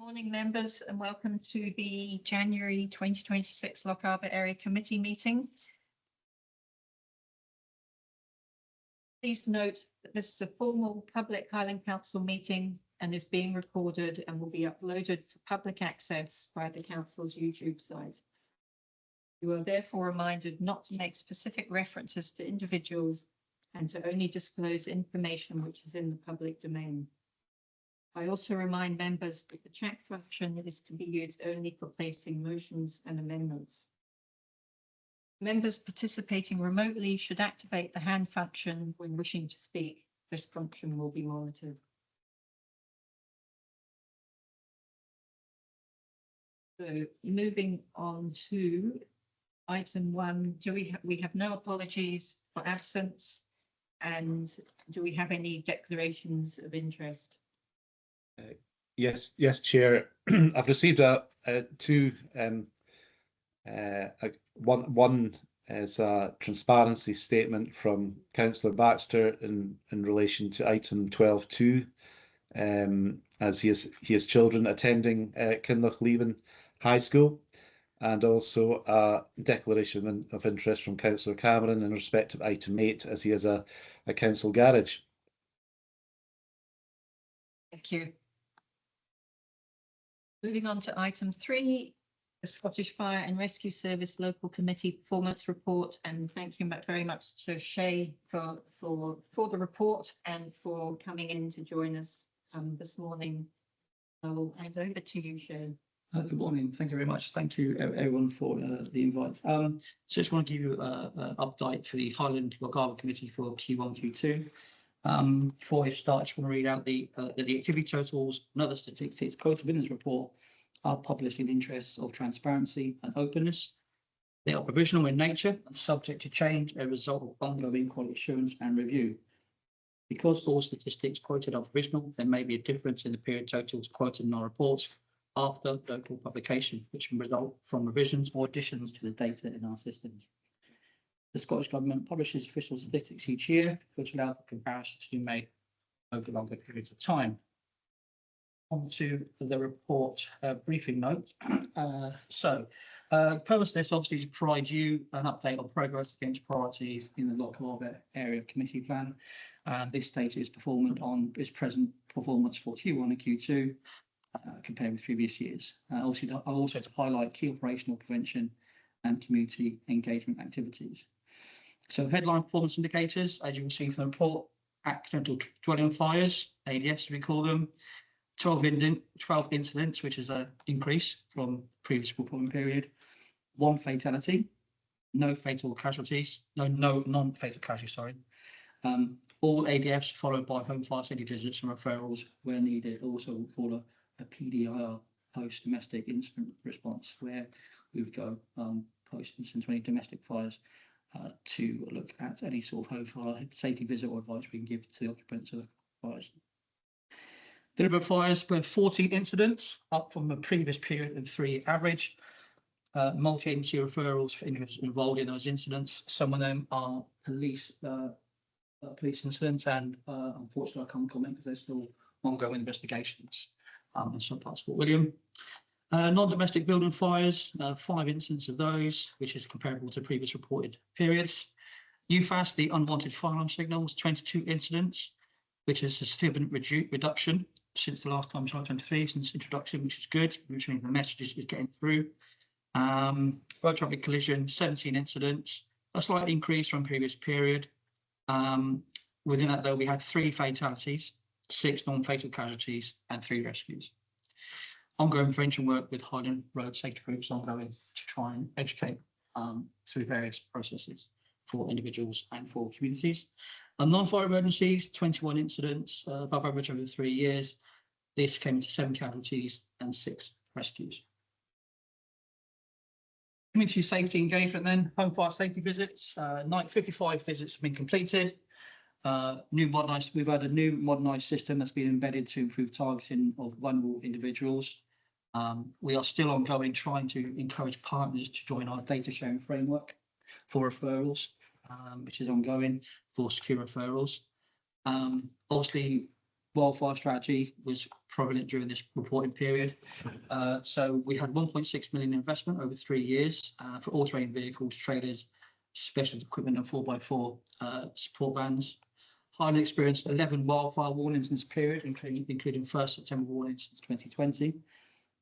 Morning members and welcome to the January 2026 Lochaber Area Committee meeting. Please note that this is a formal public Highland Council meeting and is being recorded and will be uploaded for public access via the Council's YouTube site. You are therefore reminded not to make specific references to individuals and to only disclose information which is in the public domain. I also remind members that the chat function is to be used only for placing motions and amendments. Members participating remotely should activate the hand function when wishing to speak. This function will be monitored. So moving on to item 1, we have no apologies for absence, and do we have any declarations of interest? Yes, Chair. I've received one is a transparency statement from Councillor Baxter in relation to item 12.2, as he has children attending Kinlochleven High School, and also a declaration of interest from Councillor Cameron in respect of item 8, as he has a council garage. Thank you. Moving on to item 3, the Scottish Fire and Rescue Service Local Committee Performance Report, and thank you very much to Shay for the report and for coming in to join us this morning. I will hand over to you, Shay. Good morning. Thank you very much. Thank you everyone for the invite. So just want to give you an update for the Highland Lochaber Committee for Q1, Q2. Before I start, I just want to read out the activity totals and other statistics quoted in this report are published in the interests of transparency and openness. They are provisional in nature and subject to change as a result of ongoing quality assurance and review. Because all statistics quoted are provisional, there may be a difference in the period totals quoted in our reports after local publication, which can result from revisions or additions to the data in our systems. The Scottish Government publishes official statistics each year, which allow for comparisons to be made over longer periods of time. On to the report briefing note. Purpose of this obviously to provide you an update on progress against priorities in the Lochaber Area Committee Plan. This data is present performance for Q1 and Q2 compared with previous years. Also to highlight key operational prevention and community engagement activities. So headline performance indicators, as you will see from the report: accidental dwelling fires, ADFs as we call them, 12 incidents, which is an increase from previous reporting period, 1 fatality, no non-fatal casualties, sorry. All ADFs followed by home fire safety visits and referrals where needed. Also we call a PDIR, post domestic incident response, where we would go post incident to any domestic fires to look at any sort of home fire safety visit or advice we can give to the occupants of the fires. Deliberate fires were 14 incidents, up from the previous period of 3 average. Multi-agency referrals for individuals involved in those incidents. Some of them are police incidents, and unfortunately I can't comment because there's still ongoing investigations in some parts of Fort William. Non-domestic building fires, 5 incidents of those, which is comparable to previous reported periods. UFAS, the unwanted firearm signals, 22 incidents, which is a significant reduction since the last time, July 23, since introduction, which is good, which means the message is getting through. Road traffic collision, 17 incidents, a slight increase from previous period. Within that, though, we had 3 fatalities, 6 non-fatal casualties, and 3 rescues. Ongoing prevention work with Highland road safety groups ongoing to try and educate through various processes for individuals and for communities. Non-fire emergencies, 21 incidents, above average over 3 years. This came to 7 casualties and 6 rescues. Community safety engagement then, home fire safety visits, 55 visits have been completed. We've had a new modernised system that's been embedded to improve targeting of vulnerable individuals. We are still ongoing trying to encourage partners to join our data sharing framework for referrals, which is ongoing for secure referrals. Obviously, wildfire strategy was prevalent during this reporting period. So we had 1.6 million investment over 3 years for all-terrain vehicles, trailers, specialist equipment and 4x4 support vans. Highland experienced 11 wildfire warnings in this period, including 1st September warnings since 2020.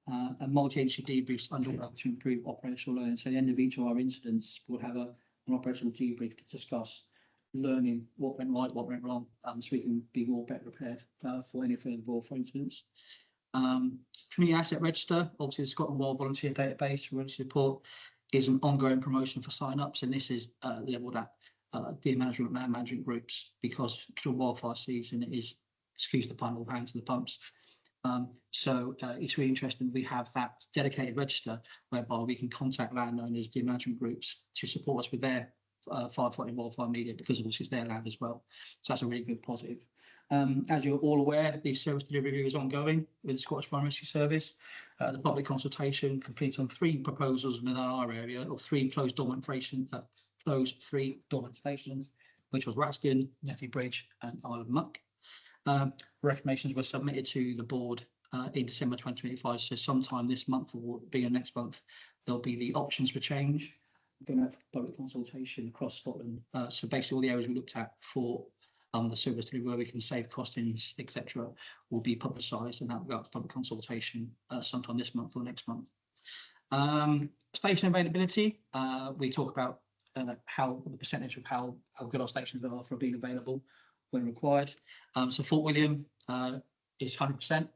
And multi-agency debriefs underway to improve operational learning. So at the end of each of our incidents, we'll have an operational debrief to discuss learning what went right, what went wrong, so we can be more better prepared for any further wildfire incidents. Community Asset Register, obviously the Scotland Wild Volunteer Database for emergency support, is an ongoing promotion for sign-ups, and this is levelled at the management, man management groups, because during wildfire season it is, excuse the pun, all hands to the pumps. So it's really interesting. We have that dedicated register whereby we can contact landowners, the management groups, to support us with their firefighting wildfire media, because obviously it's their land as well. So that's a really good positive. As you're all aware, the service delivery review is ongoing with the Scottish Fire and Rescue Service. The public consultation completes on 3 proposals within our area, or 3 closed dormant stations, which was Raskin, Netty Bridge and Ardnamurchan. Recommendations were submitted to the board in December 2025. So sometime this month or beginning next month, there'll be the options for change. We're going to have public consultation across Scotland. So basically all the areas we looked at for the service delivery where we can save costings, etc., will be publicised, and that will go up to public consultation sometime this month or next month. Station availability, we talk about how the percentage of how good our stations are for being available when required. So Fort William is 100%,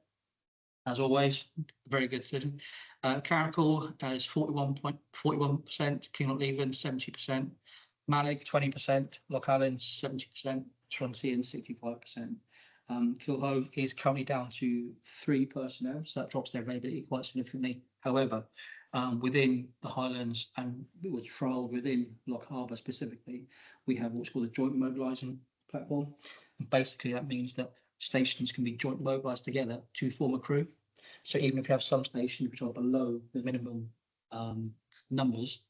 as always, very good decision. Carrickle is 41%, Kinlochleven 70%, Mallaig 20%, Lochaber 70%, Trontian 65%. Cuil is currently down to 3 personnel, so that drops their availability quite significantly. However, within the Highlands, and it was trialled within Lochaber specifically, we have what's called a joint mobilising platform. And basically, that means that stations can be joint mobilised together to form a crew. So even if you have some stations which are below the minimum numbers,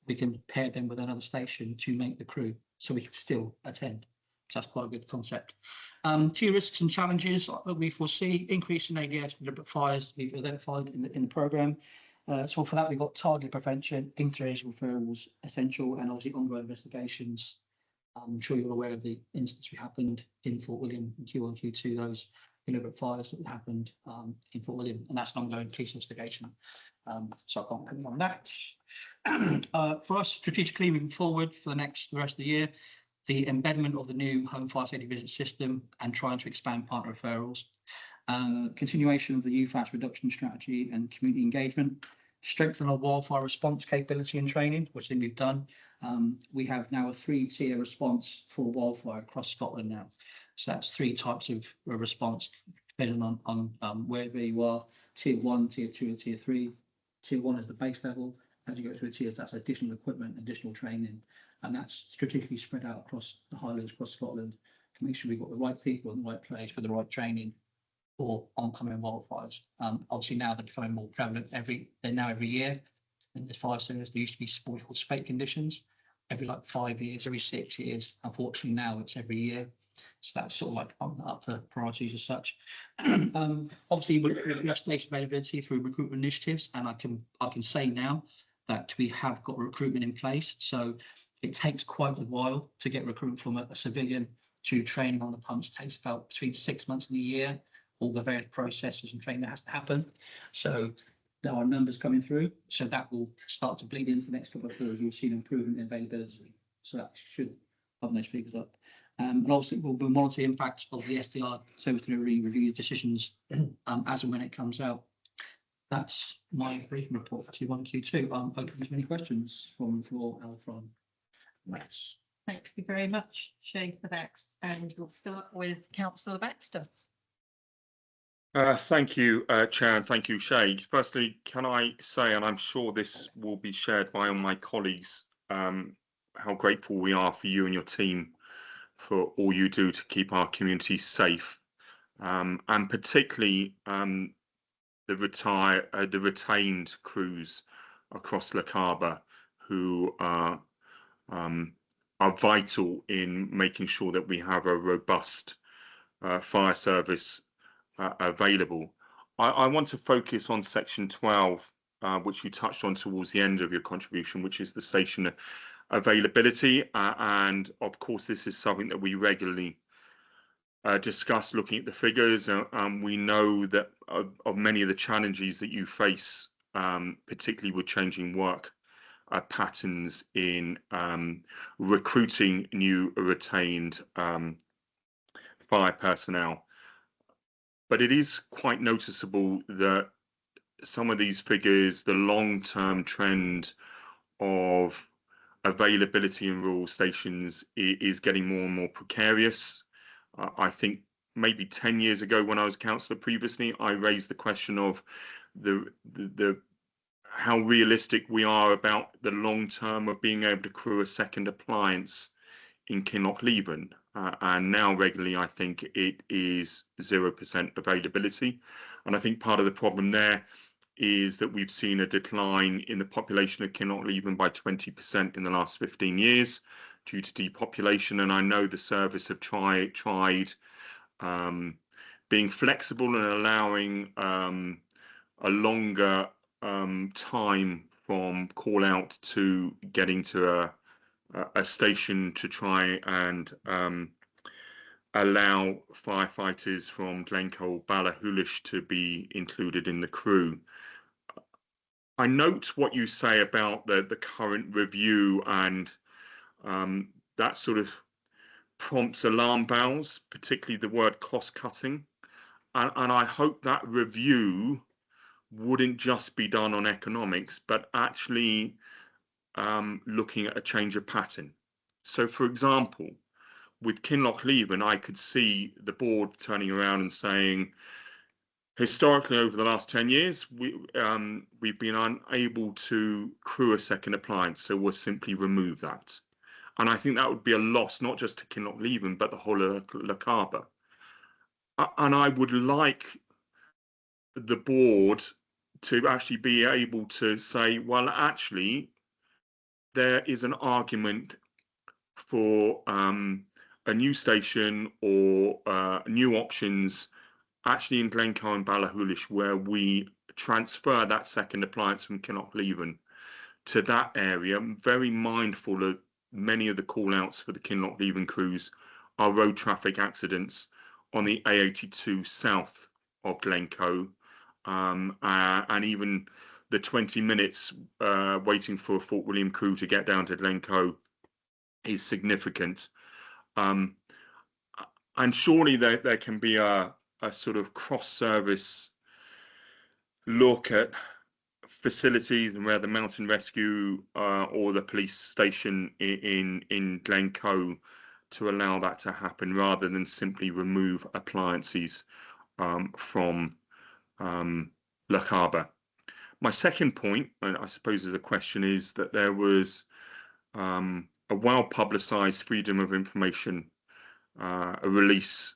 we can pair them with another station to make the crew, so we can still attend. So that's quite a good concept. 2 risks and challenges that we foresee: increase in ADS and deliberate fires we've identified in the programme. So for that, we've got targeted prevention, interagency referrals essential, and obviously ongoing investigations. I'm sure you're aware of the incidents we happened in Fort William in Q1, Q2, those deliberate fires that happened in Fort William, and that's an ongoing police investigation. So I can't comment on that. For us, strategically moving forward for the rest of the year, the embedment of the new home fire safety visit system and trying to expand partner referrals, continuation of the UFAS reduction strategy and community engagement, strengthen our wildfire response capability and training, which I think we've done. We have now a 3-tier response for wildfire across Scotland now. So that's 3 types of response depending on wherever you are: tier 1, tier 2, and tier 3. Tier 1 is the base level. As you go through the tiers, that's additional equipment, additional training, and that's strategically spread out across the Highlands, across Scotland, to make sure we've got the right people in the right place for the right training for oncoming wildfires. Obviously now they're becoming more prevalent every year in the fire service. There used to be what we call spate conditions every 5 years, every 6 years. Unfortunately now it's every year, so that's sort of like up the priorities as such. Obviously we have station availability through recruitment initiatives, and I can say now that we have got recruitment in place. So it takes quite a while to get recruitment from a civilian to training on the pumps. It takes about between 6 months and a year, all the various processes and training that has to happen. So there are numbers coming through, so that will start to bleed into the next couple of years. You'll see an improvement in availability, so that should pump those figures up. And obviously we'll monitor the impact of the SDR service delivery review decisions as and when it comes out. That's my briefing report for Q1 and Q2. I'm open to any questions from the floor and from Max. Thank you very much, Shay, for that. And we'll start with Councillor Baxter. Thank you, Chair, and thank you, Shay. Firstly, can I say, and I'm sure this will be shared by all my colleagues, how grateful we are for you and your team for all you do to keep our community safe, and particularly the retained crews across Lochaber, who are vital in making sure that we have a robust fire service available. I want to focus on section 12, which you touched on towards the end of your contribution, which is the station availability. And of course, this is something that we regularly discuss looking at the figures. We know that of many of the challenges that you face, particularly with changing work patterns in recruiting new retained fire personnel. But it is quite noticeable that some of these figures, the long-term trend of availability in rural stations is getting more and more precarious. I think maybe 10 years ago when I was councillor previously, I raised the question of the how realistic we are about the long term of being able to crew a second appliance in Kinlochleven. And now regularly, I think it is 0% availability. And I think part of the problem there is that we've seen a decline in the population of Kinlochleven by 20% in the last 15 years due to depopulation. And I know the service have tried being flexible and allowing a longer time from call out to getting to a station to try and allow firefighters from Glen Ballahulish to be included in the crew. I note what you say about the current review, and that sort of prompts alarm bells, particularly the word cost cutting. And I hope that review wouldn't just be done on economics, but actually looking at a change of pattern. So, for example, with Kinlochleven, I could see the board turning around and saying, historically, over the last 10 years, we've been unable to crew a second appliance, so we'll simply remove that. And I think that would be a loss, not just to Kinlochleven, but the whole of Lochaber. And I would like the board to actually be able to say, well, actually, there is an argument for a new station or new options actually in Glen and Ballahulish, where we transfer that second appliance from Kinlochleven to that area. I'm very mindful of many of the call outs for the Kinlochleven crews are road traffic accidents on the A82 south of Glencoe, and even the 20 minutes waiting for a Fort William crew to get down to Glencoe is significant. And surely there can be a sort of cross-service look at facilities and where the mountain rescue or the police station in Glencoe to allow that to happen, rather than simply remove appliances from Lochaber. My second point, and I suppose as a question, is that there was a well-publicised Freedom of Information release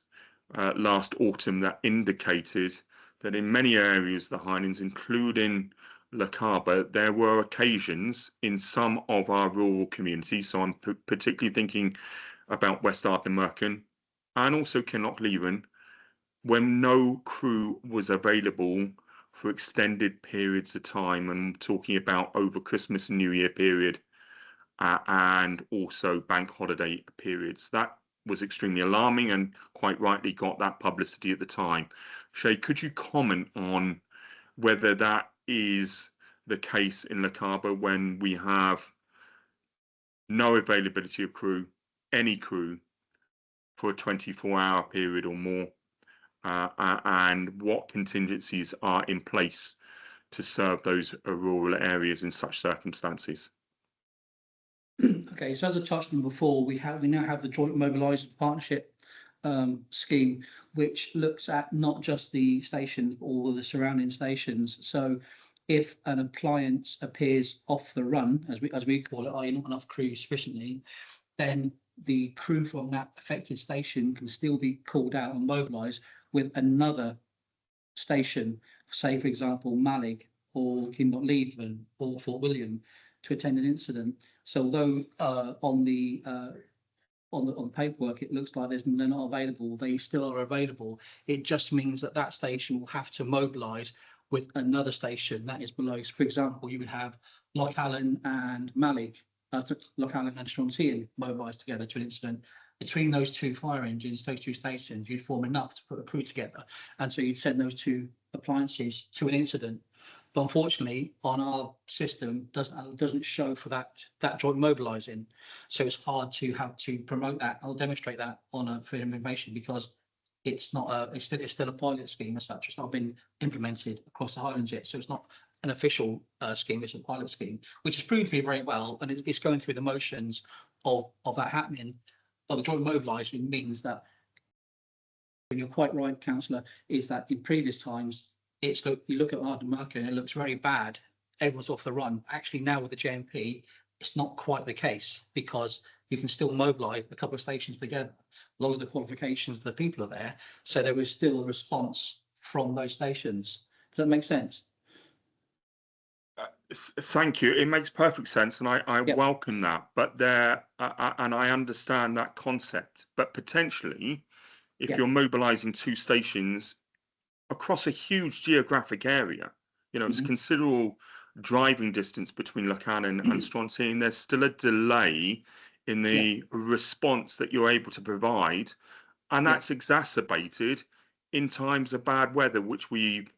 last autumn that indicated that in many areas of the Highlands, including Lochaber, there were occasions in some of our rural communities, so I'm particularly thinking about West Ardnamurchan and also Kinlochleven, when no crew was available for extended periods of time, and I'm talking about over Christmas and New Year period and also bank holiday periods. That was extremely alarming and quite rightly got that publicity at the time. Shay, could you comment on whether that is the case in Lochaber when we have no availability of crew, any crew, for a 24-hour period or more, and what contingencies are in place to serve those rural areas in such circumstances? Okay, so as I touched on before, we now have the Joint Mobilised Partnership scheme, which looks at not just the stations, but all of the surrounding stations. So if an appliance appears off the run, as we call it, i.e. not enough crew sufficiently, then the crew from that affected station can still be called out and mobilised with another station, say for example Mallaig or Kinlochleven or Fort William, to attend an incident. So although on on the paperwork, it looks like they're not available. They still are available. It just means that that station will have to mobilise with another station that is below. So for example, you would have Lochaber and Mallaig, Lochaber and Strontian mobilised together to an incident. Between those two fire engines, those two stations, you'd form enough to put a crew together, and so you'd send those two appliances to an incident. But unfortunately, on our system, doesn't show for that joint mobilising, so it's hard to have to promote that or demonstrate that on a freedom of information, because it's not it's still a pilot scheme as such. It's not been implemented across the Highlands yet, so it's not an official scheme. It's a pilot scheme, which has proved to be very well, and it's going through the motions of that happening. Well, the joint mobilising means that, and you're quite right, Councillor, is that in previous times, you look at Ardnamurchan and it looks very bad. Everyone's off the run. Actually, now with the JMP, it's not quite the case, because you can still mobilise a couple of stations together. A lot of the qualifications of the people are there, so there is still a response from those stations. Does that make sense? Thank you. It makes perfect sense, and I Yep. welcome that. But and I understand that concept. But potentially, if Yep. you're mobilising two stations across a huge geographic area, it's considerable driving distance between Lochaber and Strontian. There's still a delay in the response that you're able to provide, and that's exacerbated in times of bad weather, which we've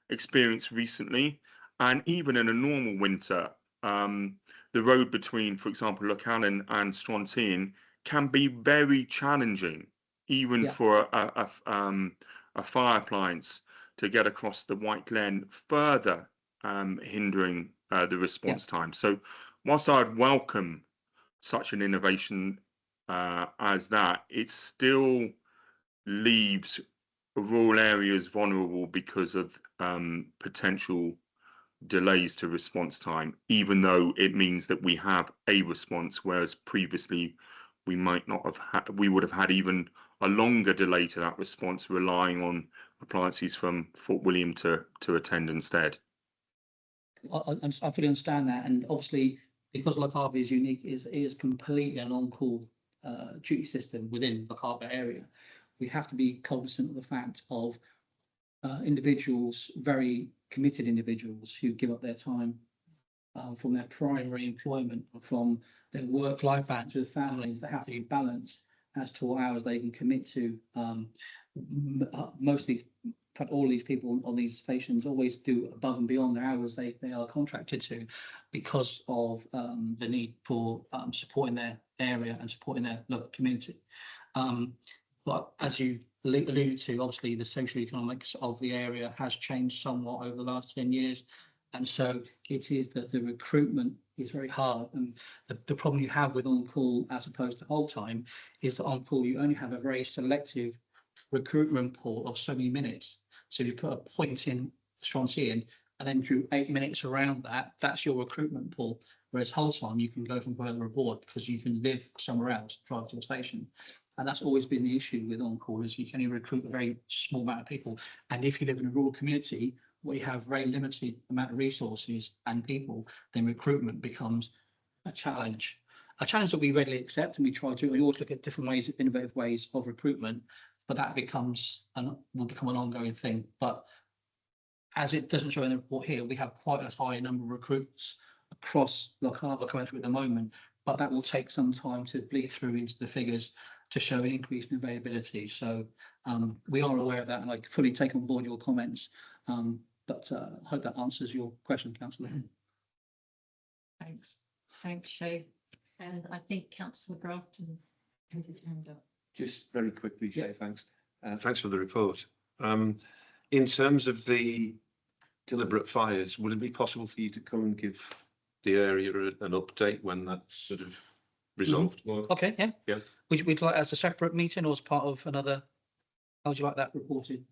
experienced recently. And even in a normal winter, the road between, for example, Lochaber and Strontian can be very challenging, even for a fire appliance to get across the White Glen, further hindering the response time. So whilst I'd welcome such an innovation as that, it still leaves rural areas vulnerable because of potential delays to response time, even though it means that we have a response, whereas previously we might not have had, we would have had even a longer delay to that response, relying on appliances from Fort William to attend instead. I fully understand that, and obviously because Lochaber is unique, is completely an on-call duty system within the Lochaber area. We have to be cognizant of the fact of individuals, very committed individuals, who give up their time from their primary employment, from their work-life balance with families, that have to be balanced as to what hours they can commit to. Mostly, in fact, all these people on these stations always do above and beyond the hours they are contracted to, because of the need for supporting their area and supporting their local community. But as you alluded to, obviously the social economics of the area has changed somewhat over the last 10 years. And so it is that the recruitment is very hard. And the problem you have with on-call as opposed to whole time is that on-call you only have a very selective recruitment pool of so many minutes. So you put a point in Strontian and then drew 8 minutes around that, that's your recruitment pool. Whereas whole time you can go from further aboard because you can live somewhere else, drive to a station. And that's always been the issue with on-call, is you can only recruit a very small amount of people. And if you live in a rural community where you have very limited amount of resources and people, then recruitment becomes a challenge. A challenge that we readily accept, and we try to. We always look at different ways, innovative ways of recruitment, but that will become an ongoing thing. But as it doesn't show in the report here, we have quite a high number of recruits across Lochaber coming through at the moment, but that will take some time to bleed through into the figures to show an increase in availability. So we are aware of that, and I fully take on board your comments. But I hope that answers your question, Councillor. Thanks, Shay. And I think Councillor Grafton had his hand up. Just very quickly, Shay, thanks. Thanks for the report. In terms of the deliberate fires, would it be possible for you to come and give the area an update when that's sort of resolved? Okay, yeah. Would you like as a separate meeting or as part of another? How would you like that reported?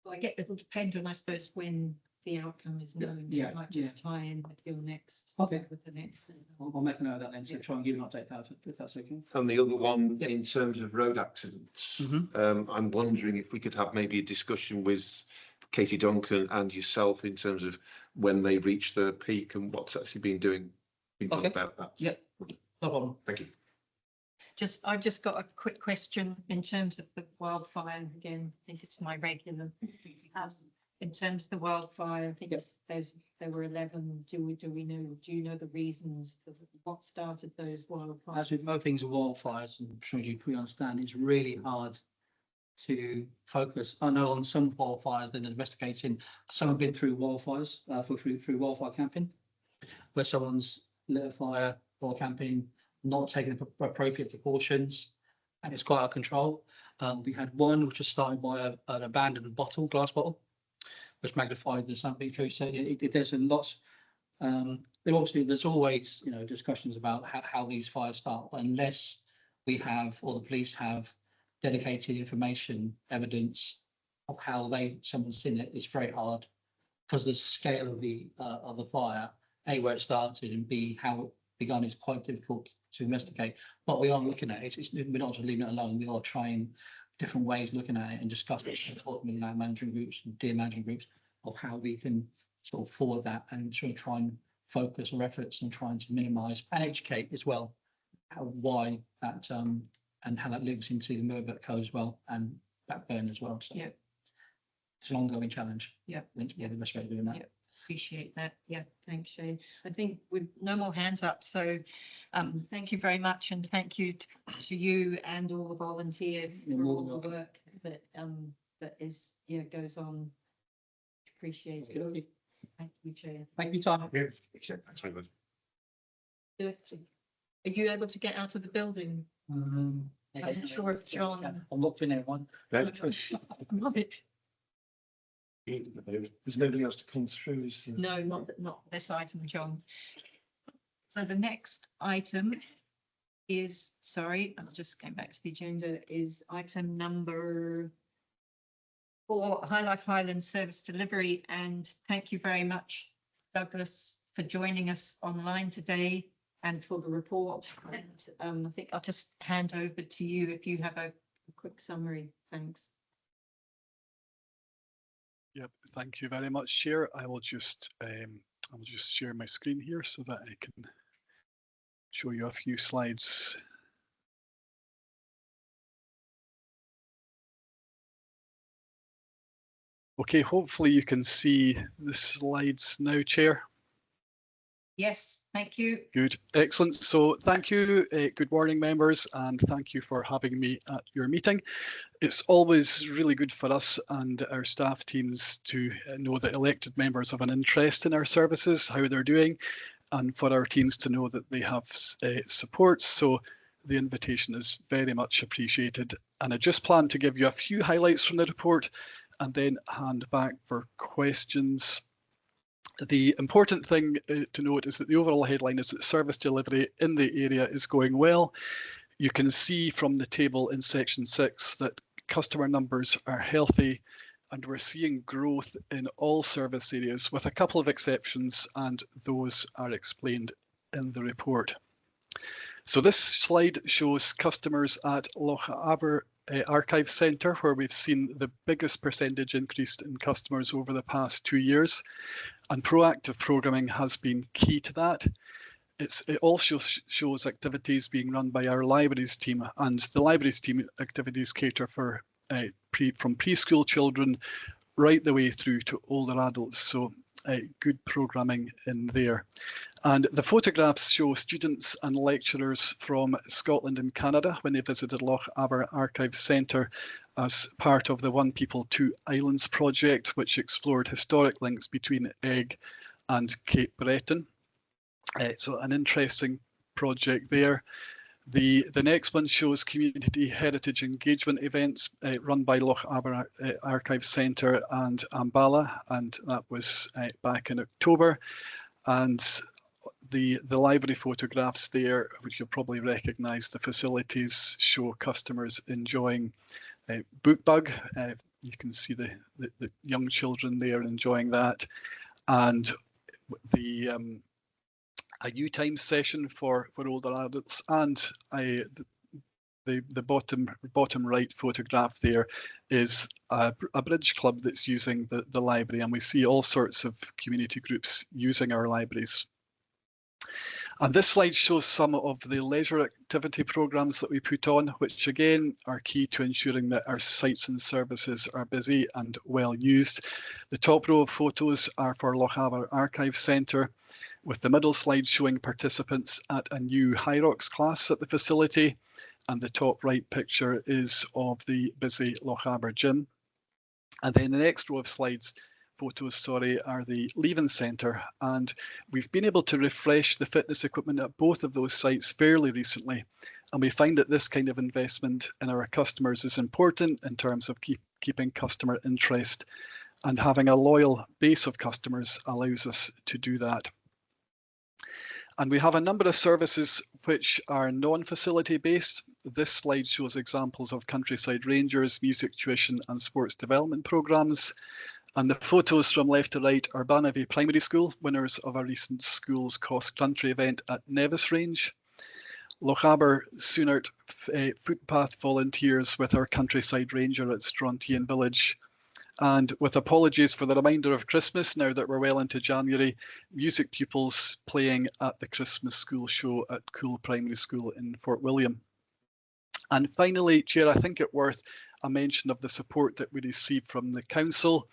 Well, it'll depend on, I suppose, when the outcome is known. Yeah, It might just tie in with your next. Okay. With the next. I'll make a note of that then, so try and give an update if that's okay. And the other one, in terms of road accidents, I'm wondering if we could have maybe a discussion with Katie Duncan and yourself in terms of when they reach their peak and what's actually been done about that. Yeah, no problem. Thank you. I've just got a quick question in terms of the wildfire. Again, I think it's my regular. In terms of the wildfire, I think there were 11. Do you know the reasons of what started those wildfires? As with most things with wildfires, I'm sure you fully understand, it's really hard to focus. I know on some wildfires, then investigating, some have been through wildfires, through wildfire camping, where someone's lit a fire while camping, not taking the appropriate precautions, and it's quite out of control. We had one which was started by an abandoned glass bottle, which magnified the something through. So there's a lot. There's always discussions about how these fires start, unless we have, or the police have, dedicated information, evidence of how someone's seen it. It's very hard because the scale of the fire, A, where it started, and B, how it begun, is quite difficult to investigate. But we are looking at it. We're not just leaving it alone. We are trying different ways, looking at it and discussing it with land management groups and deer management groups of how we can sort of forward that and sort of try and focus our efforts and trying to minimise and educate as well why that and how that links into the Murbrook Code as well and Blackburn as well. So yeah, it's an ongoing challenge. Yeah, I think the best way of doing that. Yeah. Appreciate that. Yeah, thanks, Shane. I think we've no more hands up, so thank you very much, and thank you to you and all the volunteers for all the work that goes on. Appreciate it. Thank you, Chair. Thank you, Tom. Thanks very much. Are you able to get out of the building? I'm not sure if John. I'm locked in there, one. There's nobody else to come through, is there? No, not this item, John. So the next item is, sorry, I'm just going back to the agenda, is item number 4, Highland Service Delivery. And thank you very much, Douglas, for joining us online today and for the report. And I think I'll just hand over to you if you have a quick summary. Thanks. Yep, thank you very much, Chair. I will just share my screen here so that I can show you a few slides. Okay, hopefully you can see the slides now, Chair. Yes, thank you. Good, excellent. So thank you, good morning members, and thank you for having me at your meeting. It's always really good for us and our staff teams to know that elected members have an interest in our services, how they're doing, and for our teams to know that they have support. So the invitation is very much appreciated. And I just plan to give you a few highlights from the report and then hand back for questions. The important thing to note is that the overall headline is that service delivery in the area is going well. You can see from the table in section 6 that customer numbers are healthy and we're seeing growth in all service areas with a couple of exceptions, and those are explained in the report. So this slide shows customers at Lochaber Archive Centre, where we've seen the biggest percentage increase in customers over the past 2 years, and proactive programming has been key to that. It also shows activities being run by our libraries team, and the libraries team activities cater for from preschool children right the way through to older adults, so good programming in there. And the photographs show students and lecturers from Scotland and Canada when they visited Lochaber Archive Centre as part of the One People, Two Islands project, which explored historic links between Eigg and Cape Breton. So an interesting project there. The next one shows community heritage engagement events run by Lochaber Archive Centre and Ambala, and that was back in October. And the library photographs there, which you'll probably recognise, the facilities show customers enjoying BookBug. You can see the young children there enjoying that, and the a U-time session for older adults, and the bottom right photograph there is a bridge club that's using the library, and we see all sorts of community groups using our libraries. And this slide shows some of the leisure activity programmes that we put on, which again are key to ensuring that our sites and services are busy and well used. The top row of photos are for Lochaber Archive Centre, with the middle slide showing participants at a new Hyrox class at the facility, and the top right picture is of the busy Lochaber gym. And then the next row of slides, photos, are the Leven Centre, and we've been able to refresh the fitness equipment at both of those sites fairly recently, and we find that this kind of investment in our customers is important in terms of keeping customer interest, and having a loyal base of customers allows us to do that. And we have a number of services which are non-facility based. This slide shows examples of Countryside Rangers, music tuition and sports development programmes. And the photos from left to right are Banavie Primary School, winners of a recent schools cross-country event at Nevis Range. Lochaber Soonert footpath volunteers with our Countryside Ranger at Strontian Village. And with apologies for the reminder of Christmas, now that we're well into January, music pupils playing at the Christmas school show at Cuil Primary School in Fort William. And finally, Chair, I think it worth a mention of the support that we receive from the Council.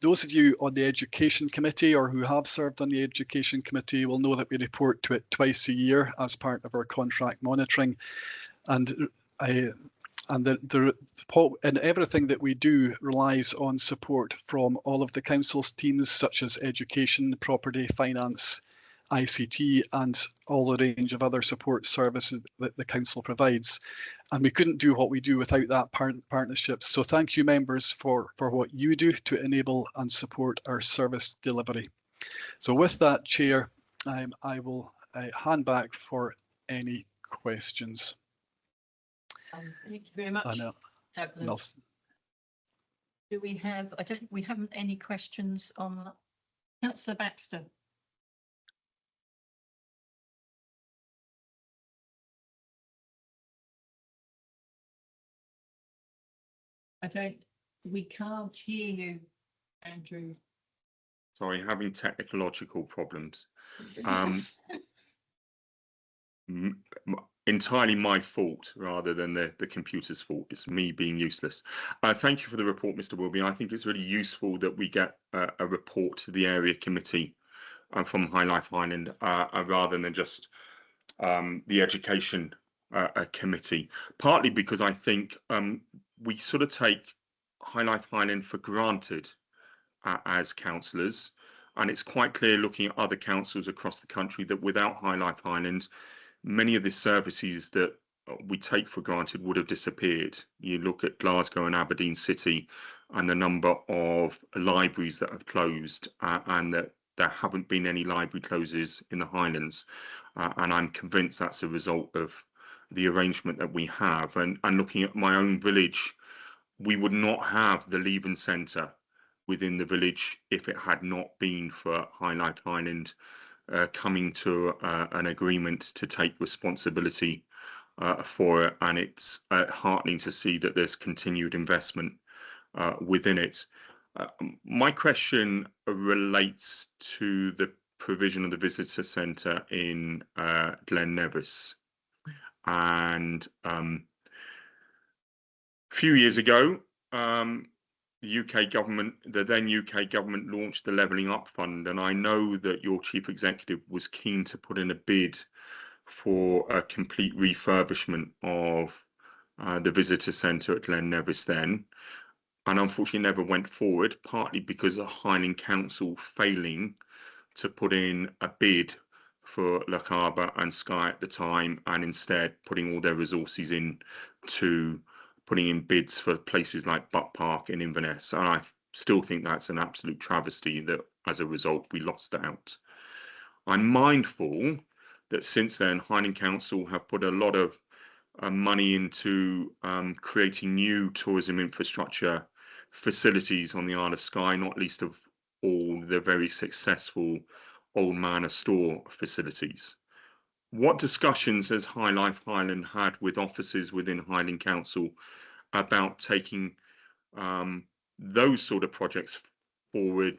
Those of you on the Education Committee or who have served on the Education Committee will know that we report to it twice a year as part of our contract monitoring. And everything that we do relies on support from all of the Council's teams, such as education, property, finance, ICT, and all the range of other support services that the Council provides. And we couldn't do what we do without that partnership. So thank you, members, for what you do to enable and support our service delivery. So with that, Chair, I will hand back for any questions. Thank you very much, Douglas. Do we have, we haven't any questions on Councillor Baxter? We can't hear you, Andrew. Sorry, having technological problems. Entirely my fault rather than the computer's fault. It's me being useless. Thank you for the report, Mr. Wilby. I think it's really useful that we get a report to the area committee from High Life Highland rather than just the education committee, partly because I think we sort of take High Life Highland for granted as councillors, and it's quite clear looking at other councils across the country that without High Life Highland, many of the services that we take for granted would have disappeared. You look at Glasgow and Aberdeen City and the number of libraries that have closed and that there haven't been any library closes in the Highlands. And I'm convinced that's a result of the arrangement that we have. And looking at my own village, we would not have the Leven Centre within the village if it had not been for High Life Highland coming to an agreement to take responsibility for it. And it's heartening to see that there's continued investment within it. My question relates to the provision of the visitor centre in Glen Nevis. And a few years ago, the UK government, the then UK government, launched the Levelling Up Fund, and I know that your chief executive was keen to put in a bid for a complete refurbishment of the visitor centre at Glen Nevis then, and unfortunately never went forward, partly because of Highland Council failing to put in a bid for Lochaber and Skye at the time, and instead putting all their resources in to putting in bids for places like Butt Park and Inverness. And I still think that's an absolute travesty that as a result we lost out. I'm mindful that since then Highland Council have put a lot of money into creating new tourism infrastructure facilities on the Isle of Skye, not least of all the very successful Old Manor Store facilities. What discussions has High Life Highland had with officers within Highland Council about taking those sort of projects forward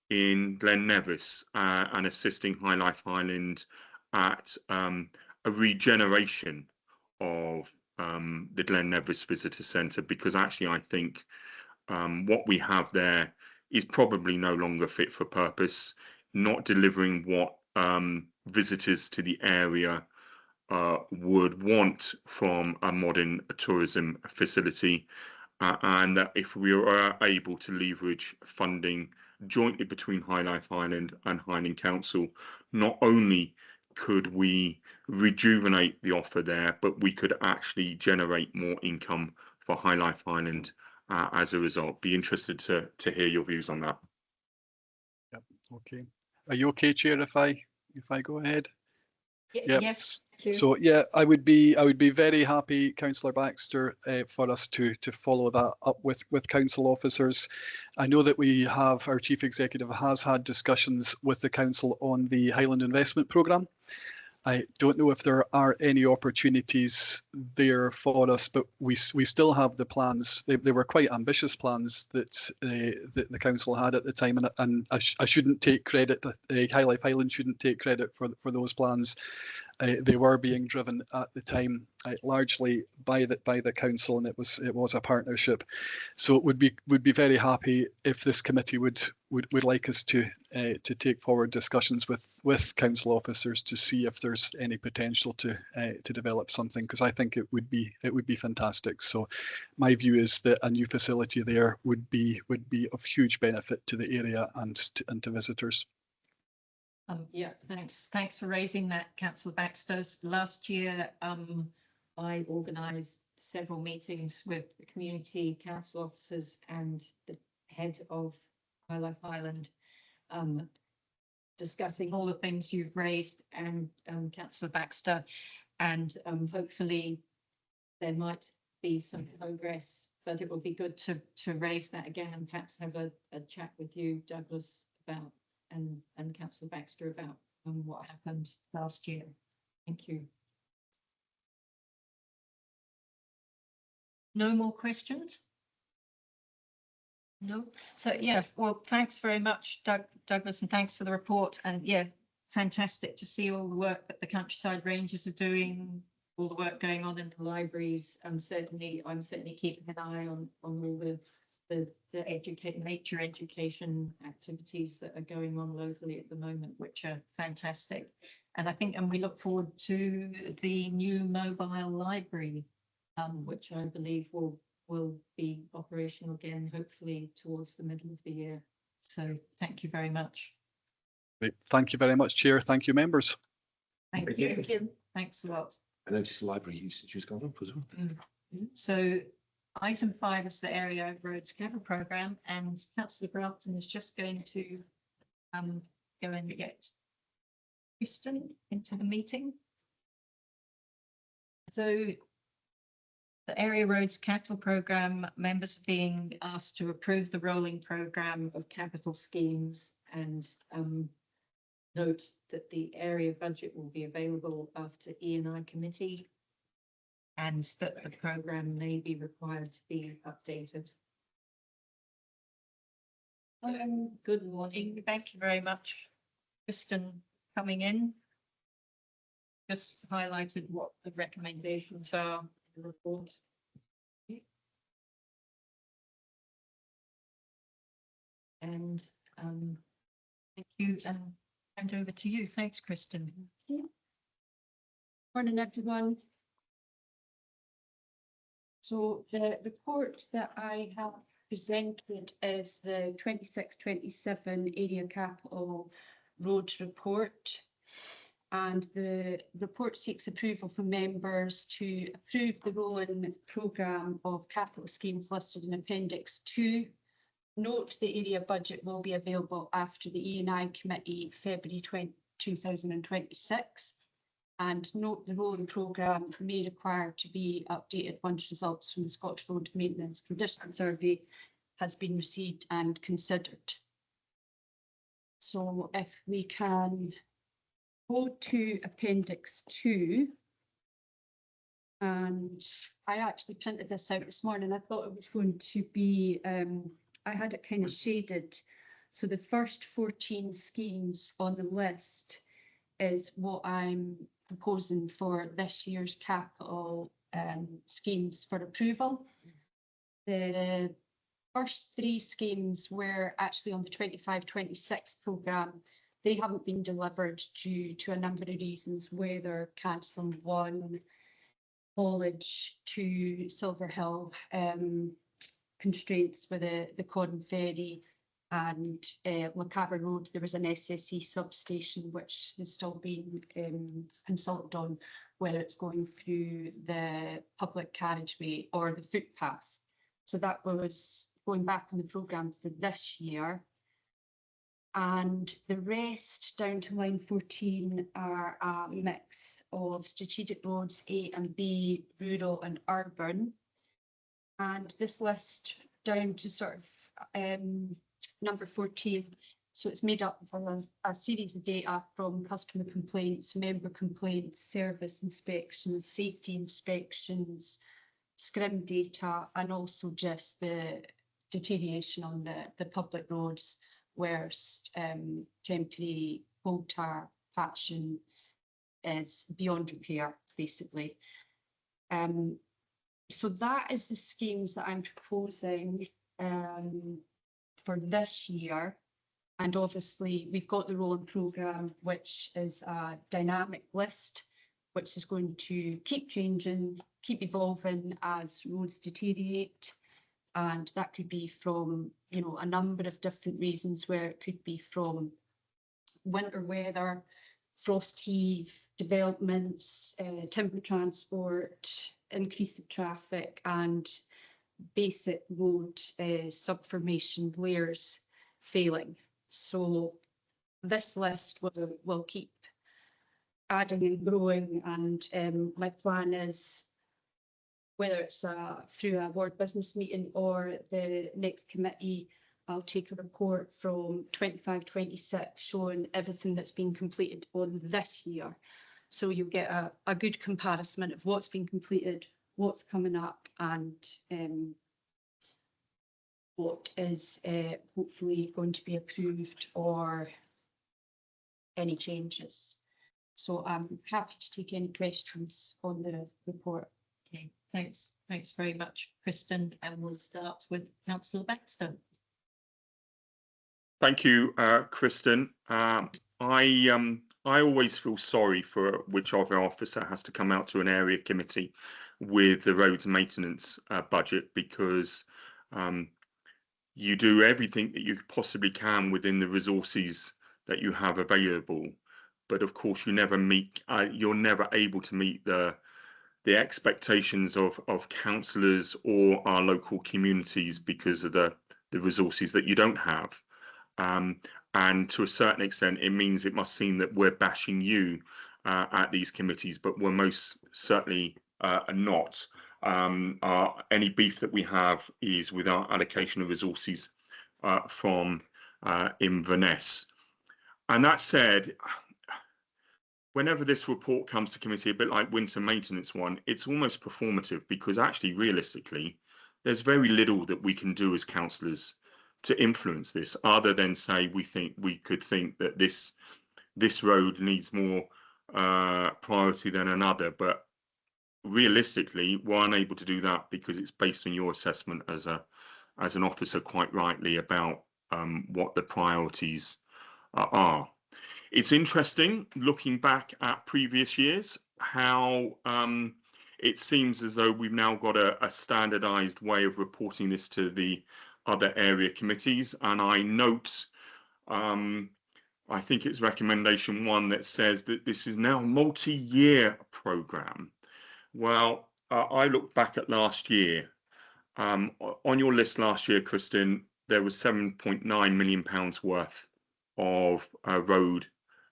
in Glen Nevis and assisting High Life Highland at a regeneration of the Glen Nevis Visitor Centre, because actually I think what we have there is probably no longer fit for purpose, not delivering what visitors to the area would want from a modern tourism facility, and that if we are able to leverage funding jointly between Highland and Highland Council, not only could we rejuvenate the offer there, but we could actually generate more income for Highland as a result. Be interested to hear your views on that. Yep. Okay. Are you okay, Chair, if I go ahead? Yep. Yes. Thank you. So yeah, I would be very happy, Councillor Baxter, for us to follow that up with council officers. I know that our Chief Executive has had discussions with the council on the Highland Investment Programme. I don't know if there are any opportunities there for us, but we still have the plans. They were quite ambitious plans that the council had at the time, and I shouldn't take credit. Highland shouldn't take credit for those plans. They were being driven at the time largely by the council, and it was a partnership. So it would be very happy if this committee would like us to take forward discussions with council officers to see if there's any potential to develop something, because I think it would be fantastic. So my view is that a new facility there would be of huge benefit to the area and to visitors. Yeah, thanks for raising that, Councillor Baxter. Last year, I organised several meetings with the community council officers and the head of Highland, discussing all the things you've raised, and Councillor Baxter, and hopefully there might be some progress, but it would be good to raise that again and perhaps have a chat with you, Douglas, about and Councillor Baxter about what happened last year. Thank you. No more questions? No. So yeah, well, thanks very much, Douglas, and thanks for the report. And yeah, fantastic to see all the work that the Countryside Rangers are doing, all the work going on in the libraries. I'm certainly keeping an eye on all the nature education activities that are going on locally at the moment, which are fantastic. And we look forward to the new mobile library, which I believe will be operational again, hopefully towards the middle of the year. So thank you very much. Great. Thank you very much, Chair. Thank you, members. Thank you. Thanks a lot. I noticed library usage has gone up as well. So item 5 is the Area Roads Cover Programme, and Councillor Brampton is just going to go and get Kristen into the meeting. So the Area Roads Capital Programme, members are being asked to approve the rolling programme of capital schemes, and note that the area budget will be available after E&I committee, and that the programme may be required to be updated. Good morning. Thank you very much, Kristen, coming in. Just highlighted what the recommendations are in the report. And thank you, and hand over to you. Thanks, Kristen. Morning, everyone. So the report that I have presented is the 26-27 Area Capital Roads Report. And the report seeks approval from members to approve the rolling programme of capital schemes listed in Appendix 2. Note the area budget will be available after the E&I Committee, February 2026. And note the rolling programme may require to be updated once results from the Scottish Road Maintenance Condition Survey has been received and considered. So if we can go to Appendix 2, and I actually printed this out this morning. I thought it was going to be, I had it kind of shaded. So the first 14 schemes on the list is what I'm proposing for this year's capital schemes for approval. The first 3 schemes were actually on the 25-26 programme. They haven't been delivered due to a number of reasons, whether cancelling one, haulage to Silverhill, constraints with the Corran Ferry, and Lochaber Road. There was an SSE substation which is still being consulted on whether it's going through the public carriageway or the footpath. So that was going back on the programme for this year. And the rest down to line 14 are a mix of strategic roads A and B, rural and urban. And this list down to sort of number 14, so it's made up of a series of data from customer complaints, member complaints, service inspections, safety inspections, scrim data, and also just the deterioration on the public roads, where temporary coal tar patching is beyond repair, basically. So that is the schemes that I'm proposing for this year. And obviously we've got the rolling programme, which is a dynamic list, which is going to keep changing, keep evolving as roads deteriorate. And that could be from, you know, a number of different reasons, where it could be from winter weather, frost heave, developments, timber transport, increase of traffic, and basic road subformation layers failing. So this list will keep adding and growing, and my plan is, whether it's through a ward business meeting or the next committee, I'll take a report from 25-26 showing everything that's been completed on this year. So you'll get a good comparison of what's been completed, what's coming up, and what is hopefully going to be approved, or any changes. So I'm happy to take any questions on the report. Okay, thanks very much, Kristen, and we'll start with Councillor Baxter. Thank you, Kristen. I always feel sorry for whichever officer has to come out to an area committee with the roads maintenance budget, because you do everything that you possibly can within the resources that you have available, but of course you're never able to meet the expectations of councillors or our local communities because of the resources that you don't have. And to a certain extent, it means it must seem that we're bashing you at these committees, but we're most certainly not. Any beef that we have is with our allocation of resources from Inverness. And that said, whenever this report comes to committee, a bit like winter maintenance one, it's almost performative, because actually, realistically, there's very little that we can do as councillors to influence this, other than say we could think that this road needs more priority than another. But realistically, we're unable to do that because it's based on your assessment as an officer, quite rightly, about what the priorities are. It's interesting looking back at previous years how it seems as though we've now got a standardized way of reporting this to the other area committees. And I note, I think it's recommendation 1 that says that this is now a multi-year programme. Well, I look back at last year. On your list last year, Kristen, there was £7.9 million worth of road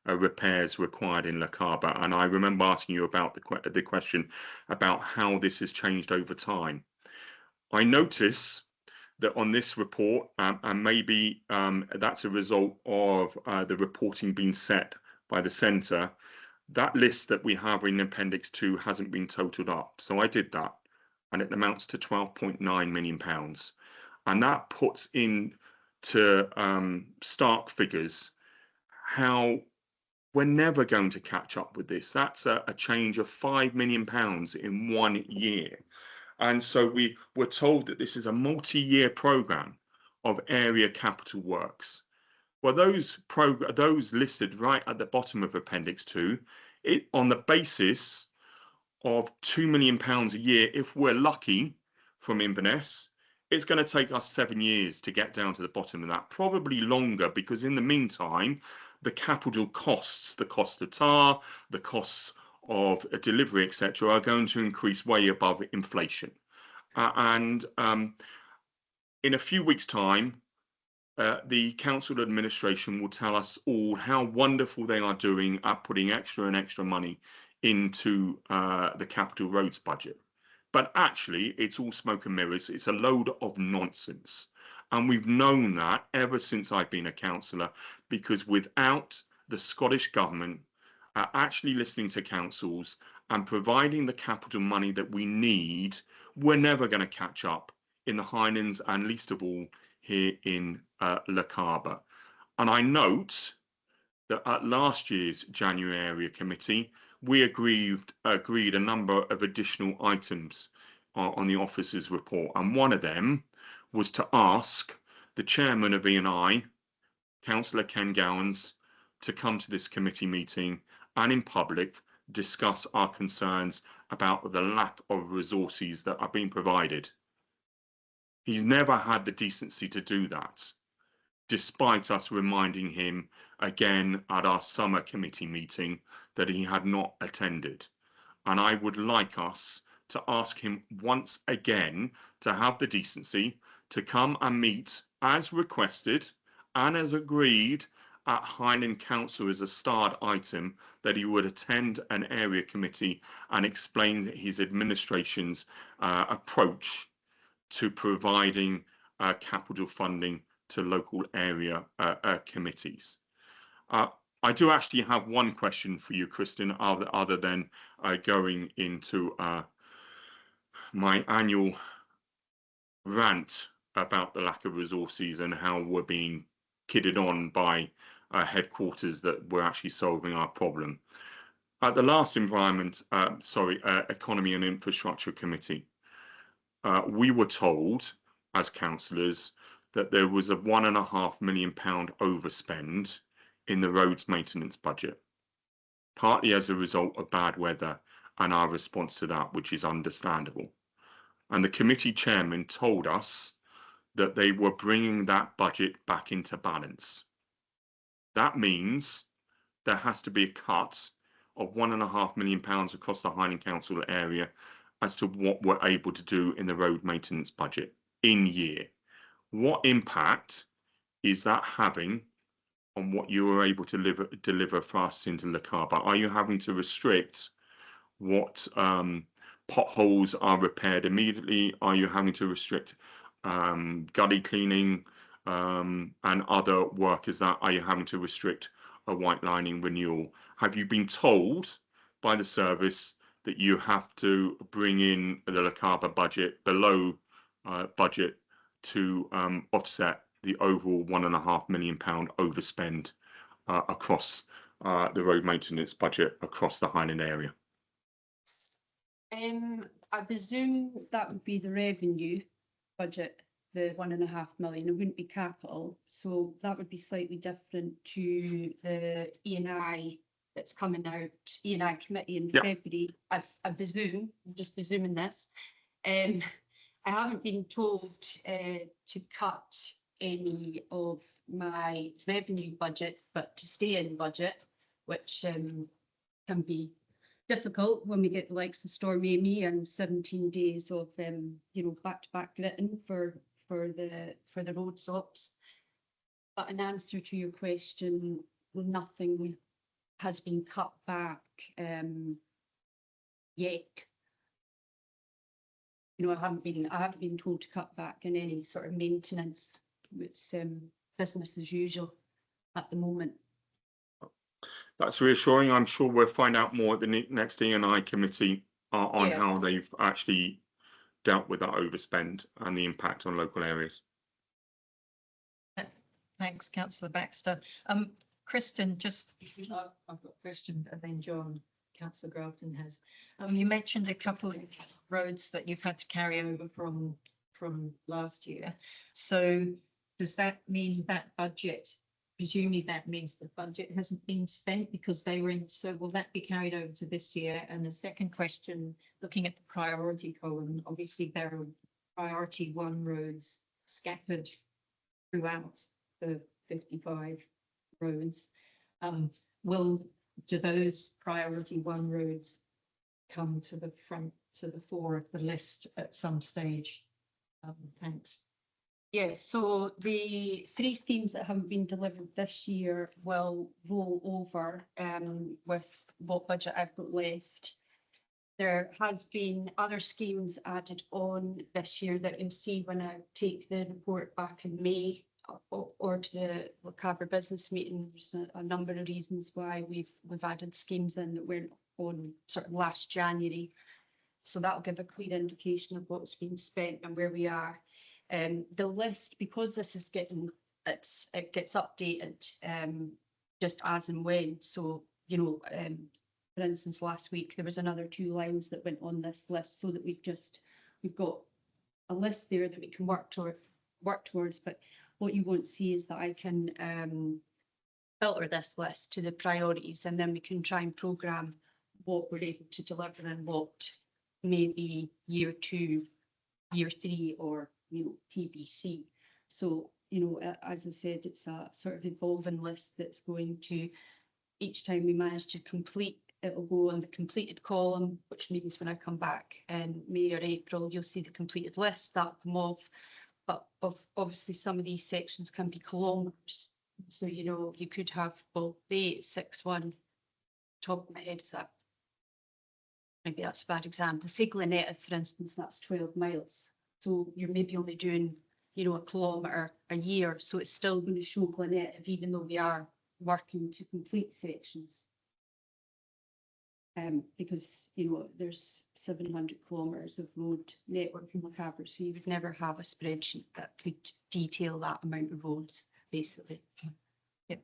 repairs required in Lochaber, and I remember asking you about the question about how this has changed over time. I notice that on this report, and maybe that's a result of the reporting being set by the centre, that list that we have in Appendix 2 hasn't been totaled up. So I did that, and it amounts to £12.9 million. And that puts into stark figures how We're never going to catch up with this. That's a change of £5 million in 1 year. And so we were told that this is a multi-year programme of area capital works. Well, those listed right at the bottom of Appendix 2, on the basis of £2 million a year, if we're lucky from Inverness, it's going to take us 7 years to get down to the bottom of that, probably longer, because in the meantime, the capital costs, the cost of tar, the costs of a delivery, etc., are going to increase way above inflation. In a few weeks' time, the council administration will tell us all how wonderful they are doing at putting extra and extra money into the capital roads budget. But actually, it's all smoke and mirrors. It's a load of nonsense. And we've known that ever since I've been a councillor, because without the Scottish government actually listening to councils and providing the capital money that we need, we're never going to catch up in the Highlands, and least of all here in Lochaber. And I note that at last year's January Area Committee, we agreed a number of additional items on the officer's report, and one of them was to ask the chairman of E&I, Councillor Ken Gowans, to come to this committee meeting and in public discuss our concerns about the lack of resources that are being provided. He's never had the decency to do that, despite us reminding him again at our summer committee meeting that he had not attended. And I would like us to ask him once again to have the decency to come and meet as requested and as agreed at Highland Council as a starred item, that he would attend an area committee and explain his administration's approach to providing capital funding to local area committees. I do actually have one question for you, Kristen, other than going into my annual rant about the lack of resources and how we're being kidded on by headquarters that we're actually solving our problem. At the last Economy and Infrastructure Committee, we were told as councillors that there was a £1.5 million overspend in the roads maintenance budget, partly as a result of bad weather and our response to that, which is understandable. And the committee chairman told us that they were bringing that budget back into balance. That means there has to be a cut of £1.5 million across the Highland Council area as to what we're able to do in the road maintenance budget in year. What impact is that having on what you are able to deliver for us into Lochaber? Are you having to restrict what potholes are repaired immediately? Are you having to restrict gully cleaning and other work? Are you having to restrict a white lining renewal? Have you been told by the service that you have to bring in the Lochaber budget below budget to offset the overall £1.5 million overspend across the road maintenance budget across the Highland area? I presume that would be the revenue budget, the £1.5 million. It wouldn't be capital, so that would be slightly different to the E&I that's coming out, E&I committee in February. I presume, I'm just presuming this. I haven't been told to cut any of my revenue budget, but to stay in budget, which can be difficult when we get the likes of Storm Amy and 17 days of back-to-back written for the road stops. But in answer to your question, nothing has been cut back yet. I haven't been told to cut back in any sort of maintenance. It's business as usual at the moment. That's reassuring. I'm sure we'll find out more at the next E&I committee on how they've actually dealt with that overspend and the impact on local areas. Thanks, Councillor Baxter. Kristen, just, I've got a question, and then John, councillor Grafton has. You mentioned a couple of roads that you've had to carry over from last year. So does that mean that budget, presumably that means the budget hasn't been spent because they were in, so will that be carried over to this year? And the second question, looking at the priority column, obviously there are priority 1 roads scattered throughout the 55 roads. Do those priority 1 roads come to the front, to the fore of the list at some stage? Thanks. Yes, so the 3 schemes that haven't been delivered this year will roll over with what budget I've got left. There has been other schemes added on this year that you'll see when I take the report back in May or to the Lochaber business meeting. There's a number of reasons why we've added schemes in that weren't on sort of last January. So that'll give a clear indication of what's been spent and where we are. The list, because this is it gets updated just as and when. So, you know, for instance, last week there was another 2 lines that went on this list, so that we've got a list there that we can work towards. But what you won't see is that I can filter this list to the priorities, and then we can try and programme what we're able to deliver and what may be year 2, year 3, or, you know, TBC. So, you know, as I said, it's a sort of evolving list that's going to, each time we manage to complete, it will go on the completed column, which means when I come back in May or April, you'll see the completed list that'll come off. But obviously some of these sections can be kilometres. So, you know, you could have, well, the 861, top of my head, is that? Maybe that's a bad example. Say Glen, Etive, for instance, that's 12 miles. So you're maybe only doing, you know, a kilometre a year. So it's still going to show Glen, Etive, even though we are working to complete sections. Because, you know, there's 700 kilometres of road network in Lochaber, so you would never have a spreadsheet that could detail that amount of roads, basically. Yep,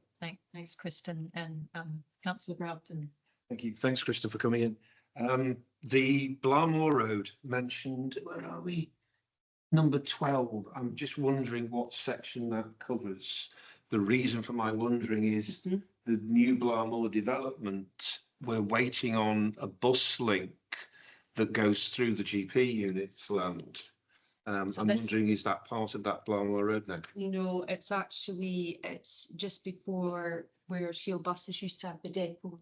thanks, Kristen. And councillor Grafton. Thank you. Thanks, Kristen, for coming in. The Blarmore Road mentioned, where are we? Number 12. I'm just wondering what section that covers. The reason for my wondering is the new Blarmore development, we're waiting on a bus link that goes through the GP unit's land. I'm wondering, is that part of that Blarmore Road now? No, it's just before where Cuil buses used to have the depot.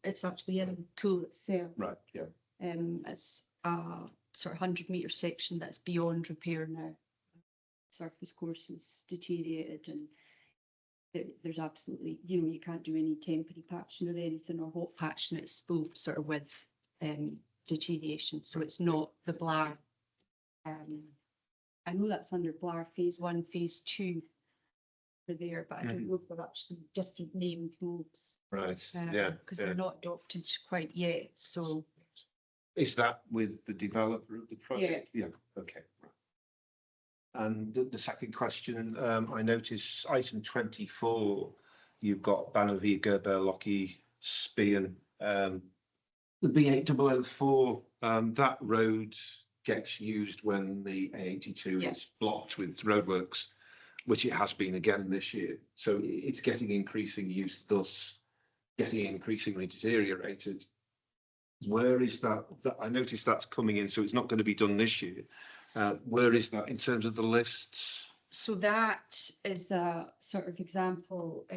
It's actually in Cuil itself. Right, yeah. It's a sort of 100-metre section that's beyond repair now. Surface course is deteriorated, and there's absolutely, you know, you can't do any temporary patching or anything, or hot patching. It's full sort of with deterioration. So it's not the Blar. I know that's under Blar phase 1, phase 2 for there, but I don't know if they're actually different named roads. Right, yeah. Because they're not adopted quite yet. So is that with the developer of the project? Yeah, okay. And the second question, I notice item 24, you've got Bannervie, Gerber, Lochie, Spian. The B8004, that road gets used when the A82 is blocked with roadworks, which it has been again this year. So it's getting increasing use, thus getting increasingly deteriorated. Where is that? I noticed that's coming in, so it's not going to be done this year. Where is that in terms of the lists? So that is a sort of example,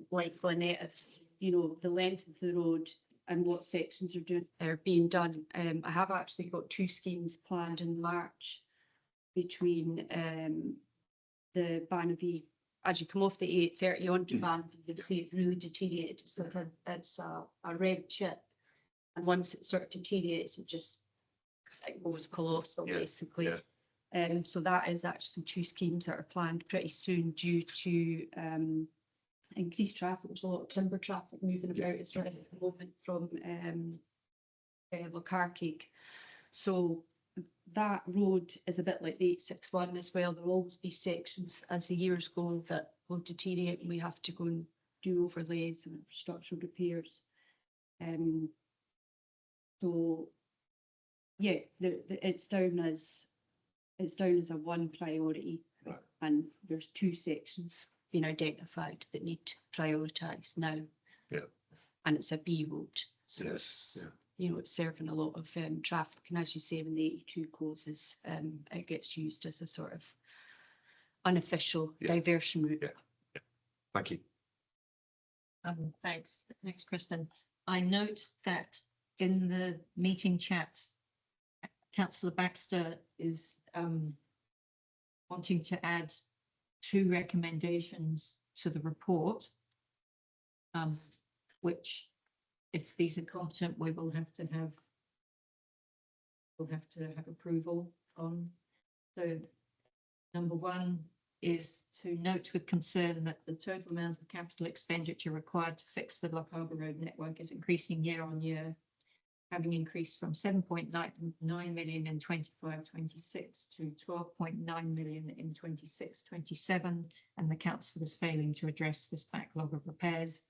like Glen Etive, you know, the length of the road and what sections are being done. I have actually got 2 schemes planned in March between the Bannervie. As you come off the 830 onto Bannervie, you'll see it really deteriorated. It's like it's a red chip, and once it sort of deteriorates, it just goes colossal, basically. So that is actually 2 schemes that are planned pretty soon due to increased traffic. There's a lot of timber traffic moving about as well at the moment from Lochaber. So that road is a bit like the 861 as well. There will always be sections as the years go that will deteriorate, and we have to go and do overlays and structural repairs. So yeah, it's down as a one priority, Right. and there's 2 sections being identified that need prioritised now. Yeah. And it's a B road, so Yes, it's yeah. you know, it's serving a lot of traffic, and as you say, when the 82 closes, it gets used as a sort of unofficial Yeah. diversion route. Yeah. Thank you. Thanks. Thanks, Kristen. I note that in the meeting chat, Councillor Baxter is wanting to add 2 recommendations to the report, which, if these are competent, we will have to have approval on. So number 1 is to note with concern that the total amount of capital expenditure required to fix the Lochaber road network is increasing year on year, having increased from 7.9 million in 25-26 to 12.9 million in 26-27, and the council is failing to address this backlog of repairs.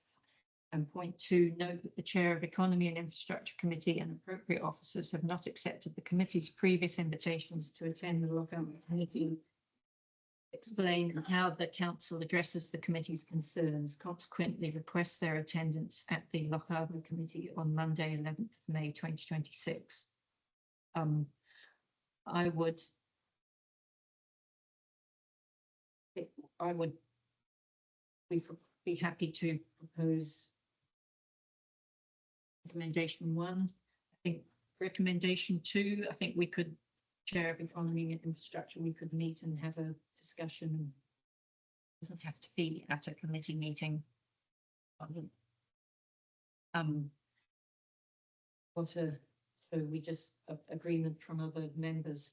And point 2, note that the Chair of Economy and Infrastructure Committee and appropriate officers have not accepted the committee's previous invitations to attend the Lochaber committee. Explain how the council addresses the committee's concerns, consequently request their attendance at the Lochaber committee on Monday, 11th of May 2026. I would be happy to propose recommendation 1. I think recommendation 2, I think we could, Chair of Economy and Infrastructure, we could meet and have a discussion. It doesn't have to be at a committee meeting. So we just agreement from other members.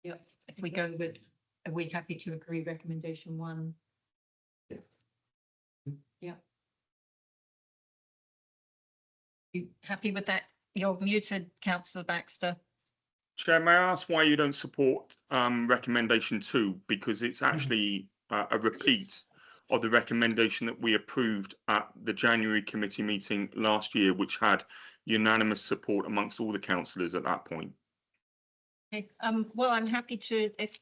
Yeah, if we go with, are we happy to agree recommendation 1? Yeah. Yeah. You happy with that? You're muted, Councillor Baxter. Chair, may I ask why you don't support recommendation 2? Because it's actually a repeat of the recommendation that we approved at the January committee meeting last year, which had unanimous support amongst all the councillors at that point. Okay. Well, I'm happy to, if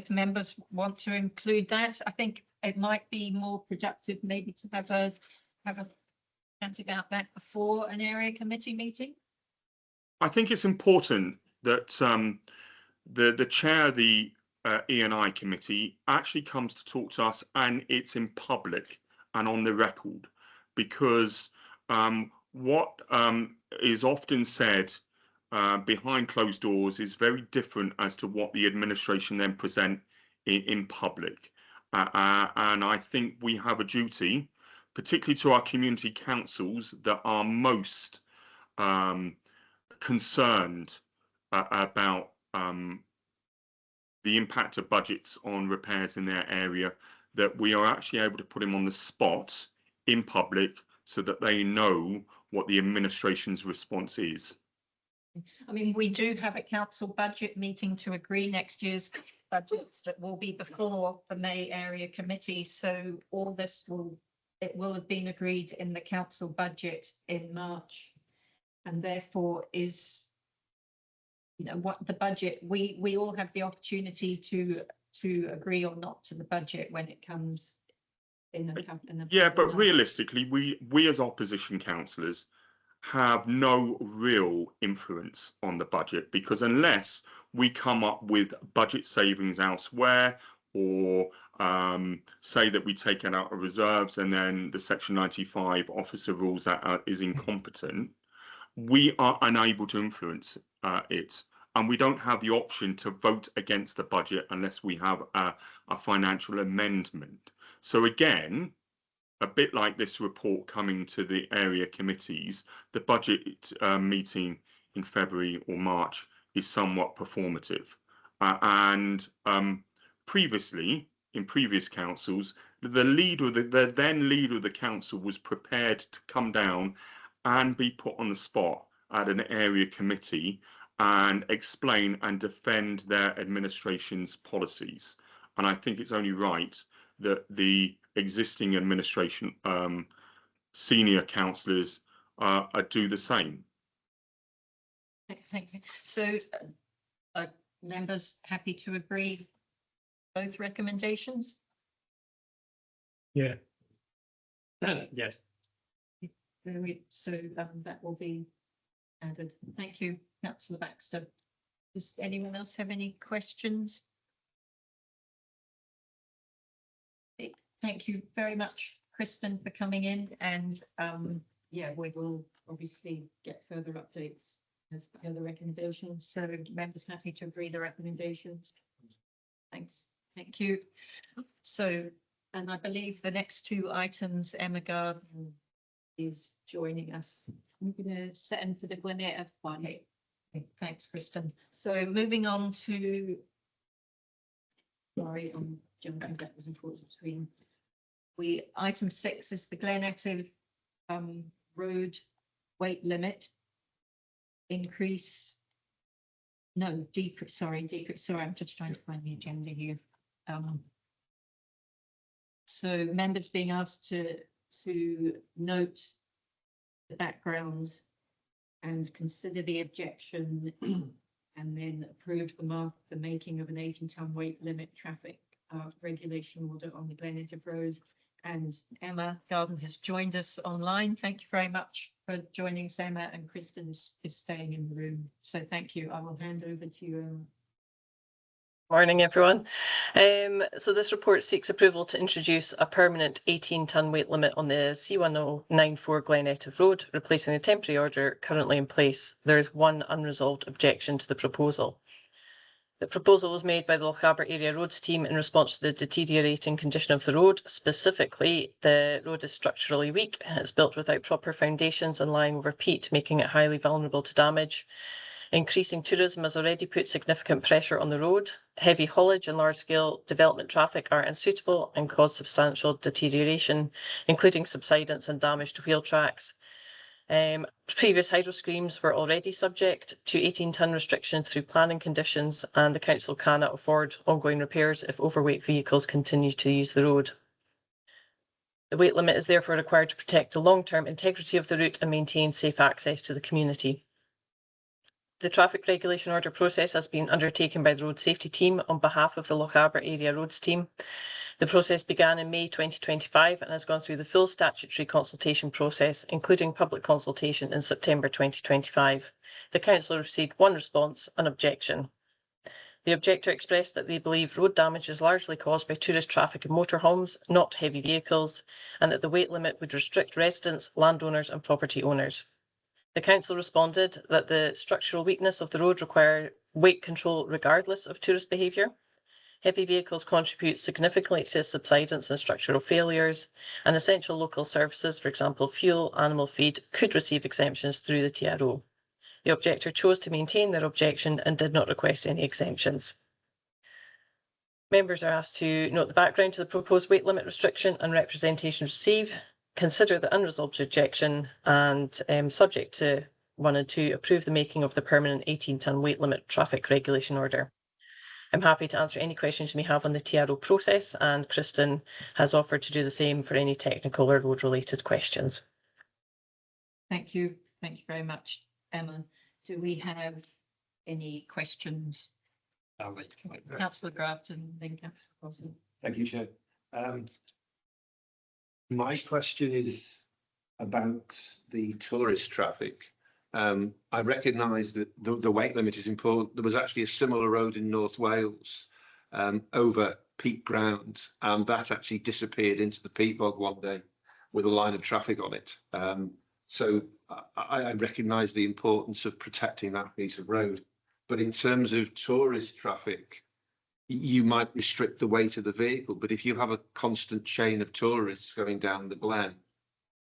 members want to include that. I think it might be more productive maybe to have a chat about that before an area committee meeting. I think it's important that the chair of the E&I committee actually comes to talk to us, and it's in public and on the record, because what is often said behind closed doors is very different as to what the administration then present in public. And I think we have a duty, particularly to our community councils that are most concerned about the impact of budgets on repairs in their area, that we are actually able to put them on the spot in public so that they know what the administration's response is. I mean, we do have a council budget meeting to agree next year's budget that will be before the May area committee. So all this will have been agreed in the council budget in March, and therefore is, you know, what the budget, we all have the opportunity to agree or not to the budget when it comes in a Yeah, but realistically, we as opposition councillors have no real influence on the budget, because unless we come up with budget savings elsewhere, or say that we take it out of reserves and then the Section 95 officer rules that is incompetent, we are unable to influence it. And we don't have the option to vote against the budget unless we have a financial amendment. So again, a bit like this report coming to the area committees, the budget meeting in February or March is somewhat performative. And previously, in previous councils, the then leader of the council was prepared to come down and be put on the spot at an area committee and explain and defend their administration's policies. And I think it's only right that the existing administration senior councillors do the same. Thank you. So members happy to agree both recommendations? Yeah. Yes. So that will be added. Thank you, Councillor Baxter. Does anyone else have any questions? Thank you very much, Kristen, for coming in, and yeah, we will obviously get further updates as per the recommendations. So members happy to agree the recommendations. Thanks. Thank you. So, and I believe the next two items, Emma Garden is joining us. I'm going to set in for the Glen Etive one. Okay. Thanks, Kristen. So moving on to, sorry, I'm jumping backwards and forwards between. Item 6 is the Glen Etive road weight limit increase. No, decrease. Sorry, I'm just trying to find the agenda here. So members being asked to note the background and consider the objection and then approve the making of an 18-ton weight limit traffic regulation order on the Glen Etive Road. And Emma Garden has joined us online. Thank you very much for joining us, Emma, and Kristen is staying in the room. So thank you. I will hand over to you. Morning, everyone. So this report seeks approval to introduce a permanent 18-ton weight limit on the C1094 Glen Etive Road, replacing the temporary order currently in place. There is one unresolved objection to the proposal. The proposal was made by the Lochaber Area Roads team in response to the deteriorating condition of the road. Specifically, the road is structurally weak. It's built without proper foundations and lying over peat, making it highly vulnerable to damage. Increasing tourism has already put significant pressure on the road. Heavy haulage and large-scale development traffic are unsuitable and cause substantial deterioration, including subsidence and damage to wheel tracks. Previous hydro schemes were already subject to 18-ton restriction through planning conditions, and the council cannot afford ongoing repairs if overweight vehicles continue to use the road. The weight limit is therefore required to protect the long-term integrity of the route and maintain safe access to the community. The traffic regulation order process has been undertaken by the road safety team on behalf of the Lochaber Area Roads team. The process began in May 2025 and has gone through the full statutory consultation process, including public consultation in September 2025. The council received one response, an objection. The objector expressed that they believe road damage is largely caused by tourist traffic and motorhomes, not heavy vehicles, and that the weight limit would restrict residents, landowners and property owners. The council responded that the structural weakness of the road require weight control regardless of tourist behaviour. Heavy vehicles contribute significantly to subsidence and structural failures, and essential local services, for example, fuel, animal feed, could receive exemptions through the TRO. The objector chose to maintain their objection and did not request any exemptions. Members are asked to note the background to the proposed weight limit restriction and representation received, consider the unresolved objection, and subject to 1 and 2, approve the making of the permanent 18-ton weight limit traffic regulation order. I'm happy to answer any questions you may have on the TRO process, and Kristen has offered to do the same for any technical or road-related questions. Thank you. Thank you very much, Emma. Do we have any questions? Councillor Grafton, then Councillor Crossan. Thank you, Chair. My question is about the tourist traffic. I recognise that the weight limit is important. There was actually a similar road in North Wales over peat ground, and that actually disappeared into the peat bog one day with a line of traffic on it. So I recognise the importance of protecting that piece of road. But in terms of tourist traffic, you might restrict the weight of the vehicle. But if you have a constant chain of tourists going down the Glen,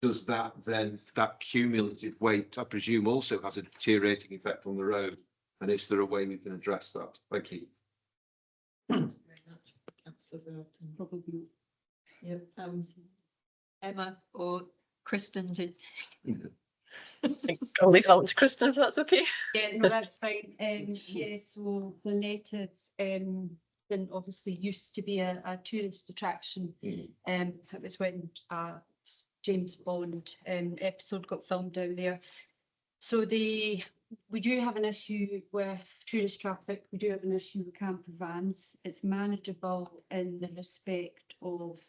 does that then, that cumulative weight, I presume, also has a deteriorating effect on the road? And is there a way we can address that? Thank you. Thanks very much, Councillor Grafton. Probably, yeah. Emma or Kristen did. I'll leave that one to Kristen if that's okay. Yeah, no, that's fine. Yeah, so the natives, Glen obviously used to be a tourist attraction. It was when James Bond episode got filmed down there. So we do have an issue with tourist traffic. We do have an issue with camper vans. It's manageable in the respect of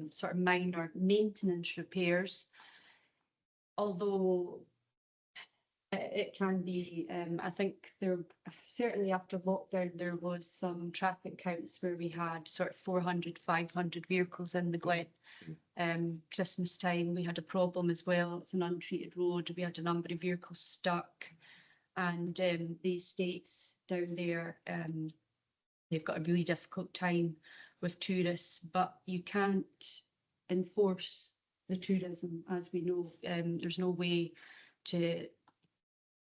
sort of minor maintenance repairs, although it can be, I think there, certainly after lockdown, there was some traffic counts where we had sort of 400, 500 vehicles in the Glen. Christmas time, we had a problem as well. It's an untreated road. We had a number of vehicles stuck, and the estates down there, they've got a really difficult time with tourists, but you can't enforce the tourism, as we know. There's no way to,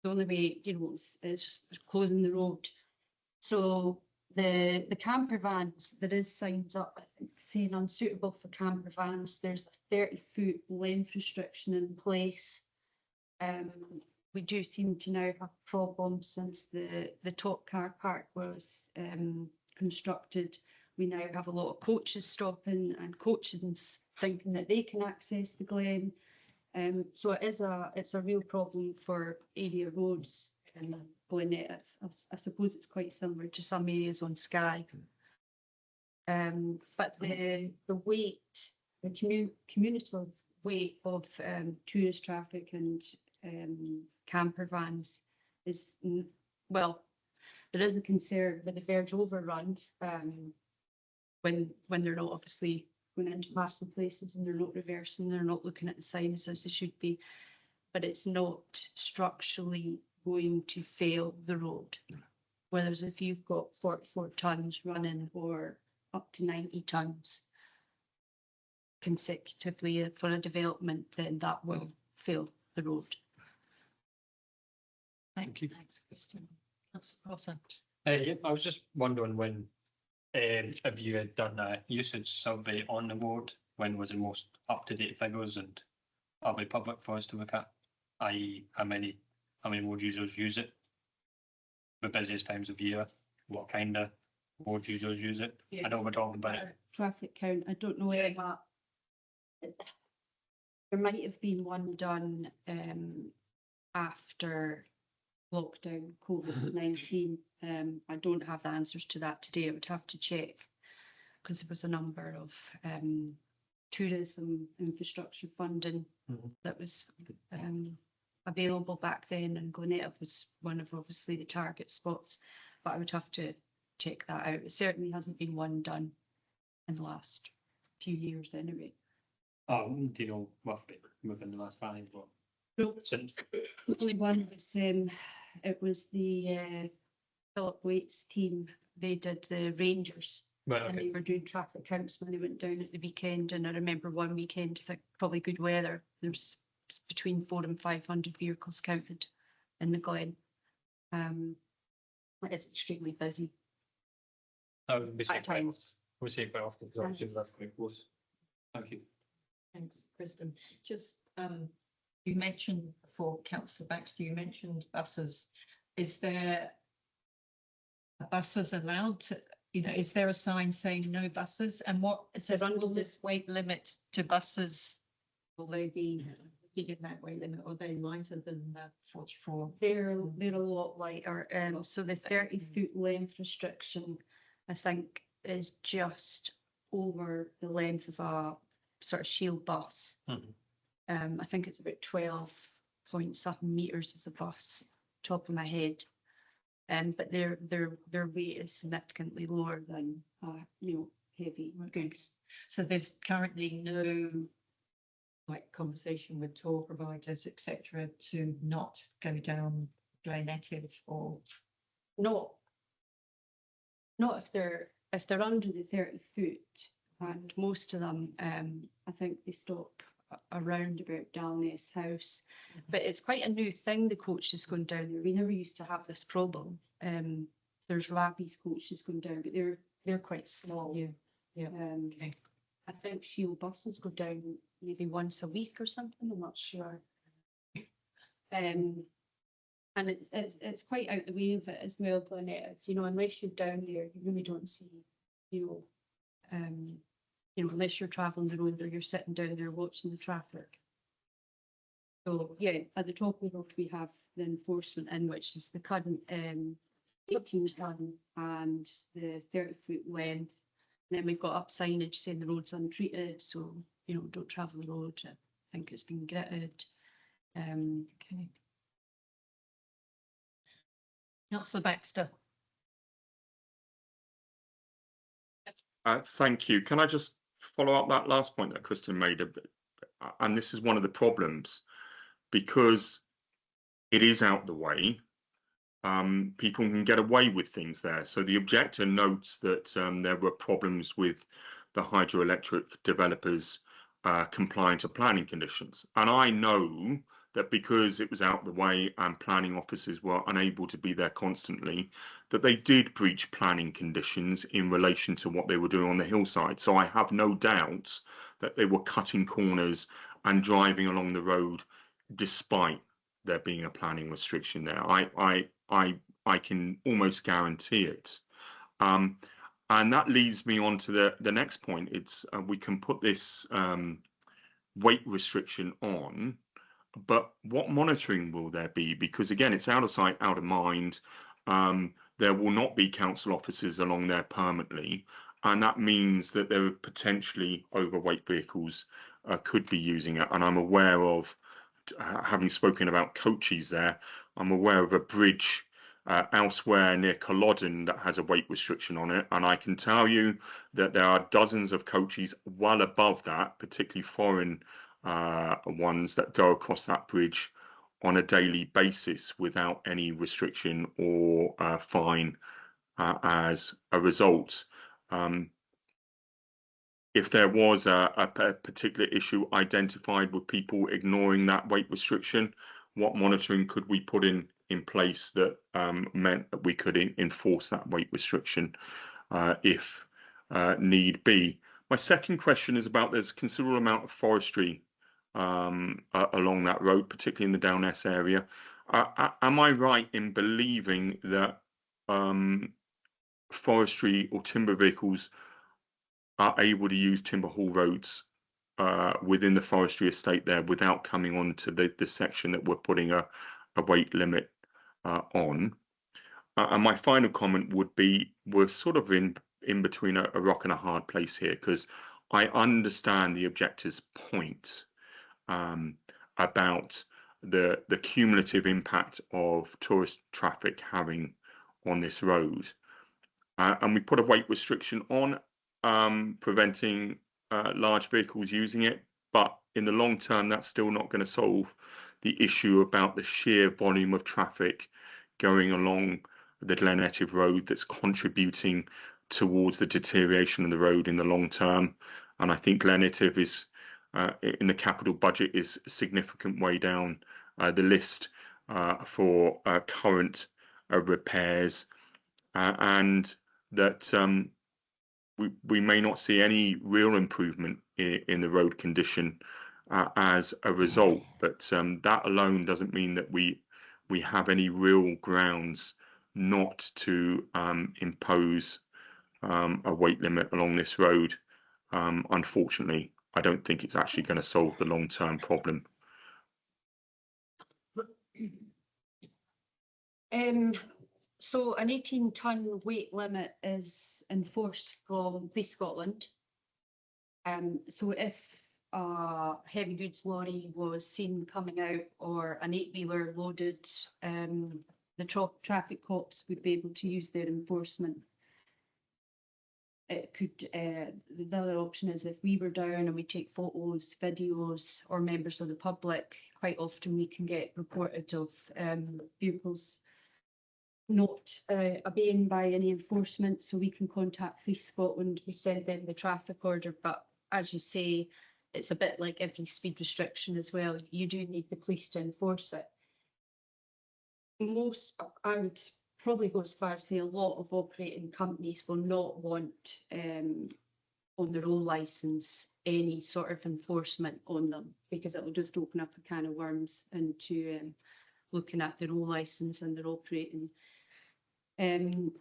the only way, you know, is just closing the road. So the camper vans, there is signs up, I think, saying unsuitable for camper vans. There's a 30-foot length restriction in place. We do seem to now have problems since the top car park was constructed. We now have a lot of coaches stopping and coaches thinking that they can access the Glen. So it's a real problem for area roads in Glen. I suppose it's quite similar to some areas on Skye. But the weight, the cumulative weight of tourist traffic and camper vans is, well, there is a concern with the verge overrun when they're not obviously going into massive places and they're not reversing, they're not looking at the signs as they should be, but it's not structurally going to fail the road. Whereas if you've got 44 tons running or up to 90 tons consecutively for a development, then that will fail the road. Thank you. Thanks, Kristen. That's awesome. Yeah, I was just wondering when, if you had done a usage survey on the road, when was the most up-to-date figures, and are they public for us to look at? I.e., how many road users use it? The busiest times of year, what kind of road users use it? I know we're talking about it. Traffic count, I don't know where there might have been one done after lockdown, COVID-19. I don't have the answers to that today. I would have to check, because there was a number of tourism infrastructure funding that was available back then, and Glen was one of obviously the target spots, but I would have to check that out. It certainly hasn't been one done in the last few years anyway. Do you know roughly within the last 5 or since? The only one was it was the Philip Waite's team. They did the Rangers, Right, and okay. they were doing traffic counts when they went down at the weekend. And I remember one weekend, I think probably good weather, there was between 400 and 500 vehicles counted in the Glen. It's extremely busy We say at times. quite often because obviously that's quite close. Thank you. Thanks, Kristen. Just you mentioned before, Councillor Baxter, you mentioned buses. Is there buses allowed to, you know, is there a sign saying no buses? And what is there under this weight limit to buses? Will they be in that weight limit, or are they lighter than the 44? They're a lot lighter. So the 30-foot length restriction, I think, is just over the length of a sort of shield bus. I think it's about 12.7 meters as a bus, top of my head. But their weight is significantly lower than heavy goods. So there's currently no conversation with tour providers, etc., to not go down Glen Etive, or not if they're under the 30 foot, and most of them I think they stop around about Dalness House. But it's quite a new thing, the coaches going down there. We never used to have this problem. There's Rabbie's coaches going down, but they're quite small. Okay. I think Shield buses go down maybe once a week or something, I'm not sure. And it's quite out the way of it as well, Glen Etive. You know, unless you're down there, you really don't see you know, unless you're traveling the road or you're sitting down there watching the traffic. So yeah, at the top of the road we have the enforcement in, which is the current 18 ton and the 30-foot length. And then we've got up signage saying the road's untreated, so you know, don't travel the road. I think it's been gritted. Okay. Councillor Baxter. Thank you. Can I just follow up that last point that Kristen made a bit? And this is one of the problems, because it is out the way. People can get away with things there. So the objector notes that there were problems with the hydroelectric developers complying to planning conditions. And I know that because it was out the way and planning officers were unable to be there constantly, that they did breach planning conditions in relation to what they were doing on the hillside. So I have no doubt that they were cutting corners and driving along the road despite there being a planning restriction there. I can almost guarantee it. And that leads me on to the next point. It's we can put this weight restriction on, but what monitoring will there be? Because again, it's out of sight, out of mind. There will not be council officers along there permanently, and that means that there are potentially overweight vehicles could be using it. And I'm aware of, having spoken about coaches there, I'm aware of a bridge elsewhere near Culloden that has a weight restriction on it, and I can tell you that there are dozens of coaches well above that, particularly foreign ones that go across that bridge on a daily basis without any restriction or fine as a result. If there was a particular issue identified with people ignoring that weight restriction, what monitoring could we put in place that meant that we could enforce that weight restriction if need be? My second question is about, there's a considerable amount of forestry along that road, particularly in the Downess area. Am I right in believing that forestry or timber vehicles are able to use timber haul roads within the forestry estate there without coming on to the section that we're putting a weight limit on? And my final comment would be, we're sort of in between a rock and a hard place here, because I understand the objector's point about the cumulative impact of tourist traffic having on this road. And we put a weight restriction on, preventing large vehicles using it, but in the long term that's still not going to solve the issue about the sheer volume of traffic going along the Glen Etive road that's contributing towards the deterioration of the road in the long term. And I think Glen Etive is in the capital budget is a significant way down the list for current repairs, and that we may not see any real improvement in the road condition as a result. But that alone doesn't mean that we have any real grounds not to impose a weight limit along this road. Unfortunately, I don't think it's actually going to solve the long-term problem. So an 18-ton weight limit is enforced from Police Scotland. So if a heavy goods lorry was seen coming out, or an 8-wheeler loaded, the traffic cops would be able to use their enforcement. It could, the other option is if we were down and we take photos, videos, or members of the public, quite often we can get reported of vehicles not obeying by any enforcement, so we can contact Police Scotland, we send them the traffic order. But as you say, it's a bit like every speed restriction as well, you do need the police to enforce it. I would probably go as far as say a lot of operating companies will not want on their own licence any sort of enforcement on them, because it will just open up a can of worms into looking at their own licence and their operating.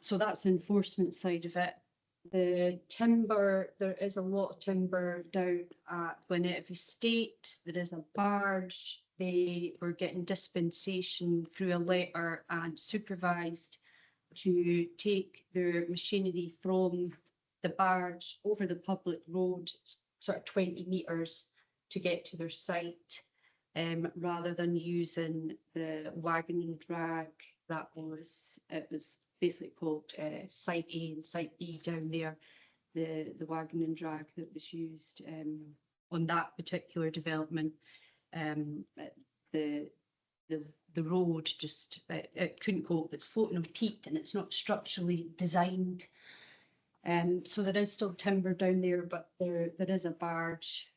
So that's the enforcement side of it. The timber, there is a lot of timber down at Glen Estate. There is a barge. They were getting dispensation through a letter and supervised to take their machinery from the barge over the public road, sort of 20 metres to get to their site, rather than using the wagon and drag that was, it was basically called Site A and Site B down there, the wagon and drag that was used on that particular development. The road just, it couldn't cope, it's floating on peat and it's not structurally designed. So there is still timber down there, but there is a barge,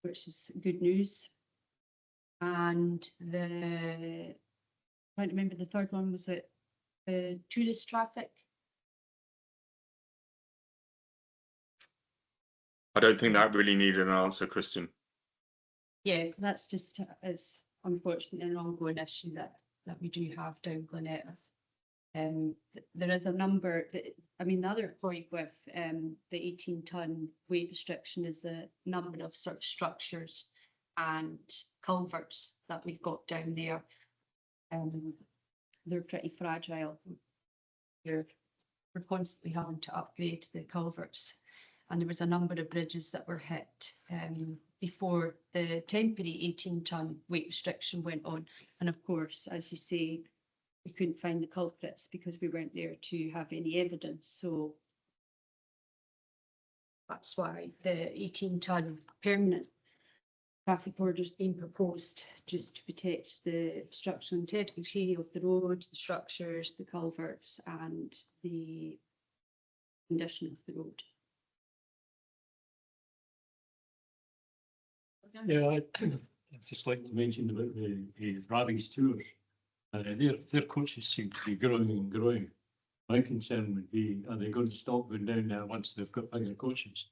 which is good news. And I can't remember the third one, was it the tourist traffic? I don't think that really needed an answer, Kristen. Yeah, that's just, it's unfortunately an ongoing issue that we do have down Glen Etive. There is a number that, I mean, the other point with the 18-ton weight restriction is the number of sort of structures and culverts that we've got down there. They're pretty fragile. We're constantly having to upgrade the culverts, and there was a number of bridges that were hit before the temporary 18-ton weight restriction went on. And of course, as you say, we couldn't find the culprits because we weren't there to have any evidence. So that's why the 18-ton permanent traffic orders being proposed, just to protect the structural integrity of the road, the structures, the culverts, and the condition of the road. Yeah, I'd just like to mention about the Rabbie's tours. Their coaches seem to be growing and growing. My concern would be, are they going to stop going down there once they've got bigger coaches?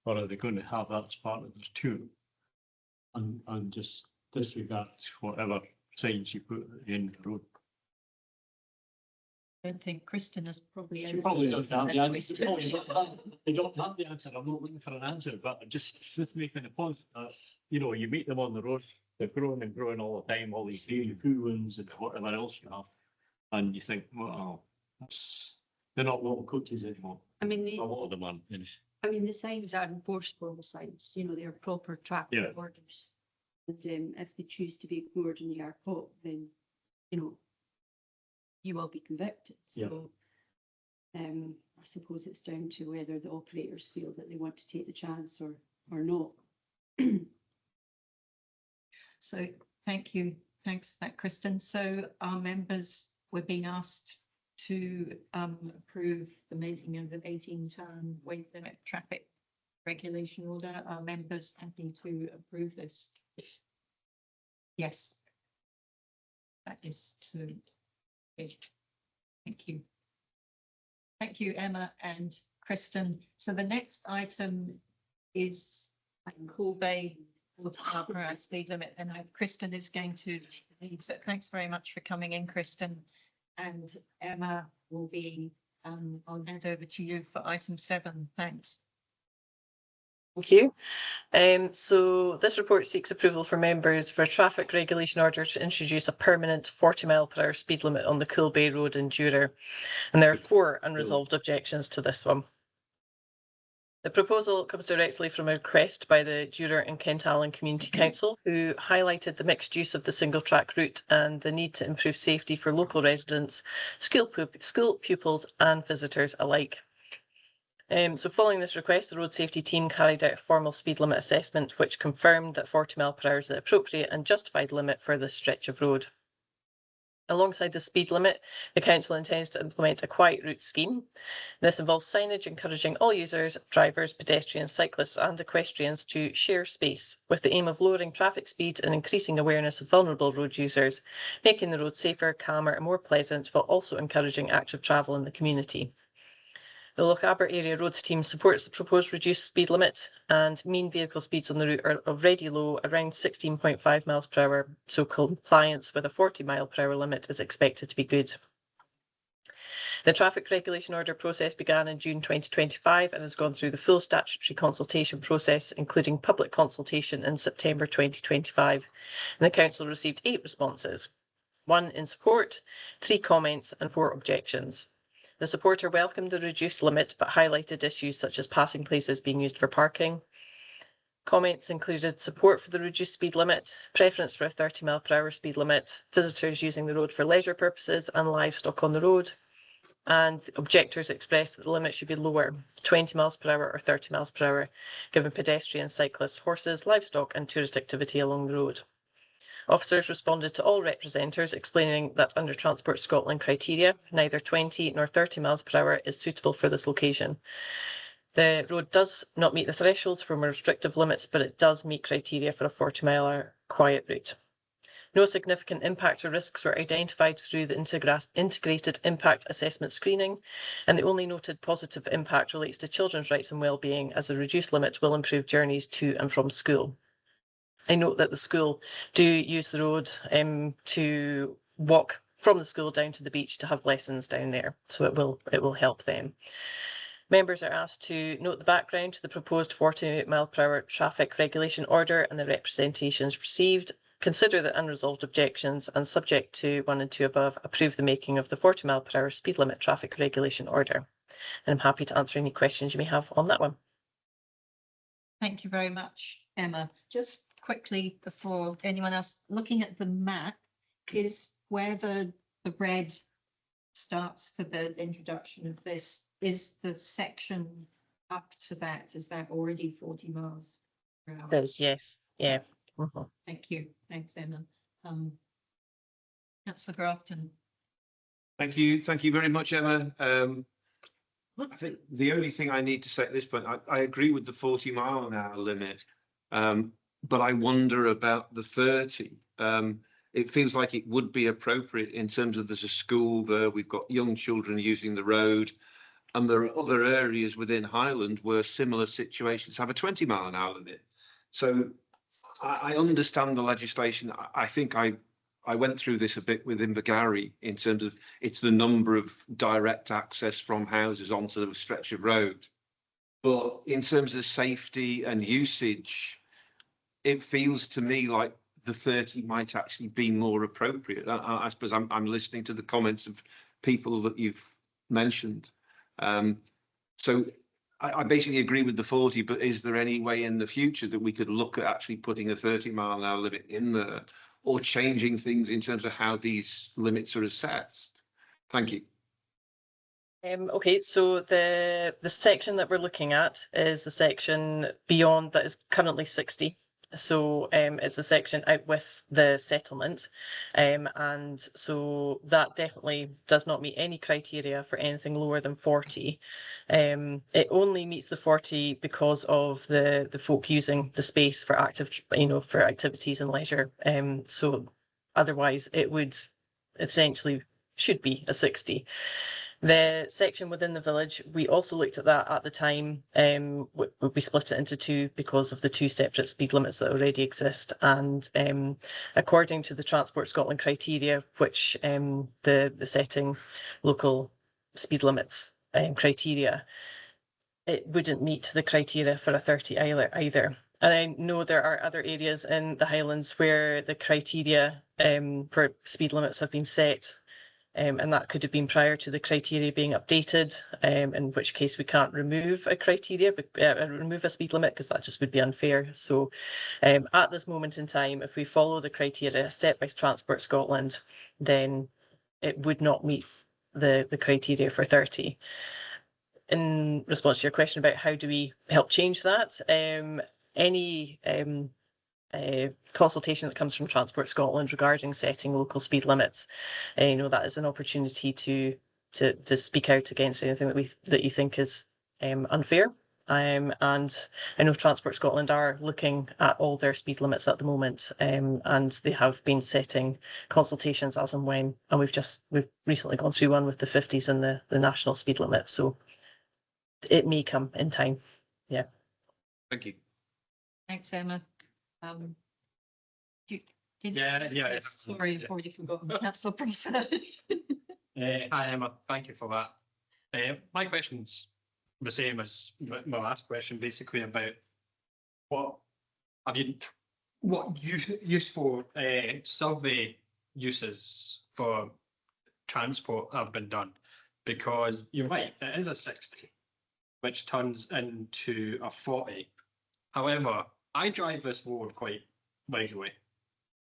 Or are they going to have that as part of their tour? And just disregard whatever signs you put at the end of the road. I don't think Kristen is probably. She probably doesn't have the answer. They don't have the answer. I'm not looking for an answer, but just making a point that, you know, you meet them on the road, they're growing and growing all the time, all these daily Cuils and whatever else you have. And you think, well, they're not little coaches anymore. I mean, a lot of them are. I mean, the signs are enforceable, the signs, you know, they're proper traffic orders. And if they choose to be ignored and you are caught, then, you know, you will be convicted. So I suppose it's down to whether the operators feel that they want to take the chance or not. So thank you. Thanks for that, Kristen. So our members were being asked to approve the making of an 18-ton weight limit traffic regulation order. Are members happy to approve this? Yes. That is so. Okay. Thank you. Thank you, Emma and Kristen. So the next item is Cool Bay Lochaber and speed limit, and Kristen is going to lead. So thanks very much for coming in, Kristen. And Emma will be, I'll hand over to you for item 7. Thanks. Thank you. So this report seeks approval for members for a traffic regulation order to introduce a permanent 40-mile-per-hour speed limit on the Cuil Bay Road in Durer. And there are 4 unresolved objections to this one. The proposal comes directly from a request by the Durer and Kent Allen Community Council, who highlighted the mixed use of the single track route and the need to improve safety for local residents, school pupils and visitors alike. So following this request, the road safety team carried out a formal speed limit assessment, which confirmed that 40 mile per hour is the appropriate and justified limit for this stretch of road. Alongside the speed limit, the council intends to implement a quiet route scheme. This involves signage encouraging all users, drivers, pedestrians, cyclists and equestrians to share space, with the aim of lowering traffic speeds and increasing awareness of vulnerable road users, making the road safer, calmer and more pleasant, while also encouraging active travel in the community. The Lochaber area roads team supports the proposed reduced speed limit, and mean vehicle speeds on the route are already low, around 16.5 miles per hour, so compliance with a 40 mile per hour limit is expected to be good. The traffic regulation order process began in June 2025 and has gone through the full statutory consultation process, including public consultation in September 2025. And the council received 8 responses, 1 in support, 3 comments and 4 objections. The supporter welcomed the reduced limit but highlighted issues such as passing places being used for parking. Comments included support for the reduced speed limit, preference for a 30 mph speed limit, visitors using the road for leisure purposes and livestock on the road. And objectors expressed that the limit should be lower, 20 mph or 30 mph, given pedestrians, cyclists, horses, livestock and tourist activity along the road. Officers responded to all representers, explaining that under Transport Scotland criteria, neither 20 nor 30 mph is suitable for this location. The road does not meet the thresholds for more restrictive limits, but it does meet criteria for a 40-mile quiet route. No significant impact or risks were identified through the integrated impact assessment screening, and the only noted positive impact relates to children's rights and well-being, as a reduced limit will improve journeys to and from school. I note that the school do use the road to walk from the school down to the beach to have lessons down there, so it will help them. Members are asked to note the background to the proposed 40 mph traffic regulation order and the representations received, consider the unresolved objections, and subject to 1 and 2 above, approve the making of the 40 mph speed limit traffic regulation order. And I'm happy to answer any questions you may have on that one. Thank you very much, Emma. Just quickly, before anyone else, looking at the map, is where the red starts for the introduction of this, is the section up to that, is that already 40 miles per hour? There's, yes, yeah. Thank you. Thanks, Emma. Councillor Grafton. Thank you very much, Emma. I think the only thing I need to say at this point, I agree with the 40-mile-an-hour limit, but I wonder about the 30. It feels like it would be appropriate in terms of there's a school there, we've got young children using the road, and there are other areas within Highland where similar situations have a 20-mile-an-hour limit. So I understand the legislation. I think I went through this a bit with Invergary in terms of it's the number of direct access from houses onto the stretch of road. But in terms of safety and usage, it feels to me like the 30 might actually be more appropriate. I suppose I'm listening to the comments of people that you've mentioned. So I basically agree with the 40, but is there any way in the future that we could look at actually putting a 30-mile-an-hour limit in there, or changing things in terms of how these limits are assessed? Thank you. Okay, so the section that we're looking at is the section beyond that is currently 60. So it's a section out with the settlement, and so that definitely does not meet any criteria for anything lower than 40. It only meets the 40 because of the folk using the space for for activities and leisure. So otherwise it would essentially should be a 60. The section within the village, we also looked at that at the time. We split it into 2 because of the 2 separate speed limits that already exist. And according to the Transport Scotland criteria, which the setting local speed limits criteria, it wouldn't meet the criteria for a 30 either. And I know there are other areas in the Highlands where the criteria for speed limits have been set. And that could have been prior to the criteria being updated, in which case we can't remove a criteria, remove a speed limit, because that just would be unfair. So at this moment in time, if we follow the criteria set by Transport Scotland, then it would not meet the criteria for 30. In response to your question about how do we help change that, any consultation that comes from Transport Scotland regarding setting local speed limits, that is an opportunity to speak out against anything that you think is unfair. And I know Transport Scotland are looking at all their speed limits at the moment, and they have been setting consultations as and when, and we've recently gone through one with the 50s and the national speed limit, so it may come in time. Yeah. Thank you. Thanks, Emma. Yeah. Sorry, I've already forgotten. Councillor Price. Hi Emma, thank you for that. My question's the same as my last question, basically about what useful survey uses for transport have been done, because you're right, it is a 60, which turns into a 40. However, I drive this road quite regularly,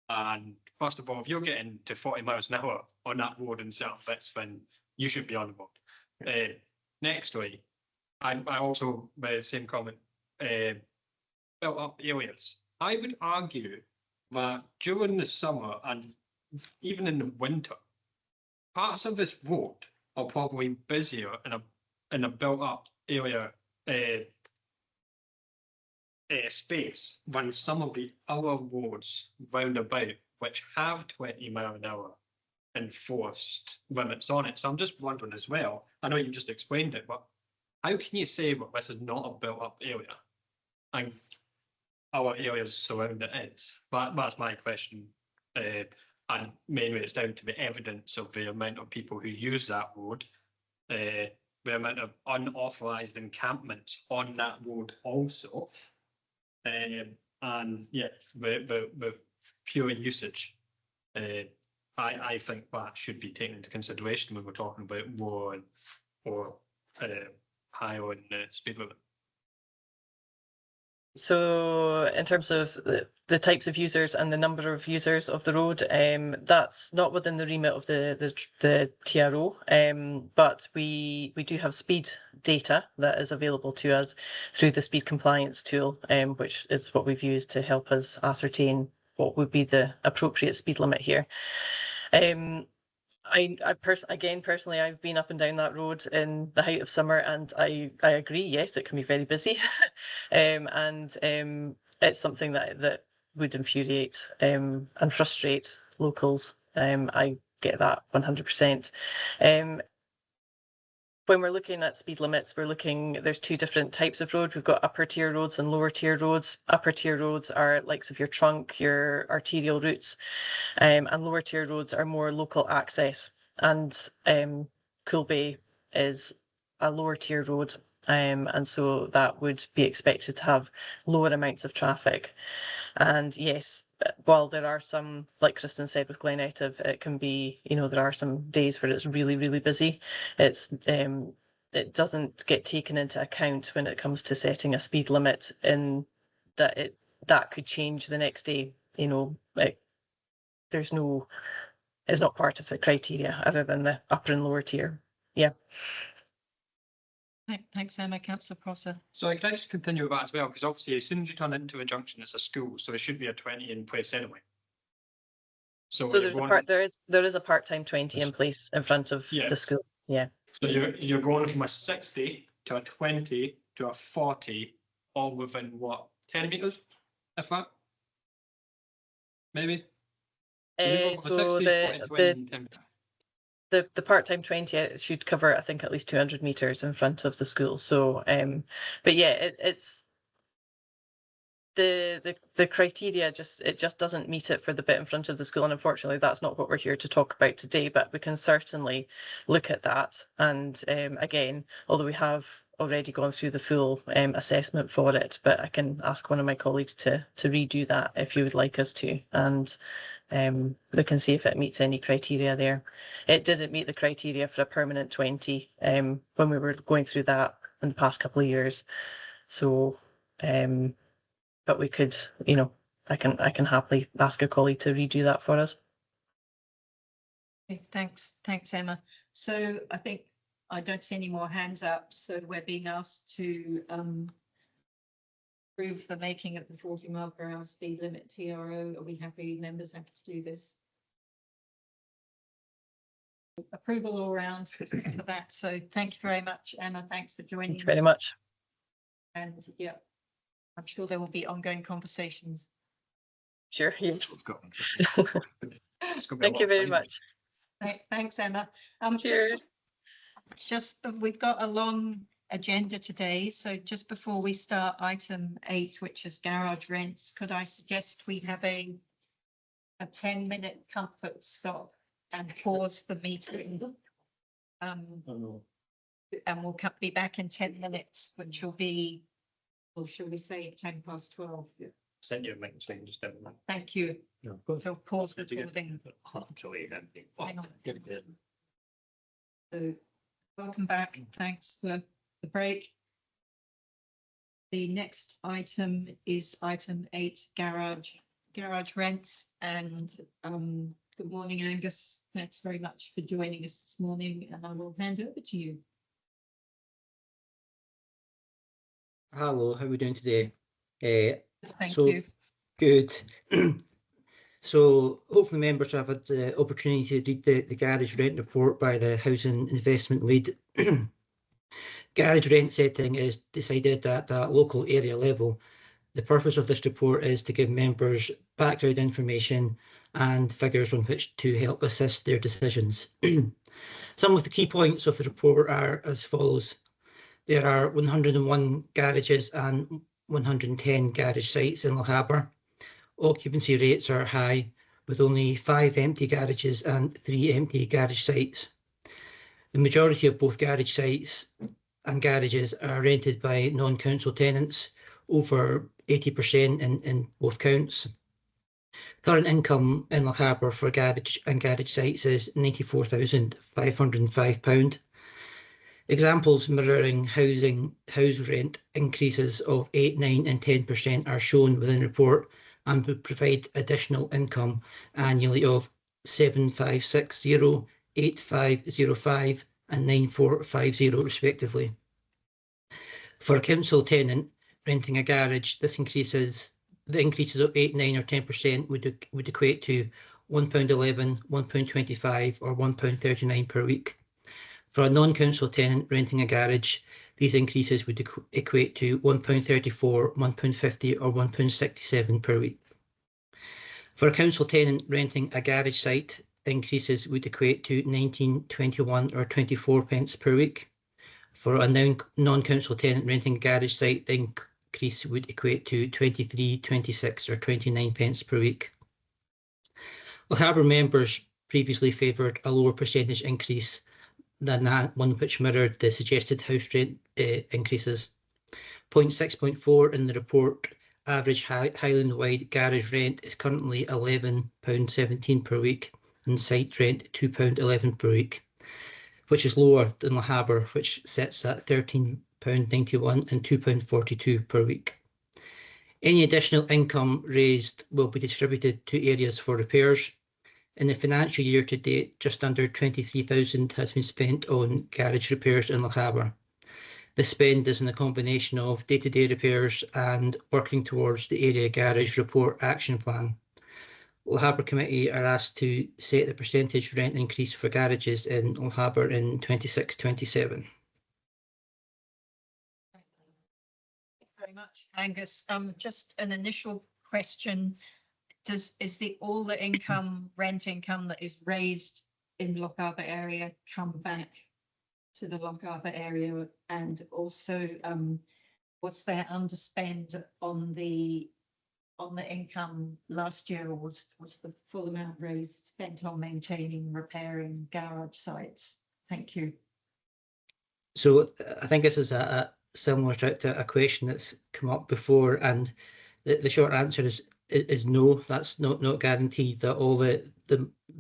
and first of all, if you're getting to 40 miles an hour on that road in certain bits, then you should be on the road. Nextly, I also made the same comment, built up areas. I would argue that during the summer and even in the winter, parts of this road are probably busier in a built up area space than some of the other roads round about, which have 20-mile-an-hour enforced limits on it. So I'm just wondering as well, I know you just explained it, but how can you say that this is not a built up area and our areas surround it is? That's my question. And mainly it's down to the evidence of the amount of people who use that road, the amount of unauthorised encampments on that road also, and yeah, the pure usage. I think that should be taken into consideration when we're talking about low or high on speed limit. So in terms of the types of users and the number of users of the road, that's not within the remit of the TRO, but we do have speed data that is available to us through the speed compliance tool, which is what we've used to help us ascertain what would be the appropriate speed limit here. Personally, I've been up and down that road in the height of summer, and I agree. Yes, it can be very busy, and it's something that would infuriate and frustrate locals. I get that 100%. When we're looking at speed limits, there's two different types of road. We've got upper tier roads and lower tier roads. Upper tier roads are likes of your trunk, your arterial routes, and lower tier roads are more local access. And Cuil Bay is a lower tier road, and so that would be expected to have lower amounts of traffic. And yes, while there are some, like Kristen said with Glen Etive, it can be, there are some days where it's really, really busy. It doesn't get taken into account when it comes to setting a speed limit, in that that could change the next day. It's not part of the criteria other than the upper and lower tier. Yeah. Thanks, Emma. Councillor Prosser. So can I just continue with that as well? Because obviously, as soon as you turn into a junction, it's a school, so there should be a 20 in place anyway. So there is a part-time 20 in place in front of the school. Yeah. So you're going from a 60 to a 20 to a 40, all within what, 10 metres, if that? Maybe. So the part-time 20 should cover, I think, at least 200 metres in front of the school. So, but yeah, it's the criteria just doesn't meet it for the bit in front of the school, and unfortunately, that's not what we're here to talk about today. But we can certainly look at that. And again, although we have already gone through the full assessment for it, but I can ask one of my colleagues to redo that if you would like us to, and we can see if it meets any criteria there. It didn't meet the criteria for a permanent 20 when we were going through that in the past couple of years. So, but we could, I can happily ask a colleague to redo that for us. Okay, thanks, Emma. So I think I don't see any more hands up, so we're being asked to approve the making of the 40 mile per hour speed limit TRO. Are we happy? Members happy to do this? Approval all round for that. So thank you very much, Emma. Thanks for joining us. Thank you very much. And yeah, I'm sure there will be ongoing conversations. Sure. Yes. Thank you very much. Thanks, Emma. Cheers. Just we've got a long agenda today, so just before we start item 8, which is garage rents, could I suggest we have a 10-minute comfort stop and pause the meeting And we'll be back in 10 minutes, which will be, or shall we say 12:10? Yeah. Send your mic saying just a minute. Thank you. No, So pause recording. Until you end. Hang on. So welcome back. Thanks for the break. The next item is item 8, garage rents. And good morning, Angus. Thanks very much for joining us this morning, and I will hand over to you. Hello, how are we doing today? Thank you. Good. So hopefully members have had the opportunity to read the garage rent report by the Housing Investment Lead. Garage rent setting is decided at that local area level. The purpose of this report is to give members background information and figures on which to help assist their decisions. Some of the key points of the report are as follows. There are 101 garages and 110 garage sites in Lochaber. Occupancy rates are high, with only 5 empty garages and 3 empty garage sites. The majority of both garage sites and garages are rented by non-council tenants, over 80% in both counts. Current income in Lochaber for garage and garage sites is £94,505. Examples mirroring house rent increases of 8%, 9% and 10% are shown within the report and would provide additional income annually of 7,560, 8,505 and 9,450 respectively. For a council tenant renting a garage, the increases of 8%, 9% or 10% would equate to £1.11, £1.25 or £1.39 per week. For a non-council tenant renting a garage, these increases would equate to £1.34, £1.50 or £1.67 per week. For a council tenant renting a garage site, increases would equate to 19, 21 or 24 pence per week. For a non-council tenant renting a garage site, the increase would equate to 23, 26 or 29 pence per week. Lochaber members previously favoured a lower percentage increase than that one which mirrored the suggested house rent increases. Point 6.4 in the report, average Highland-wide garage rent is currently £11.17 per week and site rent £2.11 per week, which is lower than Lochaber, which sits at £13.91 and £2.42 per week. Any additional income raised will be distributed to areas for repairs. In the financial year to date, just under 23,000 has been spent on garage repairs in Lochaber. The spend is in a combination of day-to-day repairs and working towards the area garage report action plan. Lochaber Committee are asked to set the percentage rent increase for garages in Lochaber in 26-27. Thank you very much, Angus. Just an initial question. Is all the income, rent income that is raised in the Lochaber area come back to the Lochaber area? And also, was there underspend on the income last year, or was the full amount raised spent on maintaining, repairing garage sites? Thank you. So I think this is a similar to a question that's come up before, and the short answer is no. That's not guaranteed that all the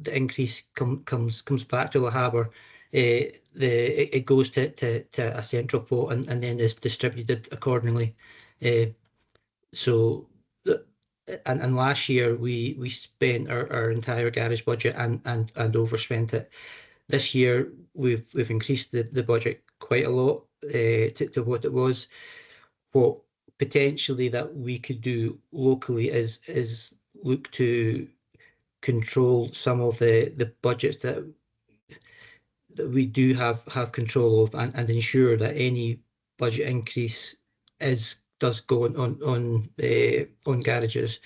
increase comes back to Lochaber. It goes to a central pot and then is distributed accordingly. So last year we spent our entire garage budget and overspent it. This year we've increased the budget quite a lot to what it was. What potentially that we could do locally is look to control some of the budgets that we do have control of, and ensure that any budget increase does go on garages,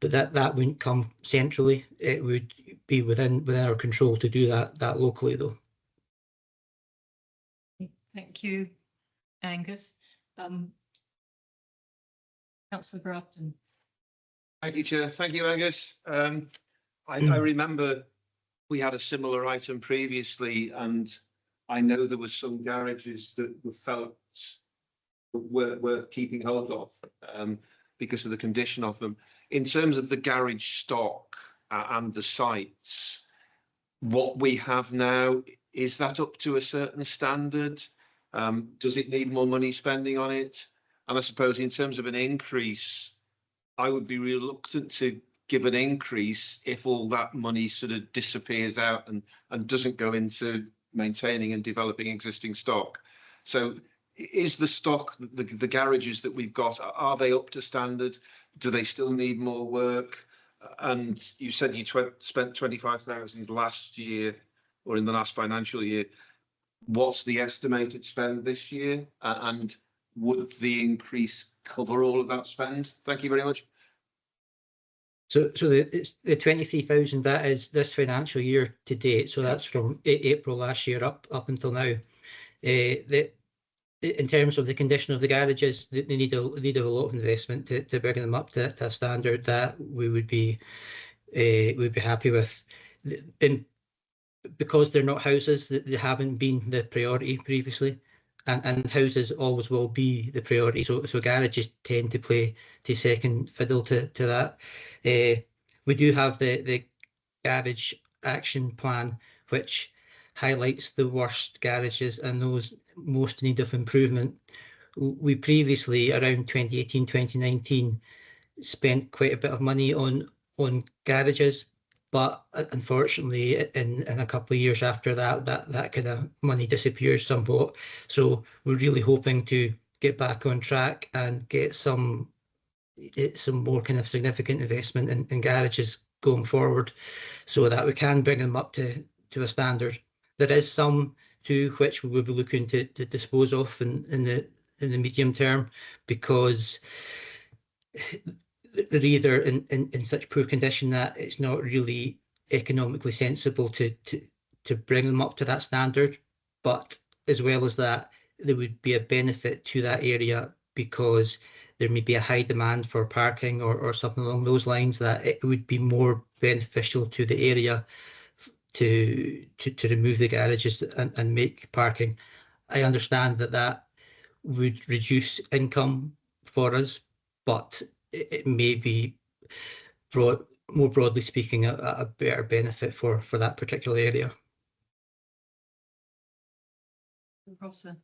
but that wouldn't come centrally. It would be within our control to do that locally, though. Thank you, Angus. Councillor Grafton. Thank you, Chair. Thank you, Angus. I remember we had a similar item previously, and I know there were some garages that were felt were worth keeping hold of because of the condition of them. In terms of the garage stock and the sites, what we have now, is that up to a certain standard? Does it need more money spending on it? And I suppose in terms of an increase, I would be reluctant to give an increase if all that money sort of disappears out and doesn't go into maintaining and developing existing stock. So is the stock, the garages that we've got, are they up to standard? Do they still need more work? And you said you spent 25,000 last year or in the last financial year. What's the estimated spend this year? And would the increase cover all of that spend? Thank you very much. So it's the 23,000, that is this financial year to date. So that's from April last year up until now. In terms of the condition of the garages, they need a lot of investment to bring them up to a standard that we would be happy with. Because they're not houses, they haven't been the priority previously, and houses always will be the priority. So garages tend to play to second fiddle to that. We do have the garage action plan, which highlights the worst garages and those most in need of improvement. We previously, around 2018, 2019, spent quite a bit of money on garages, but unfortunately in a couple of years after that kind of money disappears somewhat. So we're really hoping to get back on track and get some more kind of significant investment in garages going forward, so that we can bring them up to a standard. There is some too which we will be looking to dispose of in the medium term, because they're either in such poor condition that it's not really economically sensible to bring them up to that standard. But as well as that, there would be a benefit to that area because there may be a high demand for parking or something along those lines, that it would be more beneficial to the area to remove the garages and make parking. I understand that would reduce income for us, but it may be more broadly speaking a better benefit for that particular area. Rossa.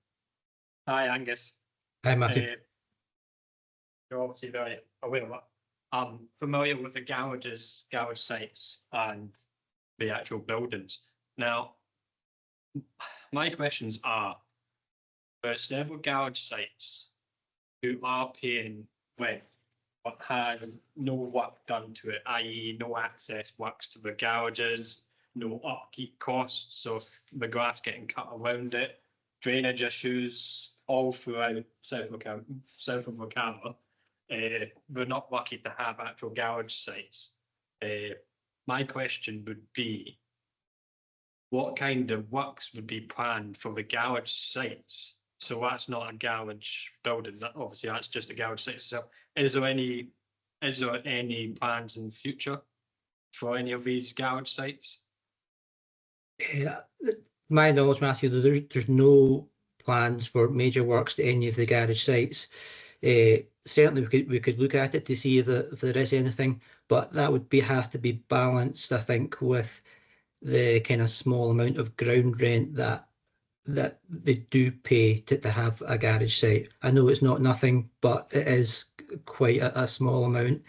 Hi, Angus. Hi, Matthew. You're obviously very aware of it. I'm familiar with the garage sites and the actual buildings. Now, my questions are, there are several garage sites who are paying rent but has no work done to it, i.e. no access works to the garages, no upkeep costs, so if the grass getting cut around it, drainage issues all throughout south of Lochaber. We're not lucky to have actual garage sites. My question would be, what kind of works would be planned for the garage sites? So that's not a garage building. Obviously, that's just a garage site itself. Is there any plans in the future for any of these garage sites? My knowledge, Matthew, there's no plans for major works to any of the garage sites. Certainly, we could look at it to see if there is anything, but that would have to be balanced, I think, with the kind of small amount of ground rent that they do pay to have a garage site. I know it's not nothing, but it is quite a small amount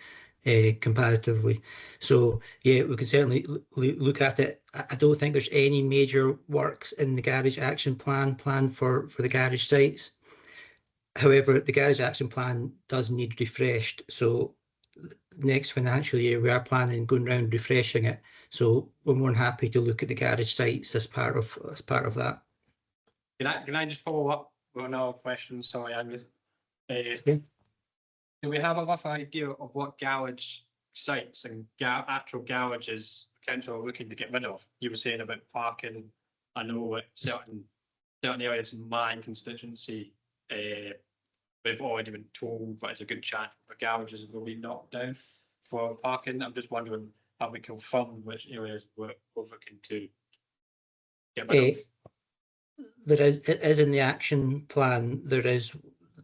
comparatively. So yeah, we could certainly look at it. I don't think there's any major works in the garage action plan planned for the garage sites. However, the garage action plan does need refreshed. So next financial year, we are planning going around refreshing it. So we're more than happy to look at the garage sites as part of that. Can I just follow up with another question? Sorry, Angus. Okay. Do we have a rough idea of what garage sites and actual garages potentially are looking to get rid of? You were saying about parking. I know at certain areas in my constituency, we've already been told that it's a good chance the garages will be knocked down for parking. I'm just wondering, have we confirmed which areas we're looking to get rid of? there is, it is in the action plan, there is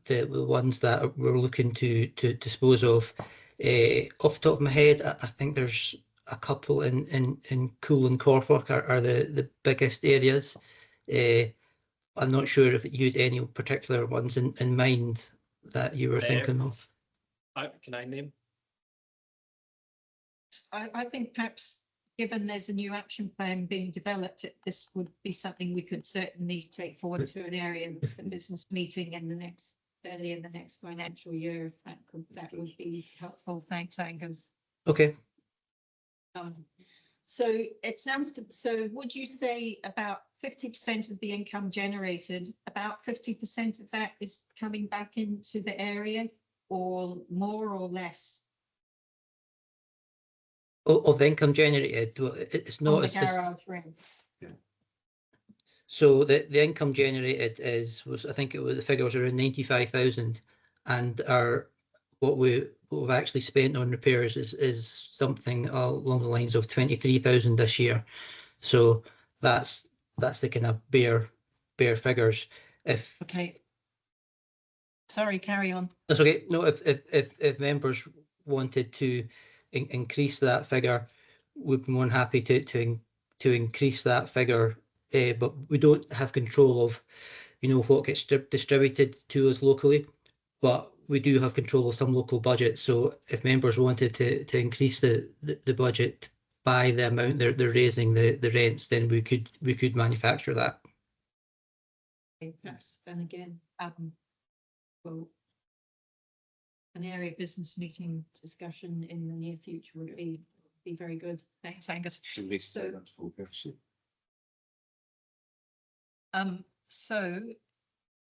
the ones that we're looking to dispose of. Off the top of my head, I think there's a couple in Cuil and Corford are the biggest areas. I'm not sure if you had any particular ones in mind that you were thinking of. Can I name? I think perhaps, given there's a new action plan being developed, this would be something we could certainly take forward to an area of the business meeting in the next, early in the next financial year. If that would be helpful. Thanks, Angus. Okay. So it sounds to, so would you say about 50% of the income generated, about 50% of that is coming back into the area, or more or less? Of income generated, it's not on the garage rents. So the income generated was I think it was, the figure was around 95,000, and what we've actually spent on repairs is something along the lines of 23,000 this year. So that's the kind of bare figures. If okay, sorry, carry on. That's okay. No, if members wanted to increase that figure, we'd be more than happy to increase that figure, but we don't have control of, you know, what gets distributed to us locally, but we do have control of some local budgets. So if members wanted to increase the budget by the amount they're raising the rents, then we could manufacture that. Okay, perhaps, and again, well, an area business meeting discussion in the near future would be very good. Thanks, Angus. So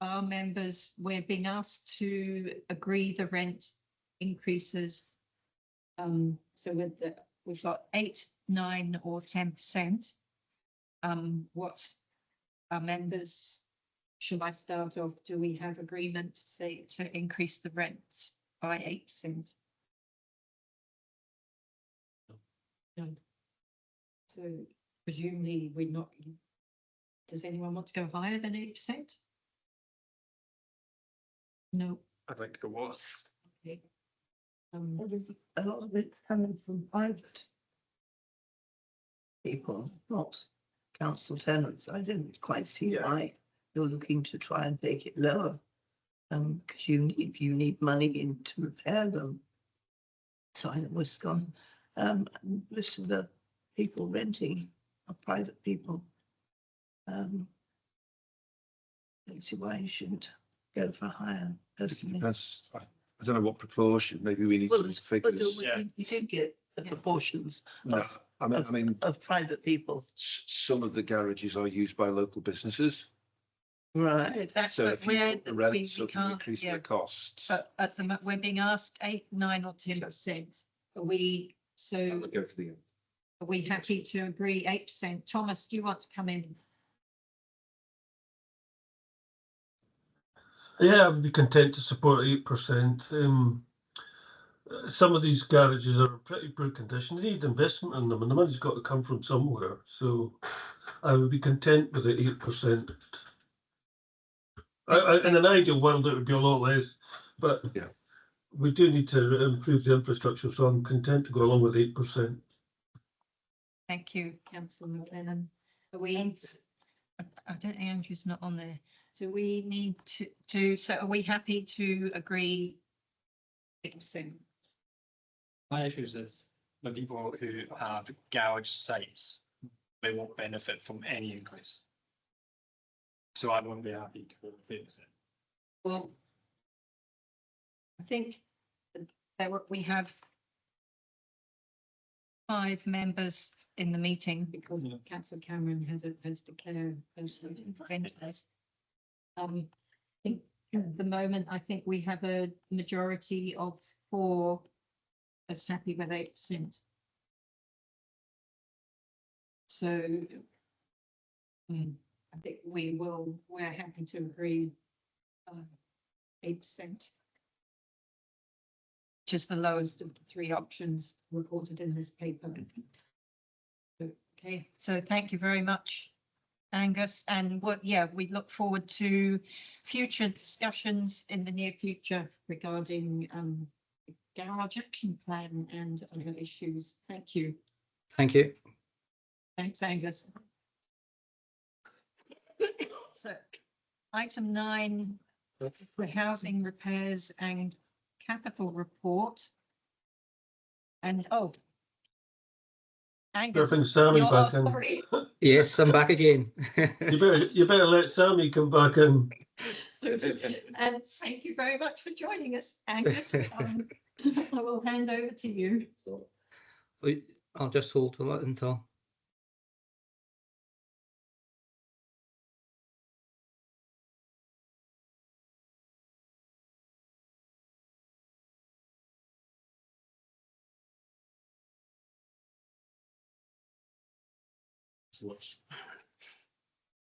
our members, we're being asked to agree the rent increases. So we've got 8, 9 or 10%. What's our members, shall I start off? Do we have agreement to say to increase the rents by 8%? No. So presumably we're not. Does anyone want to go higher than 8%? No. I'd like to go what? Okay. A lot of it's coming from private people, not council tenants. I don't quite see why you're looking to try and make it lower, because you need money in to repair them. Sorry, that was gone. Most of the people renting are private people. Don't see why you shouldn't go for higher. Personally, I don't know what proportion. Maybe we need some figures. We did get the proportions. No, I mean, of private people. Some of the garages are used by local businesses. Right. So if you put the rents up and increase their costs. But at the moment, we're being asked 8, 9 or 10%. Are we, so are we happy to agree 8%? Thomas, do you want to come in? Yeah, I would be content to support 8%. Some of these garages are in pretty poor condition. They need investment in them, and the money's got to come from somewhere. So I would be content with the 8%. In an ideal world, it would be a lot less, but we do need to improve the infrastructure, so I'm content to go along with 8%. Thank you, Councillor Lennon. Are we? I don't think Andrew's not on there. Do we need to? So are we happy to agree 8%? My issue is the people who have garage sites, they won't benefit from any increase. So I won't be happy to go with 8%. Well, I think we have 5 members in the meeting because Councillor Cameron has declared interest. I think at the moment, I think we have a majority of 4 that's happy with 8%. So I think we're happy to agree 8%, which is the lowest of the 3 options reported in this paper. Okay, so thank you very much. Angus, and we look forward to future discussions in the near future regarding garage action plan and other issues. Thank you. Thank you. Thanks, Angus. So, item 9, the housing repairs and capital report. And Angus, Bring Sammy back in. sorry. Yes, I'm back again. You better let Sammy come back in. And thank you very much for joining us, Angus. I will hand over to you. I'll just hold on until.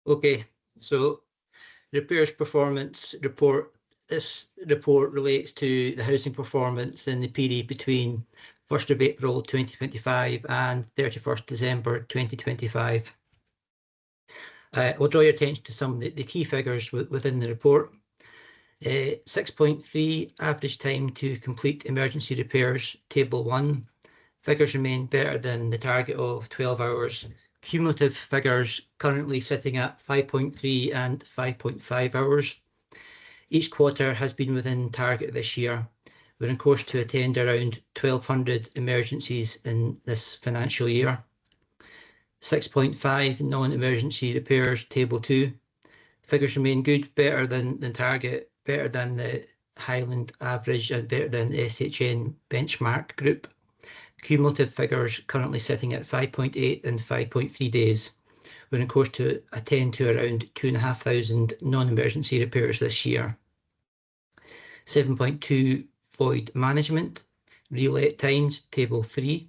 Okay, so repairs performance report. This report relates to the housing performance in the period between 1st of April 2025 and 31st December 2025. I'll draw your attention to some of the key figures within the report. 6.3 average time to complete emergency repairs, table 1. Figures remain better than the target of 12 hours. Cumulative figures currently sitting at 5.3 and 5.5 hours. Each quarter has been within target this year. We're on course to attend around 1,200 emergencies in this financial year. 6.5 non-emergency repairs, table 2. Figures remain good, better than target, better than the Highland average and better than the SHN benchmark group. Cumulative figures currently sitting at 5.8 and 5.3 days. We're on course to attend to around 2,500 non-emergency repairs this year. 7.2 void management, relet times, table 3.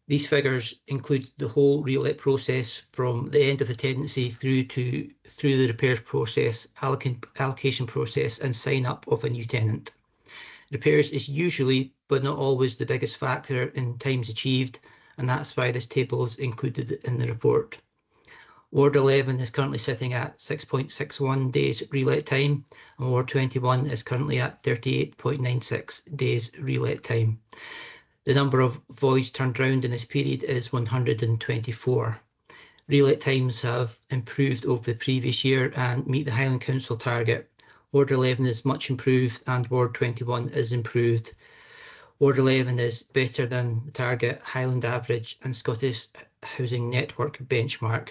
These figures include the whole relet process from the end of the tenancy through the repairs process, allocation process and sign up of a new tenant. Repairs is usually, but not always, the biggest factor in times achieved, and that's why this table is included in the report. Ward 11 is currently sitting at 6.61 days relet time, and Ward 21 is currently at 38.96 days relet time. The number of voids turned round in this period is 124. Relet times have improved over the previous year and meet the Highland Council target. Ward 11 is much improved and Ward 21 is improved. Ward 11 is better than the target Highland average and Scottish Housing Network benchmark.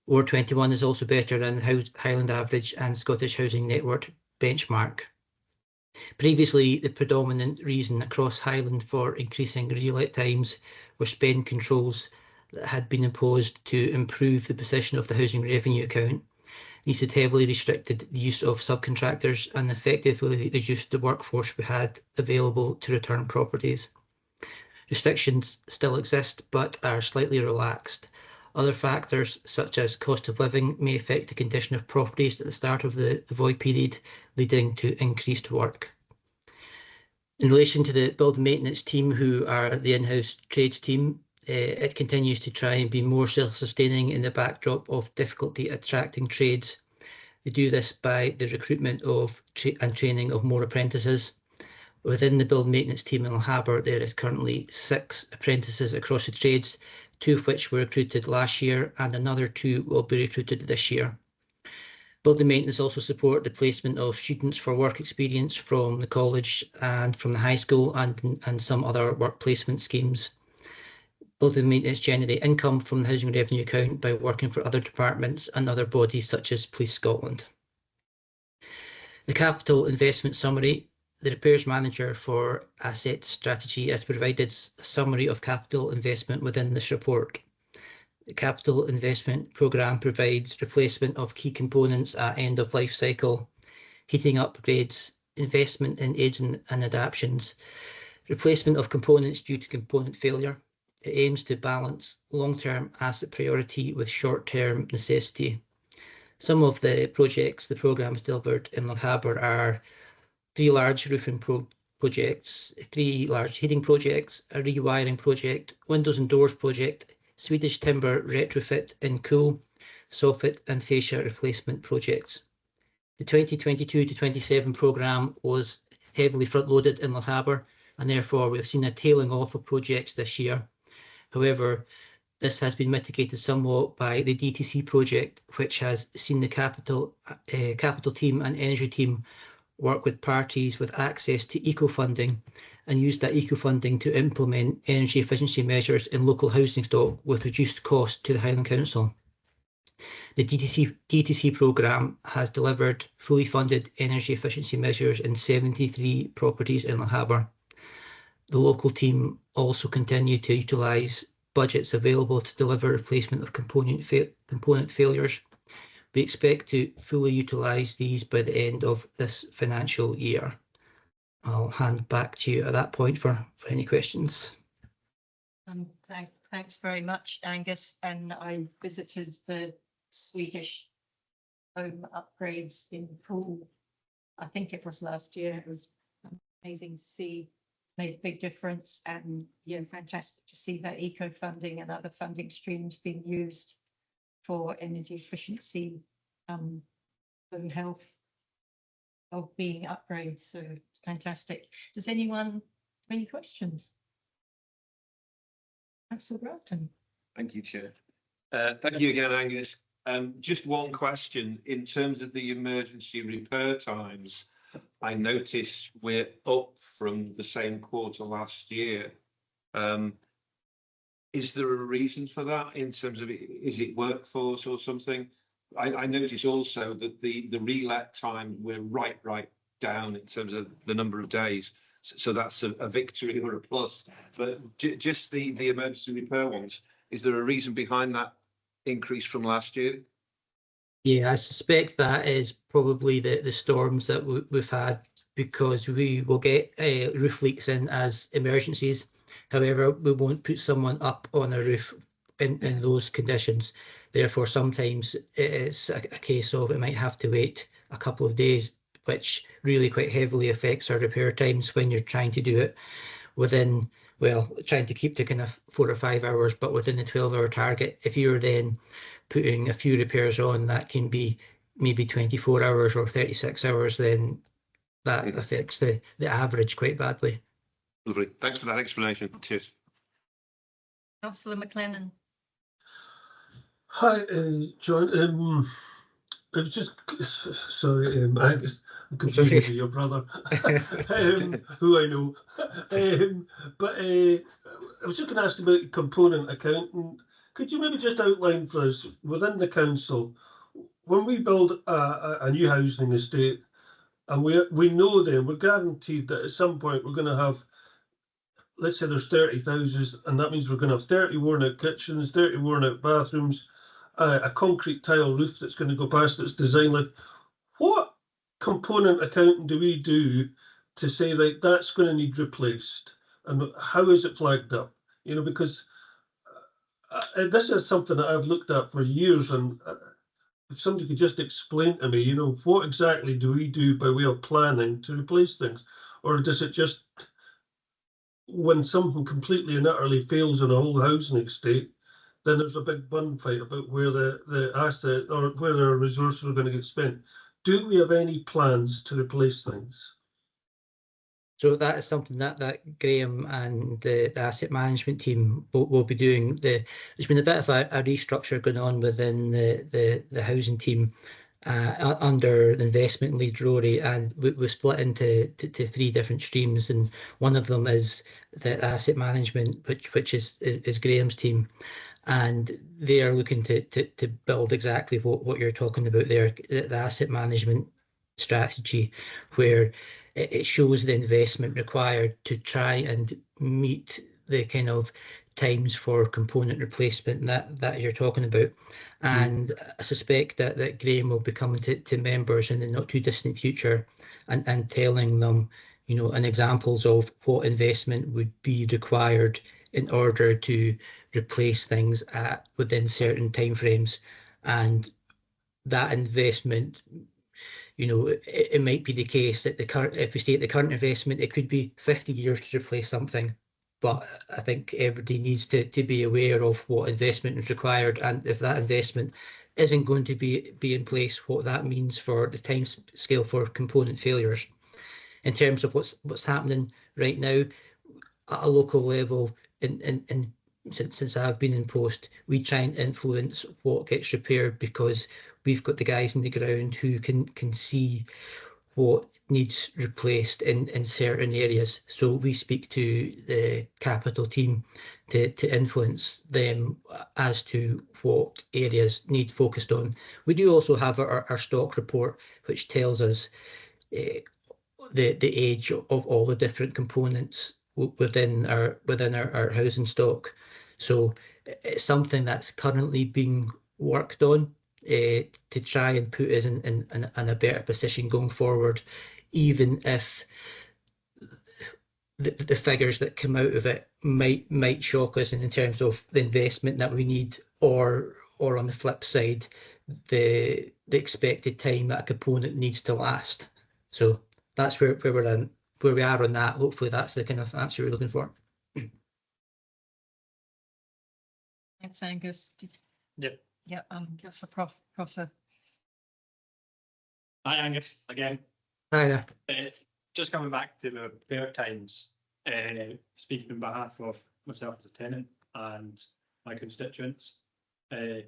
Ward 21 is also better than the Highland average and Scottish Housing Network benchmark. Previously, the predominant reason across Highland for increasing relet times were spend controls that had been imposed to improve the position of the housing revenue account. These had heavily restricted the use of subcontractors and effectively reduced the workforce we had available to return properties. Restrictions still exist but are slightly relaxed. Other factors such as cost of living may affect the condition of properties at the start of the void period, leading to increased work. In relation to the build maintenance team, who are the in-house trades team, it continues to try and be more self-sustaining in the backdrop of difficulty attracting trades. They do this by the recruitment of and training of more apprentices. Within the build maintenance team in Lochaber, there is currently 6 apprentices across the trades, 2 of which were recruited last year and another 2 will be recruited this year. Building maintenance also support the placement of students for work experience from the college and from the high school and some other work placement schemes. Building maintenance generate income from the housing revenue account by working for other departments and other bodies such as Police Scotland. The capital investment summary. The repairs manager for asset strategy has provided a summary of capital investment within this report. The capital investment programme provides replacement of key components at end of life cycle, heating upgrades, investment in aids and adaptations, replacement of components due to component failure. It aims to balance long-term asset priority with short-term necessity. Some of the projects the programme has delivered in Lochaber are 3 large roofing projects, 3 large heating projects, a rewiring project, windows and doors project, Swedish timber retrofit in Cuil, soffit and fascia replacement projects. The 2022 to 27 programme was heavily front-loaded in Lochaber, and therefore we've seen a tailing off of projects this year. However, this has been mitigated somewhat by the DTC project, which has seen the capital team and energy team work with parties with access to eco-funding and use that eco-funding to implement energy efficiency measures in local housing stock with reduced cost to the Highland Council. The DTC programme has delivered fully funded energy efficiency measures in 73 properties in Lochaber. The local team also continue to utilise budgets available to deliver replacement of component failures. We expect to fully utilise these by the end of this financial year. I'll hand back to you at that point for any questions. Thanks very much, Angus. And I visited the Swedish home upgrades in full. I think it was last year. It was amazing to see. Made a big difference, and yeah, fantastic to see that eco funding and other funding streams being used for energy efficiency, and health of being upgrades. So it's fantastic. Does anyone have any questions? Councillor Grafton. Thank you, Chair. Thank you again, Angus. Just one question in terms of the emergency repair times. I notice we're up from the same quarter last year. Is there a reason for that in terms of, is it workforce or something? I notice also that the relet time, we're right down in terms of the number of days. So that's a victory or a plus. But just the emergency repair ones, is there a reason behind that increase from last year? Yeah, I suspect that is probably the storms that we've had, because we will get roof leaks in as emergencies. However, we won't put someone up on a roof in those conditions. Therefore, sometimes it's a case of it might have to wait a couple of days, which really quite heavily affects our repair times when you're trying to do it within, well, trying to keep to kind of 4 or 5 hours, but within the 12-hour target. If you're then putting a few repairs on, that can be maybe 24 hours or 36 hours, then that affects the average quite badly. Lovely. Thanks for that explanation. Cheers. Councillor McLennan. Hi, John. It was just, sorry, Angus, I'm confused with your brother, who I know. But I was just going to ask about component accounting. Could you maybe just outline for us, within the council, when we build a new housing estate, and we know then, we're guaranteed that at some point we're going to have, let's say there's 30 houses, and that means we're going to have 30 worn out kitchens, 30 worn out bathrooms, a concrete tile roof that's going to go past its design life. What component accounting do we do to say, right, that's going to need replaced? And how is it flagged up? You know, because this is something that I've looked at for years, and if somebody could just explain to me, you know, what exactly do we do by way of planning to replace things? Or does it just, when something completely and utterly fails in a whole housing estate, then there's a big bun fight about where the asset or where the resources are going to get spent? Do we have any plans to replace things? So that is something that Graham and the asset management team will be doing. There's been a bit of a restructure going on within the housing team under the investment lead Rory, and we split into 3 different streams, and one of them is the asset management, which is Graham's team, and they are looking to build exactly what you're talking about there, the asset management strategy, where it shows the investment required to try and meet the kind of times for component replacement that you're talking about. And I suspect that Graham will be coming to members in the not too distant future and telling them, you know, and examples of what investment would be required in order to replace things within certain timeframes. And that investment, you know, it might be the case that if we stay at the current investment, it could be 50 years to replace something. But I think everybody needs to be aware of what investment is required, and if that investment isn't going to be in place, what that means for the time scale for component failures. In terms of what's happening right now at a local level, since I've been in post, we try and influence what gets repaired because we've got the guys in the ground who can see what needs replaced in certain areas. So we speak to the capital team to influence them as to what areas need focused on. We do also have our stock report, which tells us the age of all the different components within our housing stock. So it's something that's currently being worked on to try and put us in a better position going forward, even if the figures that come out of it might shock us in terms of the investment that we need, or on the flip side, the expected time that a component needs to last. So that's where we are on that. Hopefully that's the kind of answer you're looking for. Thanks, Angus. Yep. Yeah, Councillor Prosser. Hi, Angus, again. Hi there. Just coming back to the repair times, speaking on behalf of myself as a tenant and my constituents, the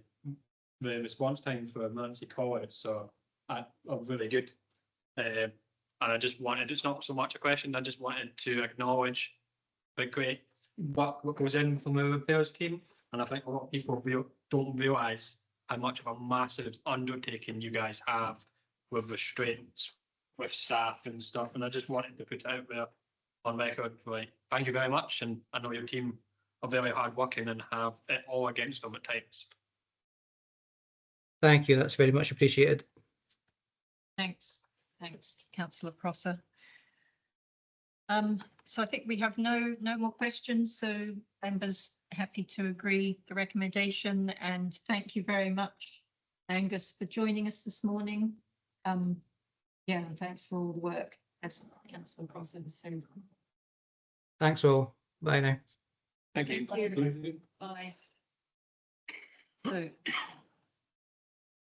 response time for emergency calls are really good. And I just wanted, it's not so much a question, I just wanted to acknowledge the great work what goes in from the repairs team. And I think a lot of people don't realise how much of a massive undertaking you guys have with restraints, with staff and stuff. And I just wanted to put it out there on record, like, thank you very much. And I know your team are very hard working and have it all against them at times. Thank you, that's very much appreciated. Thanks, Councillor Prosser. So I think we have no more questions. So members happy to agree the recommendation, and thank you very much, Angus, for joining us this morning. Yeah, and thanks for all the work as Councillor Prosser. So Thanks all. Bye now. Thank you. Bye. So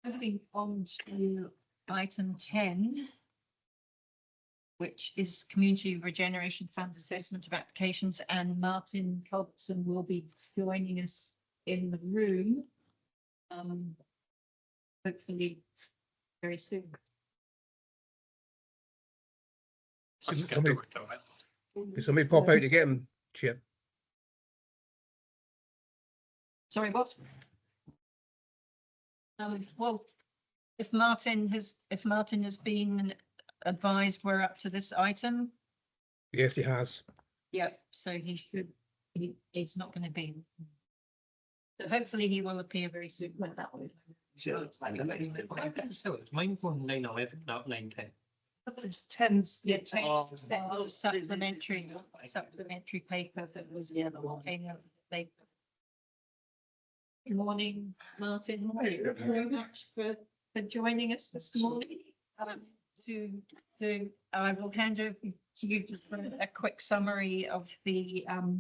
moving on to item 10, which is Community Regeneration Fund Assessment of Applications, and Martin Culbertson will be joining us in the room, hopefully very soon. Somebody pop out to get him, Chip. Sorry, what? Well, if Martin has been advised we're up to this item. Yes, he has. Yep, so he's not going to be. So hopefully he will appear very soon. Well, that way. Sure. It's mine going 9/11, not 9/10. It's 10. Yeah, that was a supplementary paper that was came out. Good morning, Martin. Thank you very much for joining us this morning. I will hand over to you just for a quick summary of the of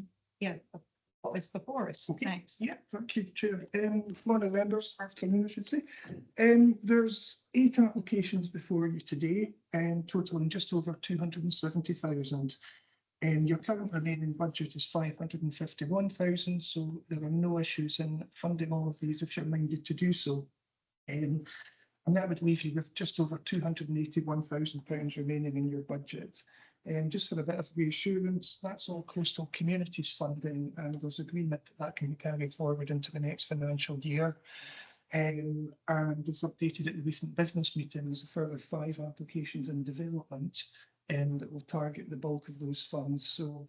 what was before us. Thanks. Yeah, thank you, Chair. Morning, members, afternoon, I should say. There's 8 applications before you today, totaling just over 270,000. Your current remaining budget is 551,000, so there are no issues in funding all of these if you're minded to do so. And that would leave you with just over £281,000 remaining in your budget. Just for a bit of reassurance, that's all Coastal Communities funding, and there's agreement that can be carried forward into the next financial year. And as updated at the recent business meeting, there's a further 5 applications in development that will target the bulk of those funds. So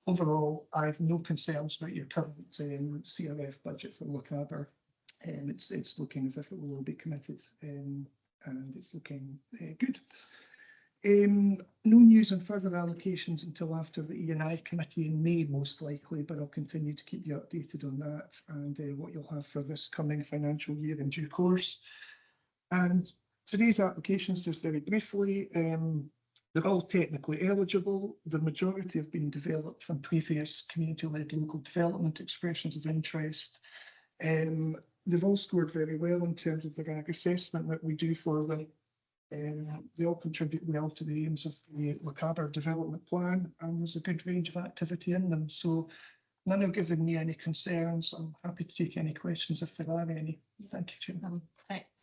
overall, I have no concerns about your current CRF budget for Lochaber. It's looking as if it will all be committed, and it's looking good. No news on further allocations until after the E&I committee in May, most likely, but I'll continue to keep you updated on that and what you'll have for this coming financial year in due course. And for these applications, just very briefly, they're all technically eligible. The majority have been developed from previous community-led local development expressions of interest. they've all scored very well in terms of the RAG assessment that we do for them. They all contribute well to the aims of the Lochaber development plan, and there's a good range of activity in them. So none have given me any concerns. I'm happy to take any questions if there are any. Thank you, Chair.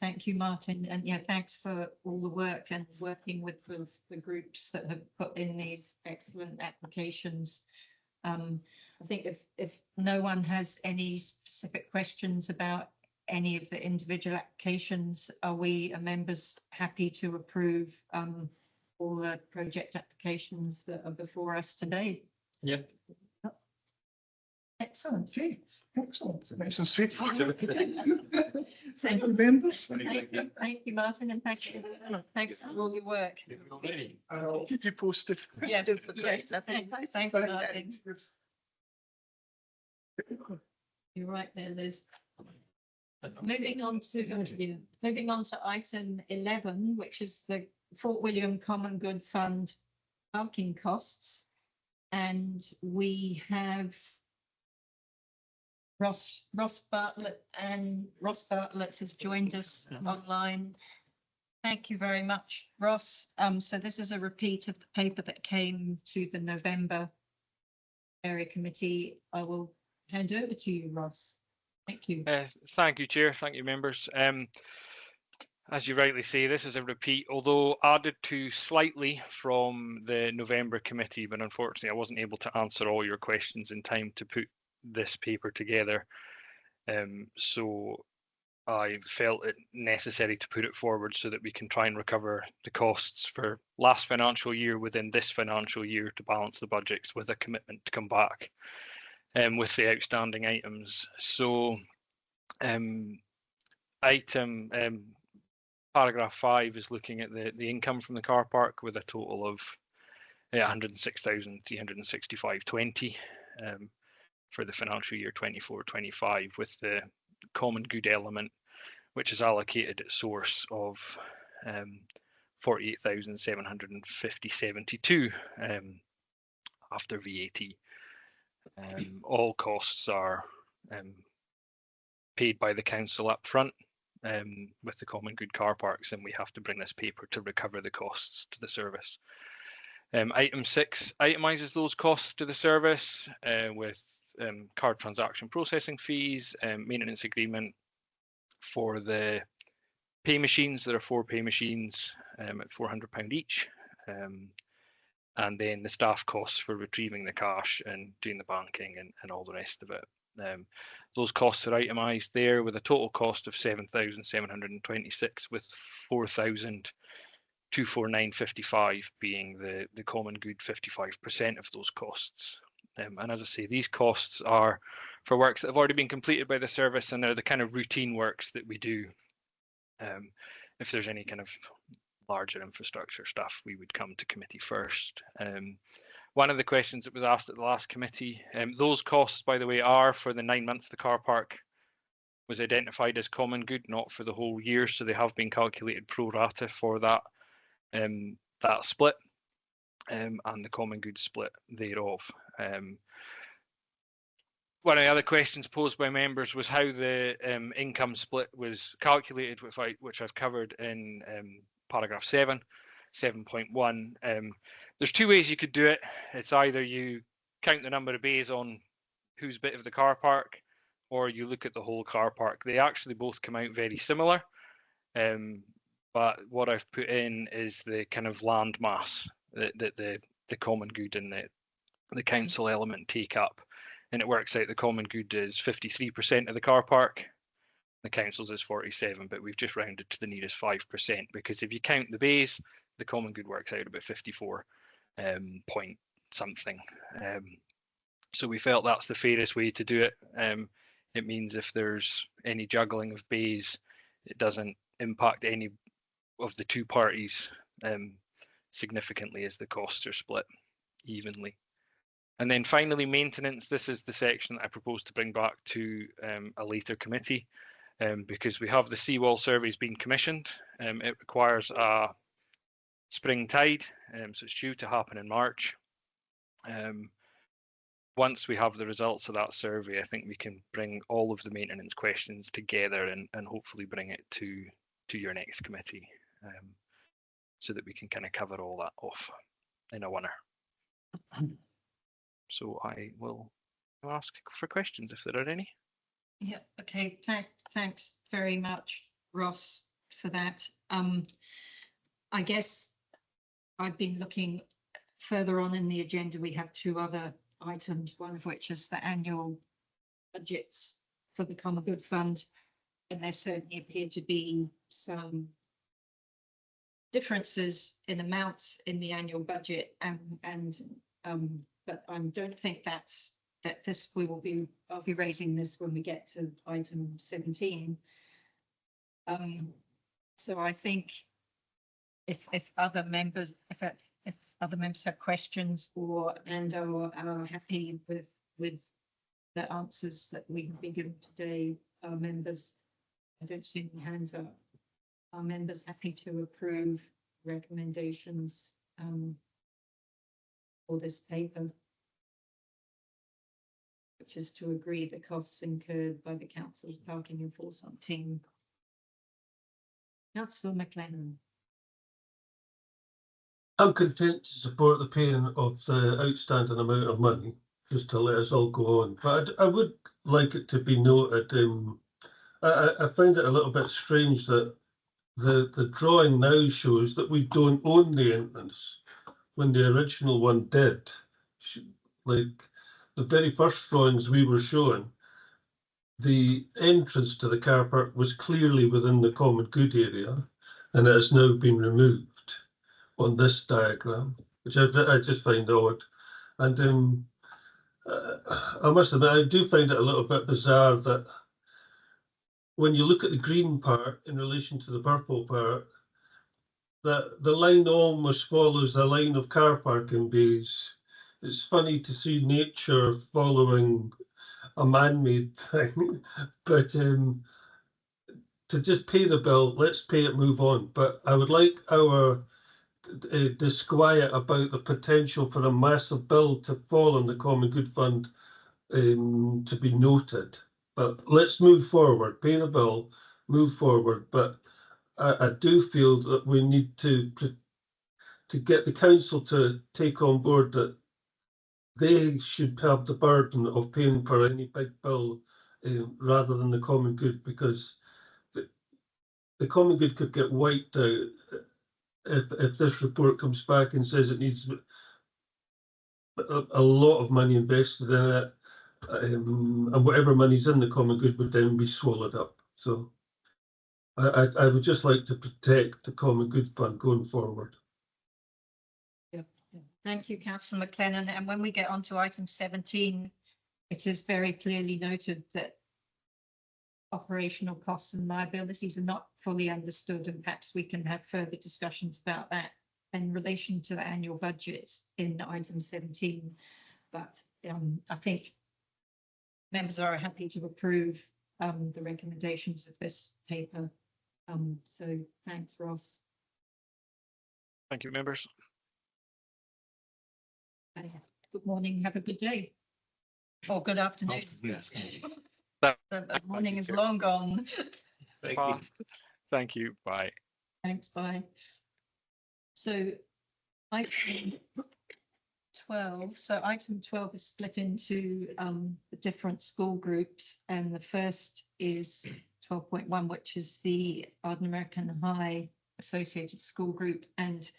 Thank you, Martin, and yeah, thanks for all the work and working with the groups that have put in these excellent applications. I think if no one has any specific questions about any of the individual applications, are we members happy to approve all the project applications that are before us today? Yeah. Excellent. Okay. Excellent. Nice and straightforward. Thank you, members. Thank you, Martin, and thanks for all your work. I'll keep you posted. Yeah, thanks, Martin. You're right there, Liz. Moving on to item 11, which is the Fort William Common Good Fund parking costs, and we have Ross Bartlett, and Ross Bartlett has joined us online. Thank you very much, Ross. So this is a repeat of the paper that came to the November area committee. I will hand over to you, Ross. Thank you. Thank you, Chair. Thank you, members. As you rightly say, this is a repeat, although added to slightly from the November committee, but unfortunately I wasn't able to answer all your questions in time to put this paper together. So I felt it necessary to put it forward so that we can try and recover the costs for last financial year within this financial year to balance the budgets, with a commitment to come back with the outstanding items. So paragraph 5 is looking at the income from the car park with a total of 106,365.20 for the financial year 24-25, with the common good element, which is allocated at source of 48,750.72 after VAT. All costs are paid by the council up front with the common good car parks, and we have to bring this paper to recover the costs to the service. Item 6 itemises those costs to the service with card transaction processing fees, maintenance agreement for the pay machines. There are 4 pay machines at £400 each, and then the staff costs for retrieving the cash and doing the banking and all the rest of it. Those costs are itemised there with a total cost of 7,726, with 4,249.55 being the common good 55% of those costs. And as I say, these costs are for works that have already been completed by the service, and they're the kind of routine works that we do. If there's any kind of larger infrastructure stuff, we would come to committee first. One of the questions that was asked at the last committee, those costs, by the way, are for the 9 months the car park was identified as common good, not for the whole year, so they have been calculated pro rata for that split and the common good split thereof. One of the other questions posed by members was how the income split was calculated, which I've covered in paragraph 7.1. There's 2 ways you could do it. It's either you count the number of bays on whose bit of the car park, or you look at the whole car park. They actually both come out very similar, but what I've put in is the kind of land mass that the common good and the council element take up, and it works out the common good is 53% of the car park. The council's is 47, but we've just rounded to the nearest 5%, because if you count the bays, the common good works out about 54 point something. So we felt that's the fairest way to do it. It means if there's any juggling of bays, it doesn't impact any of the 2 parties significantly, as the costs are split evenly. And then finally, maintenance. This is the section that I propose to bring back to a later committee. Because we have the seawall surveys being commissioned. It requires a spring tide, so it's due to happen in March. once we have the results of that survey, I think we can bring all of the maintenance questions together and hopefully bring it to your next committee, so that we can kind of cover all that off in a winner. So I will ask for questions if there are any. Yeah, okay, thanks very much, Ross, for that. I guess I've been looking further on in the agenda. We have two other items, one of which is the annual budgets for the Common Good Fund, and there certainly appear to be some differences in amounts in the annual budget, but I don't think that this I'll be raising this when we get to item 17. So I think if other members have questions or are happy with the answers that we have been given today, our members, I don't see any hands up. Are members happy to approve recommendations for this paper, which is to agree the costs incurred by the council's parking enforcement team? Councillor McLennan. I'm content to support the paying of the outstanding amount of money, just to let us all go on. But I would like it to be noted, I find it a little bit strange that the drawing now shows that we don't own the entrance when the original one did. Like the very first drawings we were showing, the entrance to the car park was clearly within the common good area, and it has now been removed on this diagram, which I just find odd. And I must admit, I do find it a little bit bizarre that when you look at the green part in relation to the purple part, that the line almost follows the line of car parking bays. It's funny to see nature following a man-made thing, but to just pay the bill, let's pay it, move on. But I would like our disquiet about the potential for a massive bill to fall on the Common Good Fund to be noted. But let's move forward, pay the bill, move forward. But I do feel that we need to get the council to take on board that they should have the burden of paying for any big bill rather than the common good, because the common good could get wiped out if this report comes back and says it needs a lot of money invested in it, and whatever money's in the common good would then be swallowed up. So I would just like to protect the Common Good Fund going forward. Thank you, Councillor McLennan. And when we get on to item 17, it is very clearly noted that operational costs and liabilities are not fully understood, and perhaps we can have further discussions about that in relation to the annual budgets in item 17. But I think members are happy to approve the recommendations of this paper. So thanks, Ross. Thank you, members. Good morning, have a good day. Or good afternoon. The morning is long gone. Thank you, bye. Thanks, bye. So item 12. So item 12 is split into the different school groups, and the first is 12.1, which is the Ardnamurchan High Associated School Group. And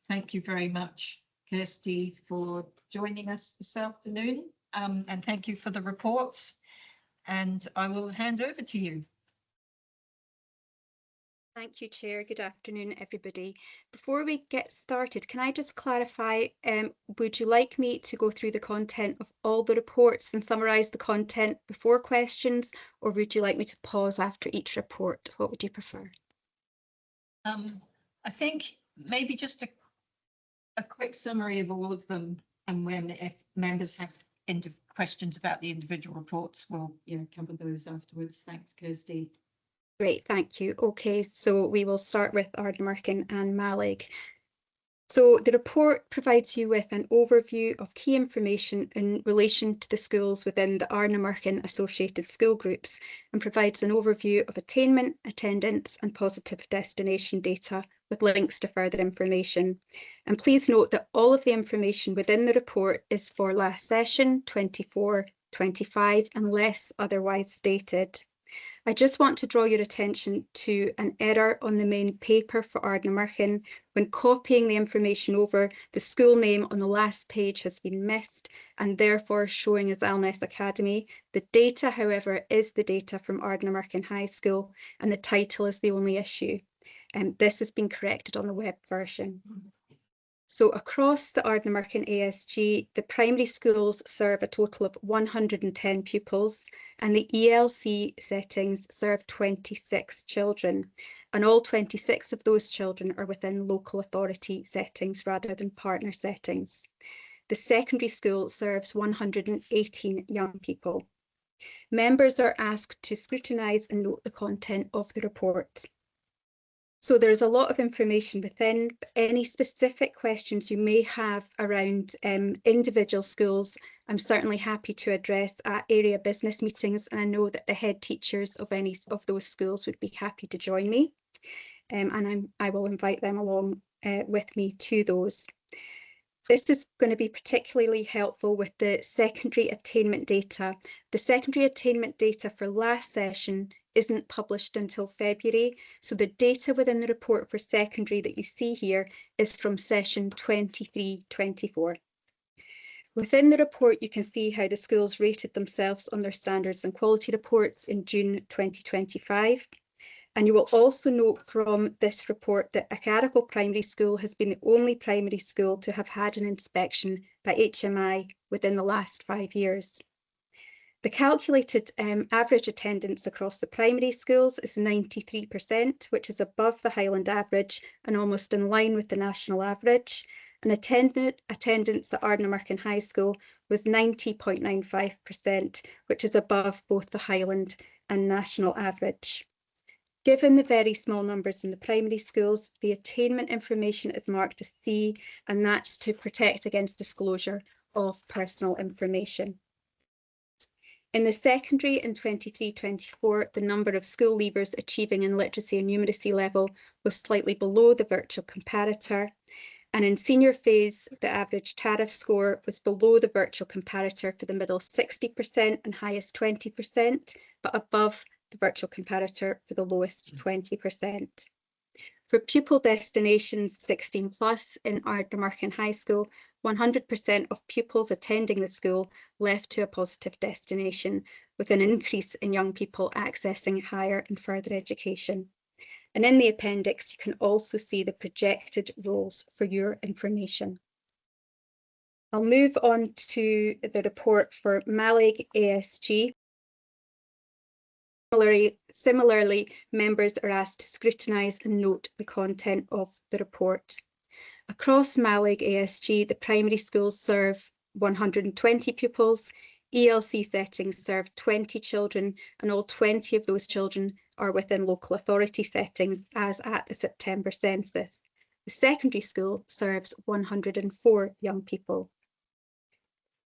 thank you very much, Kirsty, for joining us this afternoon, and thank you for the reports, and I will hand over to you. Thank you, Chair. Good afternoon, everybody. Before we get started, can I just clarify, would you like me to go through the content of all the reports and summarise the content before questions, or would you like me to pause after each report? What would you prefer? I think maybe just a quick summary of all of them, and when if members have questions about the individual reports, we'll cover those afterwards. Thanks, Kirsty. Great, thank you. Okay, so we will start with Ardnamurchan and Mallaig. So the report provides you with an overview of key information in relation to the schools within the Ardnamurchan associated school groups and provides an overview of attainment, attendance and positive destination data with links to further information. And please note that all of the information within the report is for last session 24-25 unless otherwise stated. I just want to draw your attention to an error on the main paper for Ardnamurchan. When copying the information over, the school name on the last page has been missed and therefore showing as Alness Academy. The data, however, is the data from Ardnamurchan High School and the title is the only issue. This has been corrected on the web version. So across the Ardnamurchan ASG, the primary schools serve a total of 110 pupils and the ELC settings serve 26 children. And all 26 of those children are within local authority settings rather than partner settings. The secondary school serves 118 young people. Members are asked to scrutinise and note the content of the report. So there's a lot of information within, but any specific questions you may have around individual schools, I'm certainly happy to address at area business meetings, and I know that the head teachers of any of those schools would be happy to join me, and I will invite them along with me to those. This is going to be particularly helpful with the secondary attainment data. The secondary attainment data for last session isn't published until February, so the data within the report for secondary that you see here is from session 23-24. Within the report, you can see how the schools rated themselves on their standards and quality reports in June 2025. And you will also note from this report that Acarical Primary School has been the only primary school to have had an inspection by HMI within the last 5 years. The calculated average attendance across the primary schools is 93%, which is above the Highland average and almost in line with the national average. And attendance at Ardnamurchan High School was 90.95%, which is above both the Highland and national average. Given the very small numbers in the primary schools, the attainment information is marked as C, and that's to protect against disclosure of personal information. In the secondary in 23-24, the number of school leavers achieving in literacy and numeracy level was slightly below the virtual comparator. And in senior phase, the average tariff score was below the virtual comparator for the middle 60% and highest 20%, but above the virtual comparator for the lowest 20%. For pupil destinations 16 plus in Ardnamurchan High School, 100% of pupils attending the school left to a positive destination, with an increase in young people accessing higher and further education. And in the appendix, you can also see the projected roles for your information. I'll move on to the report for Mallaig ASG. Similarly, members are asked to scrutinise and note the content of the report. Across Mallaig ASG, the primary schools serve 120 pupils, ELC settings serve 20 children, and all 20 of those children are within local authority settings as at the September census. The secondary school serves 104 young people.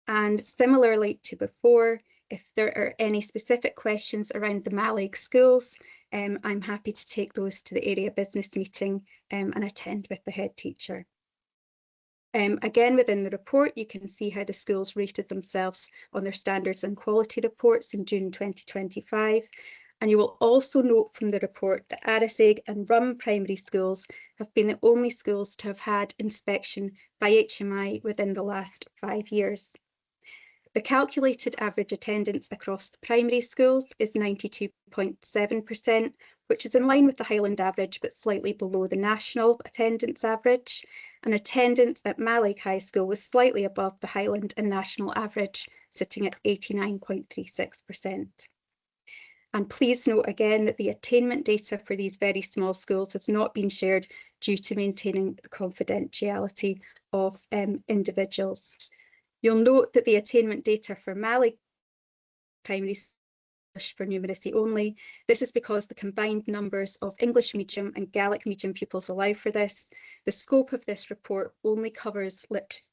And similarly to before, if there are any specific questions around the Mallaig schools, I'm happy to take those to the area business meeting and attend with the head teacher. Again, within the report, you can see how the schools rated themselves on their standards and quality reports in June 2025. And you will also note from the report that Arasaig and Rum primary schools have been the only schools to have had inspection by HMI within the last 5 years. The calculated average attendance across the primary schools is 92.7%, which is in line with the Highland average, but slightly below the national attendance average. And attendance at Mallaig High School was slightly above the Highland and national average, sitting at 89.36%. And please note again that the attainment data for these very small schools has not been shared due to maintaining the confidentiality of individuals. You'll note that the attainment data for Mallaig primary English for numeracy only. This is because the combined numbers of English medium and Gaelic medium pupils allow for this. The scope of this report only covers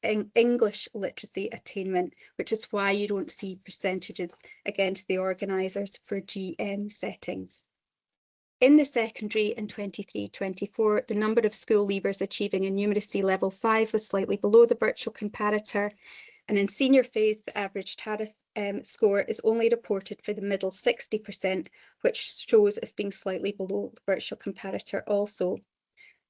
English literacy attainment, which is why you don't see percentages against the organisers for GM settings. In the secondary in 23-24, the number of school leavers achieving a numeracy level 5 was slightly below the virtual comparator, and in senior phase, the average tariff score is only reported for the middle 60%, which shows as being slightly below the virtual comparator also.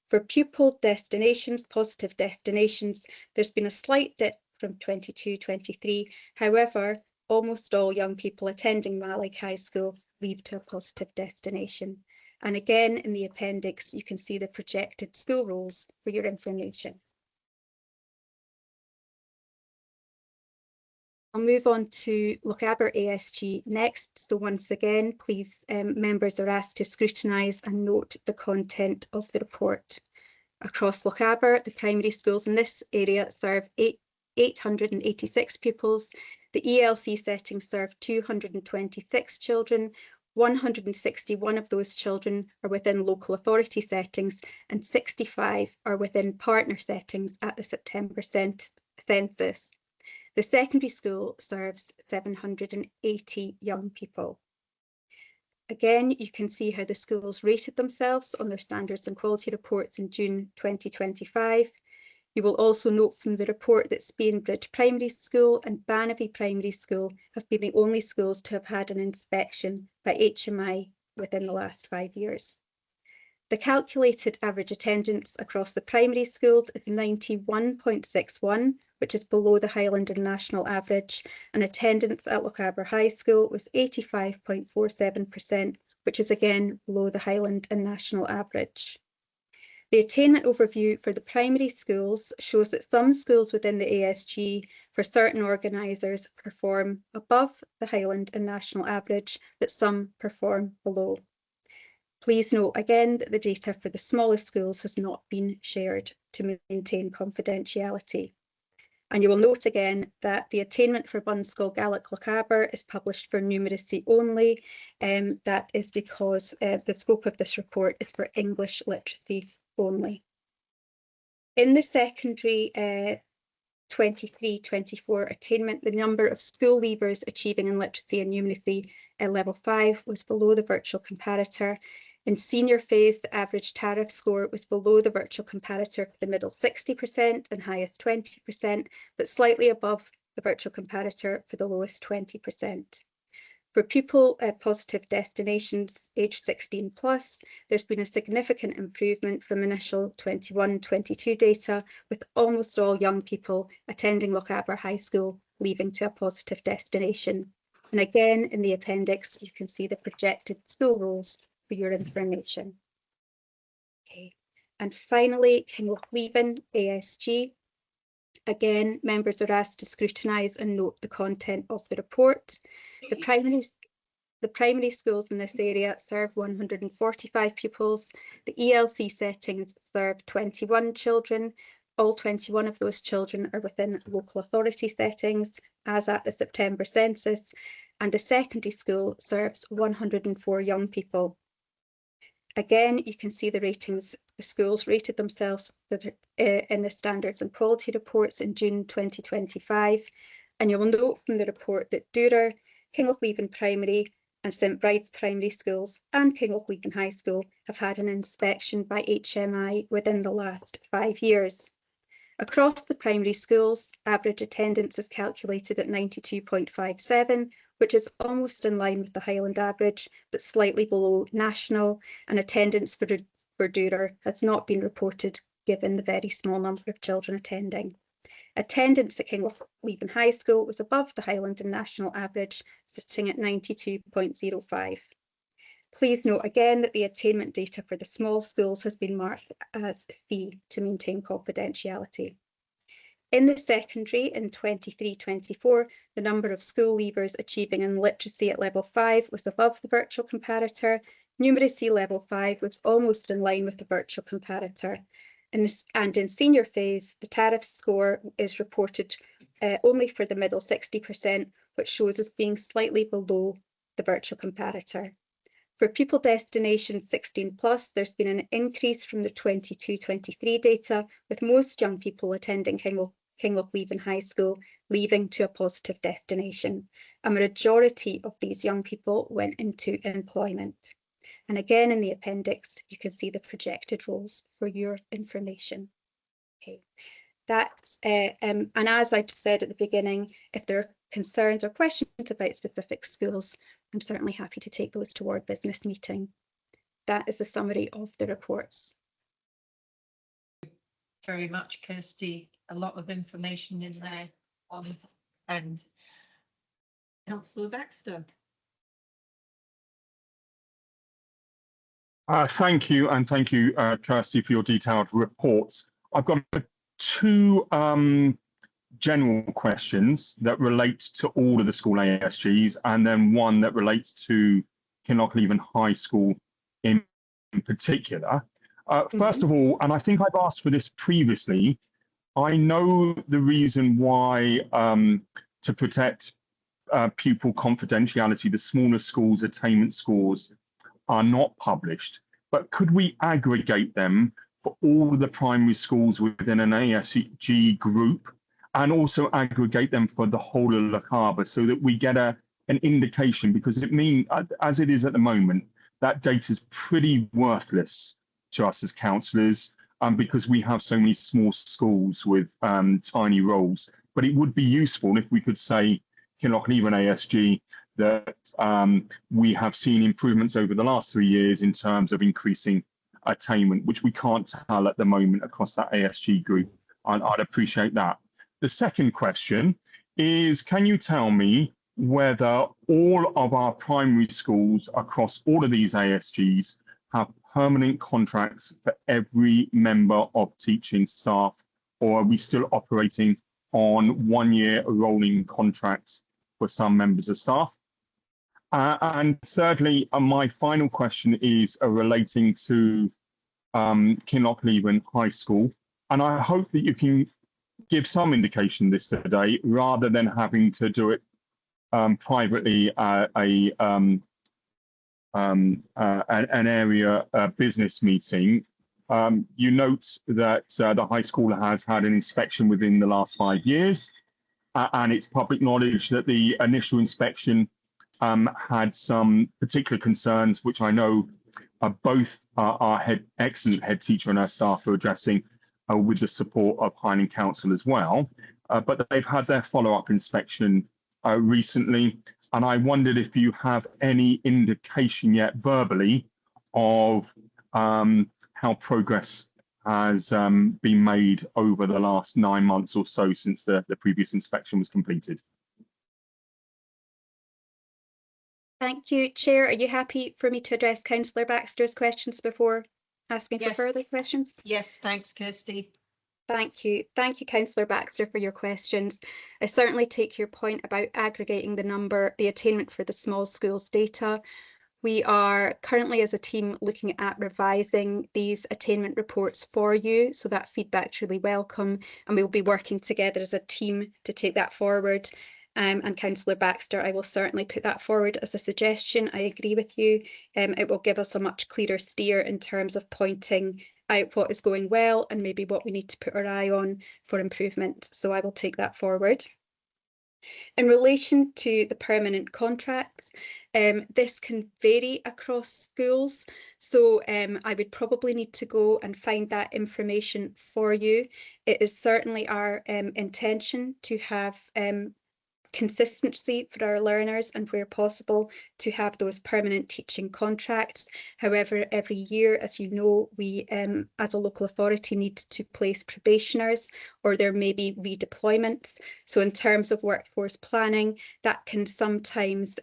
For pupil destinations, positive destinations, there's been a slight dip from 22-23. However, almost all young people attending Mallaig High School leave to a positive destination. And again, in the appendix, you can see the projected school roles for your information. I'll move on to Lochaber ASG next. So once again, please, members are asked to scrutinise and note the content of the report. Across Lochaber, the primary schools in this area serve 886 pupils. The ELC settings serve 226 children. 161 of those children are within local authority settings and 65 are within partner settings at the September census. The secondary school serves 780 young people. Again, you can see how the schools rated themselves on their standards and quality reports in June 2025. You will also note from the report that Spainbridge Primary School and Banavie Primary School have been the only schools to have had an inspection by HMI within the last 5 years. The calculated average attendance across the primary schools is 91.61, which is below the Highland and national average, and attendance at Lochaber High School was 85.47%, which is again below the Highland and national average. The attainment overview for the primary schools shows that some schools within the ASG for certain organisers perform above the Highland and national average, but some perform below. Please note again that the data for the smallest schools has not been shared to maintain confidentiality. And you will note again that the attainment for Bunscoil Gaelic Lochaber is published for numeracy only. That is because the scope of this report is for English literacy only. In the secondary 23-24 attainment, the number of school leavers achieving in literacy and numeracy at level 5 was below the virtual comparator. In senior phase, the average tariff score was below the virtual comparator for the middle 60% and highest 20%, but slightly above the virtual comparator for the lowest 20%. For pupil positive destinations aged 16 plus, there's been a significant improvement from initial 21-22 data, with almost all young people attending Lochaber High School leaving to a positive destination. And again, in the appendix, you can see the projected school roles for your information. Okay. And finally, Kinlochleven ASG. Again, members are asked to scrutinise and note the content of the report. The primary schools in this area serve 145 pupils. The ELC settings serve 21 children. All 21 of those children are within local authority settings, as at the September census, and the secondary school serves 104 young people. Again, you can see the ratings the schools rated themselves in the standards and quality reports in June 2025. And you will note from the report that Durer, Kinlochleven Primary and St Bride's Primary Schools and Kinlochleven High School have had an inspection by HMI within the last 5 years. Across the primary schools, average attendance is calculated at 92.57, which is almost in line with the Highland average, but slightly below national, and attendance for Durer has not been reported given the very small number of children attending. Attendance at Kinlochleven High School was above the Highland and national average, sitting at 92.05. Please note again that the attainment data for the small schools has been marked as C to maintain confidentiality. In the secondary in 23-24, the number of school leavers achieving in literacy at level 5 was above the virtual comparator. Numeracy level 5 was almost in line with the virtual comparator. And in senior phase, the tariff score is reported only for the middle 60%, which shows as being slightly below the virtual comparator. For pupil destination 16+, there's been an increase from the 22-23 data, with most young people attending Kinlochleven High School leaving to a positive destination. A majority of these young people went into employment. And again, in the appendix, you can see the projected roles for your information. Okay. That's, and as I said at the beginning, if there are concerns or questions about specific schools, I'm certainly happy to take those to our business meeting. That is a summary of the reports. Very much, Kirsty. A lot of information in there. And Councillor Baxter. Thank you, and thank you, Kirsty, for your detailed reports. I've got two general questions that relate to all of the school ASGs, and then one that relates to Kinlochleven High School in particular. First of all, and I think I've asked for this previously, I know the reason why to protect pupil confidentiality, the smaller schools' attainment scores are not published, but could we aggregate them for all the primary schools within an ASG group, and also aggregate them for the whole of Lochaber, so that we get an indication? Because it means, as it is at the moment, that data is pretty worthless to us as councillors, because we have so many small schools with tiny roles. But it would be useful if we could say, Kinlochleven ASG, that we have seen improvements over the last 3 years in terms of increasing attainment, which we can't tell at the moment across that ASG group. I'd appreciate that. The second question is, can you tell me whether all of our primary schools across all of these ASGs have permanent contracts for every member of teaching staff, or are we still operating on 1 year rolling contracts for some members of staff? And thirdly, my final question is relating to Kinlochleven High School. And I hope that you can give some indication this today, rather than having to do it privately at an area business meeting. You note that the high school has had an inspection within the last 5 years, and it's public knowledge that the initial inspection had some particular concerns, which I know both our excellent head teacher and our staff are addressing with the support of Highland Council as well. But they've had their follow-up inspection recently, and I wondered if you have any indication yet verbally of how progress has been made over the last 9 months or so since the previous inspection was completed. Thank you, Chair. Are you happy for me to address Councillor Baxter's questions before asking for further questions? Yes, thanks, Kirsty. Thank you. Thank you, Councillor Baxter, for your questions. I certainly take your point about aggregating the attainment for the small schools data. We are currently as a team looking at revising these attainment reports for you, so that feedback's really welcome, and we'll be working together as a team to take that forward. And Councillor Baxter, I will certainly put that forward as a suggestion. I agree with you. It will give us a much clearer steer in terms of pointing out what is going well and maybe what we need to put our eye on for improvement. So I will take that forward. In relation to the permanent contracts, this can vary across schools. So I would probably need to go and find that information for you. It is certainly our intention to have consistency for our learners, and where possible to have those permanent teaching contracts. However, every year, as you know, we as a local authority need to place probationers, or there may be redeployments. So in terms of workforce planning, that can sometimes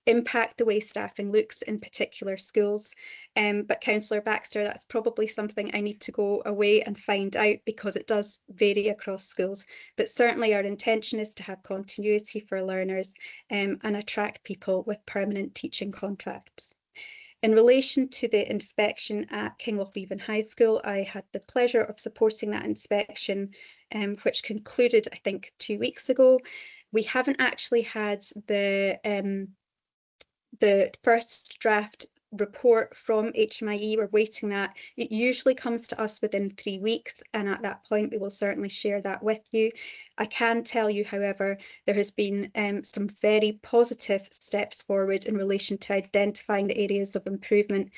impact the way staffing looks in particular schools. But Councillor Baxter, that's probably something I need to go away and find out, because it does vary across schools. But certainly our intention is to have continuity for learners and attract people with permanent teaching contracts. In relation to the inspection at Kinlochleven High School, I had the pleasure of supporting that inspection, which concluded, I think, 2 weeks ago. We haven't actually had the the first draft report from HMIE. We're waiting that. It usually comes to us within 3 weeks, and at that point we will certainly share that with you. I can tell you, however, there has been some very positive steps forward in relation to identifying the areas of improvement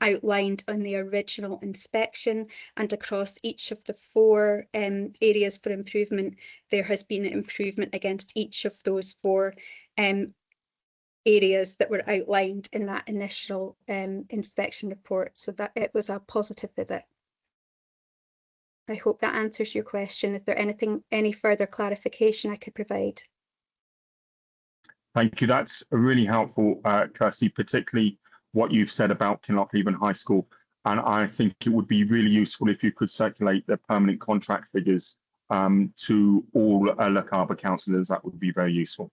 outlined on the original inspection, and across each of the 4 areas for improvement, there has been an improvement against each of those 4 areas that were outlined in that initial inspection report, so that it was a positive visit. I hope that answers your question. Is there any further clarification I could provide? Thank you. That's really helpful, Kirsty, particularly what you've said about Kinlochleven High School. And I think it would be really useful if you could circulate the permanent contract figures to all Lochaber councillors. That would be very useful.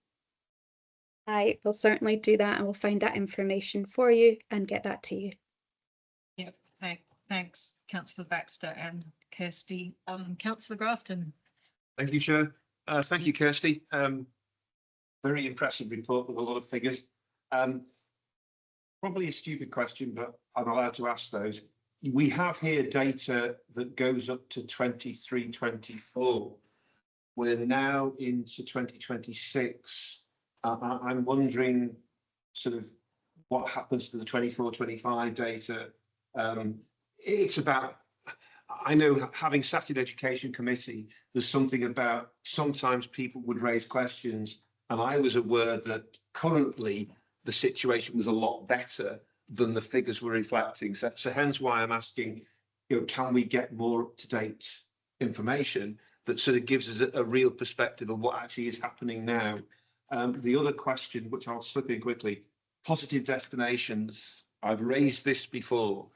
I will certainly do that, and we'll find that information for you and get that to you. Yep, thanks, Councillor Baxter and Kirsty. Councillor Grafton. Thank you, Chair. Thank you, Kirsty. Very impressive report with a lot of figures. Probably a stupid question, but I'm allowed to ask those. We have here data that goes up to 23-24. We're now into 2026. I'm wondering sort of what happens to the 24-25 data. It's about, I know, having sat in Education Committee, there's something about sometimes people would raise questions, and I was aware that currently the situation was a lot better than the figures were reflecting. So hence why I'm asking, can we get more up-to-date information that sort of gives us a real perspective of what actually is happening now? The other question, which I'll slip in quickly, positive destinations. I've raised this before,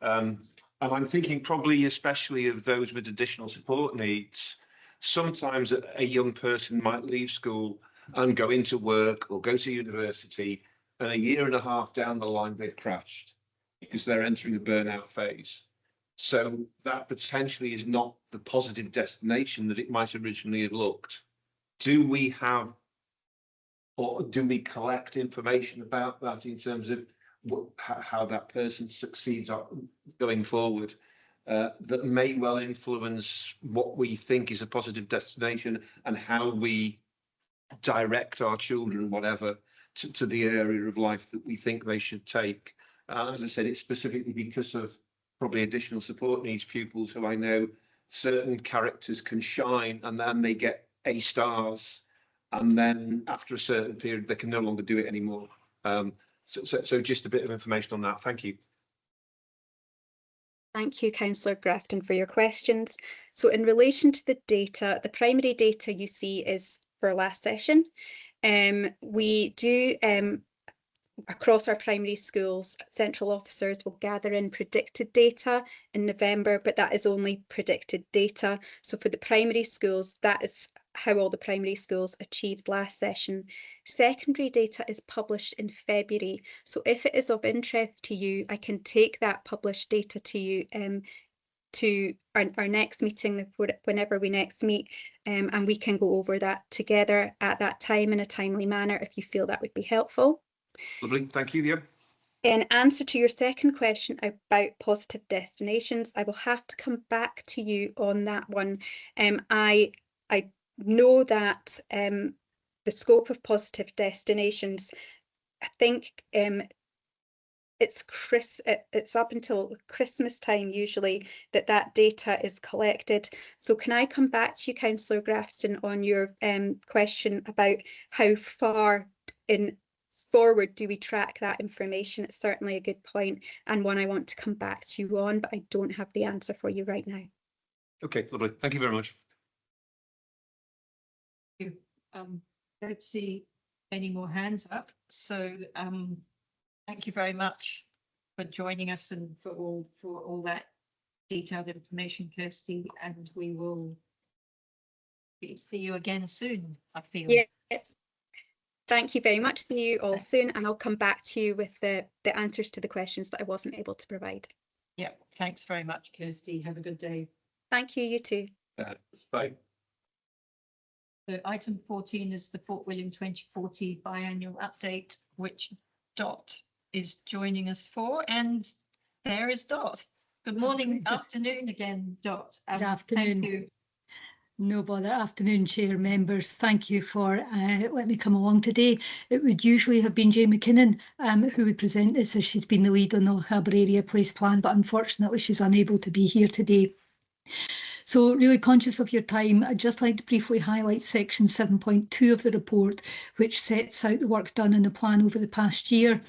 and I'm thinking probably especially of those with additional support needs. Sometimes a young person might leave school and go into work or go to university, and a year and a half down the line they've crashed because they're entering a burnout phase. So that potentially is not the positive destination that it might originally have looked. Do we have, or do we collect information about that in terms of how that person succeeds going forward, that may well influence what we think is a positive destination and how we direct our children, whatever, to the area of life that we think they should take? As I said, it's specifically because of probably additional support needs pupils who I know certain characters can shine and then they get A stars, and then after a certain period they can no longer do it anymore. So just a bit of information on that. Thank you. Thank you, Councillor Grafton, for your questions. So in relation to the data, the primary data you see is for last session. We do, across our primary schools, central officers will gather in predicted data in November, but that is only predicted data. So for the primary schools, that is how all the primary schools achieved last session. Secondary data is published in February. So if it is of interest to you, I can take that published data to you to our next meeting, whenever we next meet, and we can go over that together at that time in a timely manner if you feel that would be helpful. Lovely, thank you. Yeah. In answer to your second question about positive destinations, I will have to come back to you on that one. I know that the scope of positive destinations, I think it's up until Christmas time usually that data is collected. So can I come back to you, Councillor Grafton, on your question about how far forward do we track that information? It's certainly a good point and one I want to come back to you on, but I don't have the answer for you right now. Okay, lovely. Thank you very much. I don't see any more hands up, so thank you very much for joining us and for all that detailed information, Kirsty, and we will see you again soon, I feel. Yeah. Thank you very much. See you all soon, and I'll come back to you with the answers to the questions that I wasn't able to provide. Yeah, thanks very much, Kirsty. Have a good day. Thank you, you too. Bye. So item 14 is the Fort William 2040 biannual update, which Dot is joining us for, and there is Dot. Good morning, afternoon again, Dot. Good Thank afternoon. you. No bother. Afternoon, Chair, members. Thank you for letting me come along today. It would usually have been Jay McKinnon who would present this, as she's been the lead on the Lochaber Area Place Plan, but unfortunately she's unable to be here today. So really conscious of your time, I'd just like to briefly highlight section 7.2 of the report, which sets out the work done in the plan over the past year.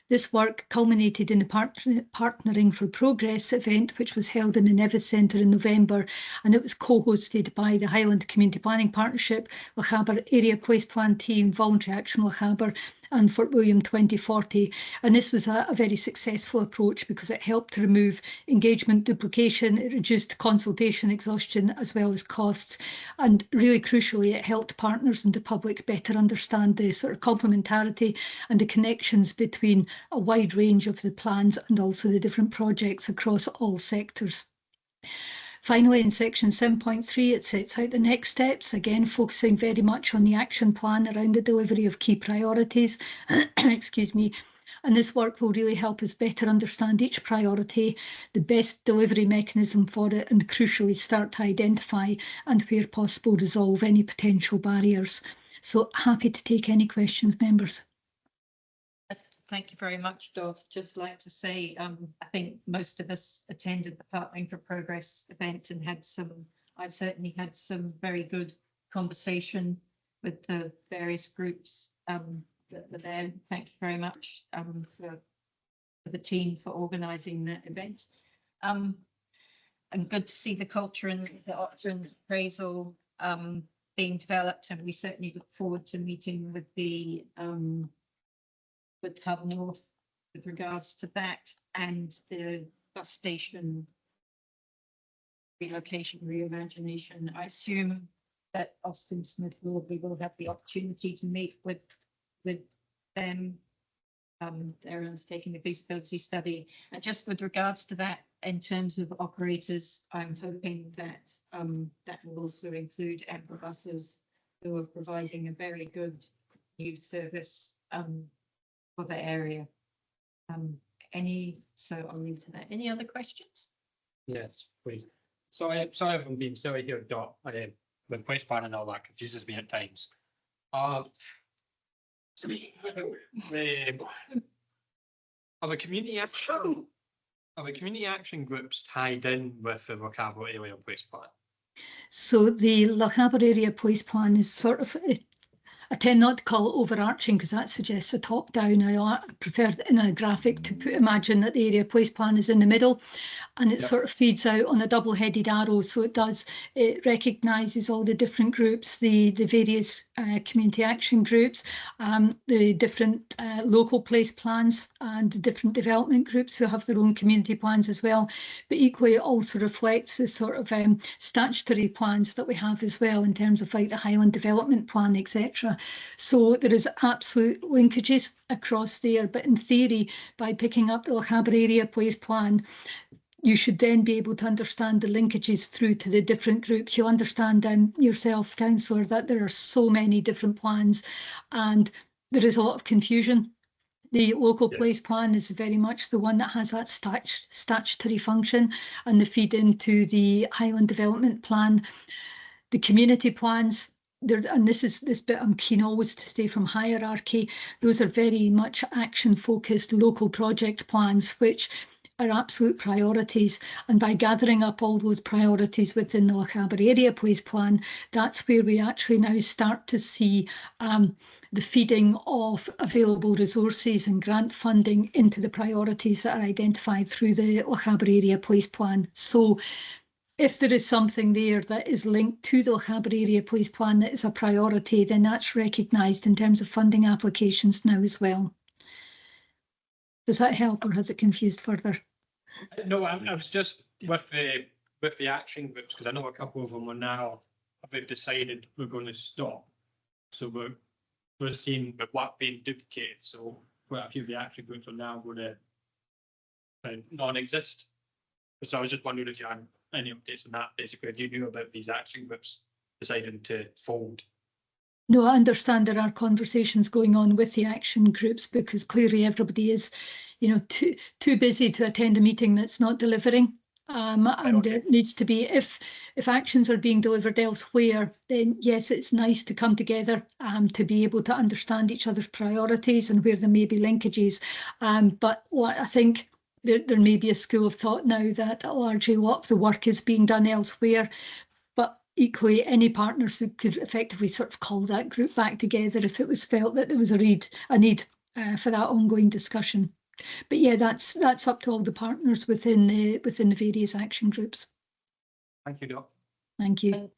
This work culminated in the Partnering for Progress event, which was held in the Etive Centre in November, and it was co-hosted by the Highland Community Planning Partnership, Lochaber Area Place Plan Team, Voluntary Action Lochaber, and Fort William 2040. And this was a very successful approach because it helped to remove engagement duplication, it reduced consultation exhaustion as well as costs, and really crucially it helped partners and the public better understand the sort of complementarity and the connections between a wide range of the plans and also the different projects across all sectors. Finally, in section 7.3, it sets out the next steps, again focusing very much on the action plan around the delivery of key priorities. Excuse me. And this work will really help us better understand each priority, the best delivery mechanism for it, and crucially start to identify and, where possible, resolve any potential barriers. So happy to take any questions, members. Thank you very much, Dot. Just like to say, I think most of us attended the Partnering for Progress event and I certainly had some very good conversation with the various groups that were there. Thank you very much for the team for organising that event. And good to see the culture and the options appraisal being developed, and we certainly look forward to meeting with the with Hub North with regards to that and the bus station relocation, reimagination. I assume that Austin Smith Lordley will have the opportunity to meet with them. They're undertaking the feasibility study. And just with regards to that, in terms of operators, I'm hoping that that will also include Emperor buses, who are providing a very good new service for the area. So I'll leave to that. Any other questions? Yes, please. Sorry if I'm being silly here, Dot. With place plan and all that confuses me at times. Are the community action groups tied in with the Lochaber area place plan? So the Lochaber Area Place Plan is sort of, I tend not to call it overarching because that suggests a top down. I prefer in a graphic to imagine that the area place plan is in the middle, and it sort of feeds out on a double-headed arrow. So it recognises all the different groups, the various community action groups, the different local place plans, and the different development groups who have their own community plans as well. But equally, it also reflects the sort of statutory plans that we have as well in terms of like the Highland Development Plan, etc. So there is absolute linkages across there, but in theory, by picking up the Lochaber Area Place Plan, you should then be able to understand the linkages through to the different groups. You'll understand yourself, Councillor, that there are so many different plans and there is a lot of confusion. The local place plan is very much the one that has that statutory function and the feed into the Highland Development Plan. The community plans, and this bit I'm keen always to stay from hierarchy, those are very much action focused local project plans, which are absolute priorities, and by gathering up all those priorities within the Lochaber Area Place Plan, that's where we actually now start to see the feeding of available resources and grant funding into the priorities that are identified through the Lochaber Area Place Plan. So if there is something there that is linked to the Lochaber Area Place Plan that is a priority, then that's recognised in terms of funding applications now as well. Does that help, or has it confused further? No, I was just with the action groups, because I know a couple of them are now, they've decided we're going to stop. So we're seeing the work being duplicated. So quite a few of the action groups are now going to non-exist. So I was just wondering if you had any updates on that, basically, if you knew about these action groups deciding to fold. No, I understand there are conversations going on with the action groups because clearly everybody is, you know, too busy to attend a meeting that's not delivering. And it needs to be, if actions are being delivered elsewhere, then yes, it's nice to come together to be able to understand each other's priorities and where there may be linkages. But what I think there may be a school of thought now that largely a lot of the work is being done elsewhere. But equally, any partners who could effectively sort of call that group back together if it was felt that there was a need for that ongoing discussion. But yeah, that's up to all the partners within the various action groups. Thank you, Doc. Thank you. And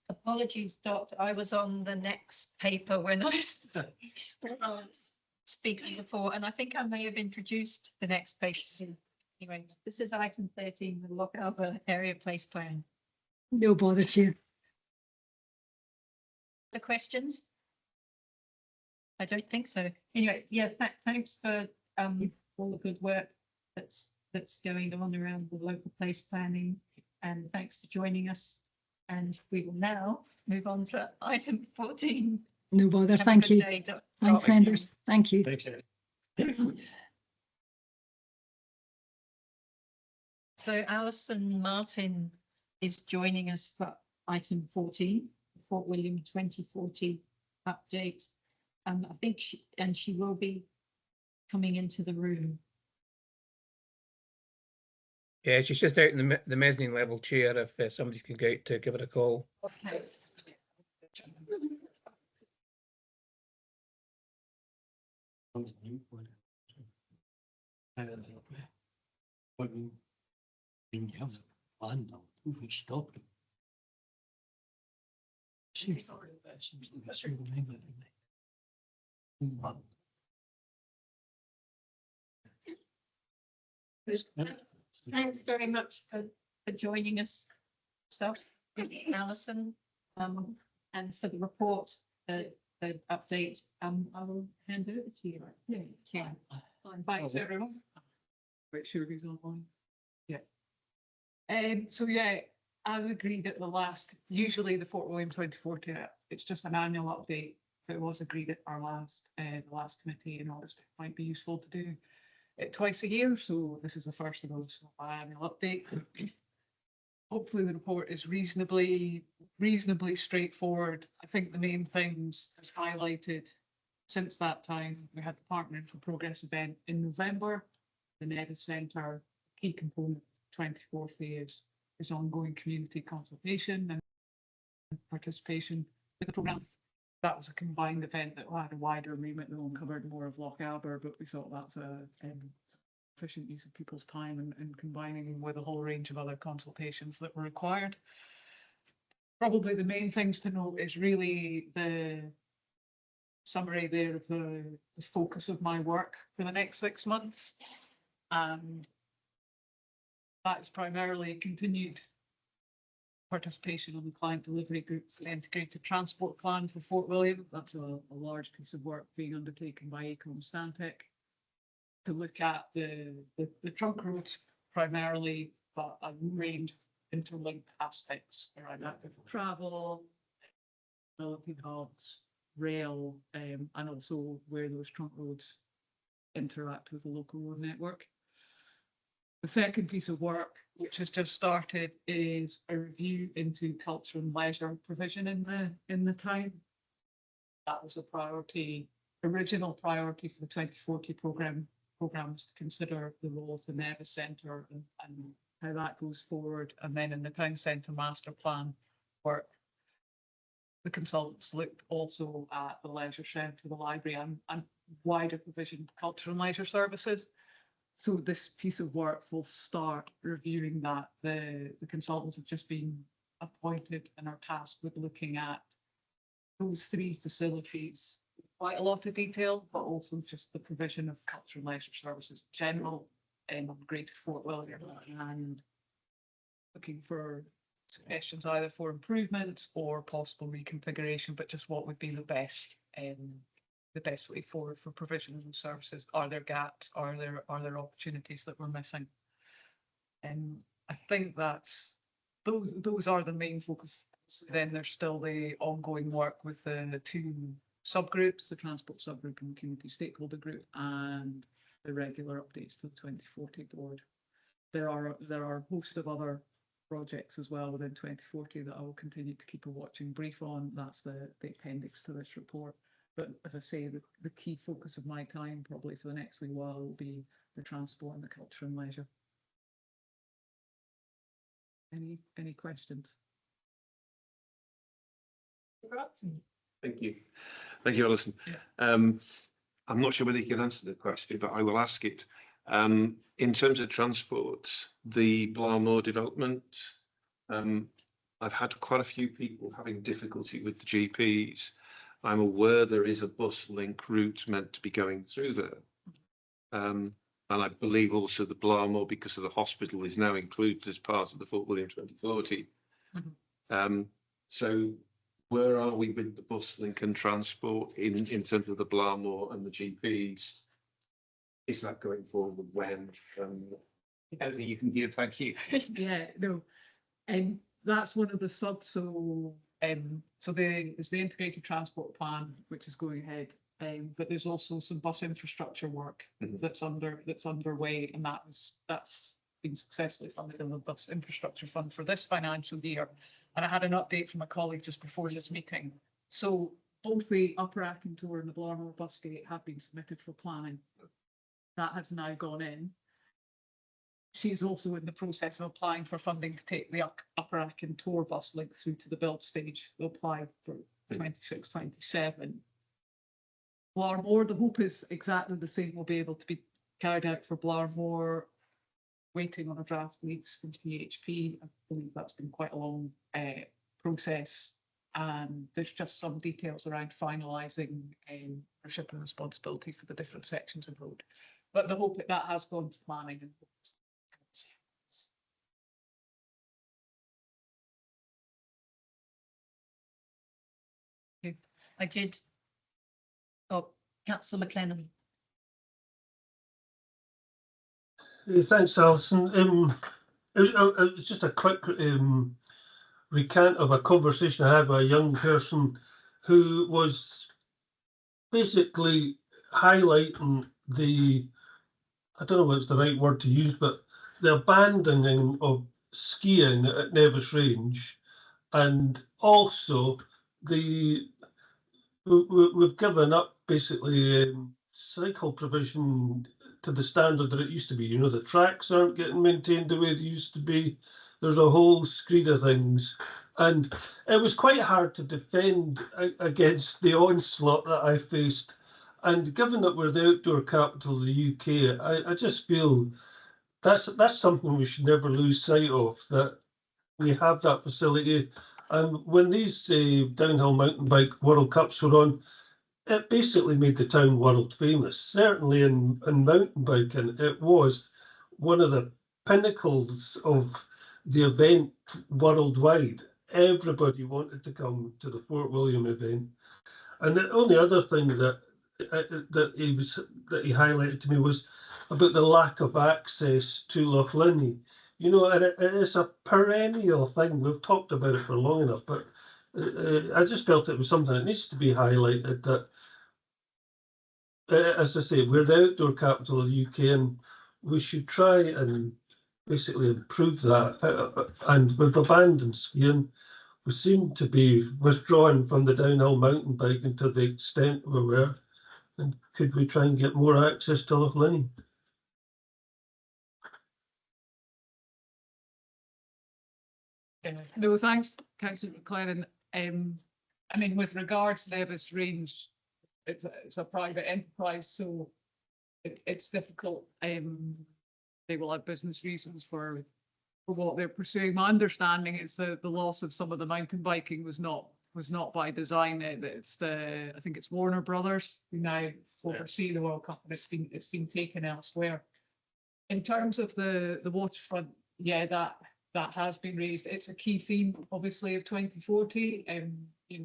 apologies, Dot. I was on the next paper when I was speaking before, and I think I may have introduced the next paper. Anyway, this is item 13, the Lochaber area place plan. No bother, Chair. The questions? I don't think so. Anyway, yeah, thanks for all the good work that's going on around the local place planning, and thanks for joining us. And we will now move on to item 14. No bother. Have a Thank good you. day, Dr. Thanks, Roberts. members. Thank you. Thanks, Eric. So Alison Martin is joining us for item 14, Fort William 2040 update. I think she will be coming into the room. Yeah, she's just out in the mezzanine level, Chair, if somebody can go out to give her a call. Okay. Stop. Thanks very much for joining us, Alison, and for the report, the update. I will hand over to you. Yeah. I'll invite everyone. Make sure he's online. Yeah. So yeah, as agreed at the last, usually the Fort William 2040, it's just an annual update. It was agreed at our the last committee in August. It might be useful to do it twice a year, so this is the first of those biannual update. Hopefully the report is reasonably straightforward. I think the main things as highlighted since that time, we had the Partnering for Progress event in November. The Etive Centre, key component 2040 is ongoing community consultation and participation with the programme. That was a combined event that had a wider remit and covered more of Lochaber, but we thought that's a efficient use of people's time and combining with a whole range of other consultations that were required. Probably the main things to note is really the summary there of the focus of my work for the next 6 months. That is primarily continued participation on the client delivery group for the integrated transport plan for Fort William. That's a large piece of work being undertaken by Ecom Stantec to look at the trunk roads primarily, but a range of interlinked aspects around active travel, developing hubs, rail, and also where those trunk roads interact with the local road network. The second piece of work, which has just started, is a review into culture and leisure provision in the town. That was a priority, original priority for the 2040 programs to consider the role of the Etive Centre and how that goes forward. And then in the town centre master plan work, the consultants looked also at the leisure shed to the library and wider provision of culture and leisure services. So this piece of work will start reviewing that. The consultants have just been appointed and are tasked with looking at those 3 facilities with quite a lot of detail, but also just the provision of culture and leisure services in general in Greater Fort William, and looking for suggestions either for improvements or possible reconfiguration, but just what would be the best way forward for provision of those services. Are there gaps? Are there opportunities that we're missing? And I think those are the main focus So then there's still the ongoing work with the two subgroups, the transport subgroup and the community stakeholder group, and the regular updates to the 2040 board. There are a host of other projects as well within 2040 that I will continue to keep a watching brief on. That's the appendix to this report. But as I say, the key focus of my time probably for the next wee while will be the transport and the culture and leisure. Any questions? Thank you. Thank you, Alison. I'm not sure whether you can answer the question, but I will ask it. In terms of transport, the Blarmore development, I've had quite a few people having difficulty with the GPs. I'm aware there is a bus link route meant to be going through there. And I believe also the Blarmore, because of the hospital, is now included as part of the Fort William 2040. So where are we with the bus link and transport in terms of the Blarmore and the GPs? Is that going forward? When? Anything you can give? Thank you. Yeah, no, and that's one of the so there's the integrated transport plan which is going ahead, but there's also some bus infrastructure work that's underway, and that's been successfully funded in the bus infrastructure fund for this financial year. And I had an update from a colleague just before this meeting. So both the Upper Ackington and the Blarmore bus gate have been submitted for planning. That has now gone in. She's also in the process of applying for funding to take the Upper Ackington bus link through to the build stage. They'll apply for 26, 27. Blarmore, the hope is exactly the same, will be able to be carried out for Blarmore, waiting on a draft leads from PHP. I believe that's been quite a long process, and there's just some details around finalising ownership and responsibility for the different sections of road. But the hope that has gone to planning. I did. Oh, Councillor McLennan. Thanks, Alison. It was just a quick recount of a conversation I had with a young person who was basically highlighting I don't know what's the right word to use, but the abandoning of skiing at Nevis Range, and also we've given up basically cycle provision to the standard that it used to be. You know, the tracks aren't getting maintained the way they used to be. There's a whole screed of things, and it was quite hard to defend against the onslaught that I faced. And given that we're the outdoor capital of the UK, I just feel that's something we should never lose sight of, that we have that facility. And when these downhill mountain bike World Cups were on, it basically made the town world famous. Certainly in mountain biking, it was one of the pinnacles of the event worldwide. Everybody wanted to come to the Fort William event. And the only other thing that he highlighted to me was about the lack of access to Lochaber. You know, and it's a perennial thing. We've talked about it for long enough, but I just felt it was something that needs to be highlighted, that, as I say, we're the outdoor capital of the UK, and we should try and basically improve that. And we've abandoned skiing. We seem to be withdrawing from the downhill mountain biking to the extent we were. And could we try and get more access to Lochaber? No, thanks, Councillor McLennan. I mean, with regards to Nevis Range, it's a private enterprise, so it's difficult. They will have business reasons for what they're pursuing. My understanding is that the loss of some of the mountain biking was not by design. I think it's Warner Brothers who now oversee the World Cup, and it's been taken elsewhere. In terms of the waterfront, yeah, that has been raised. It's a key theme, obviously, of 2040,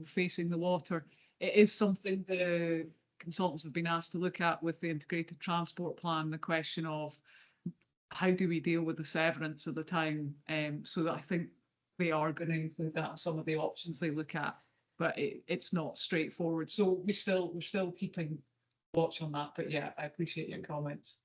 facing the water. It is something the consultants have been asked to look at with the integrated transport plan, the question of how do we deal with the severance of the town, so that I think they are going to include that in some of the options they look at, but it's not straightforward. So we're still keeping watch on that. But yeah, I appreciate your comments.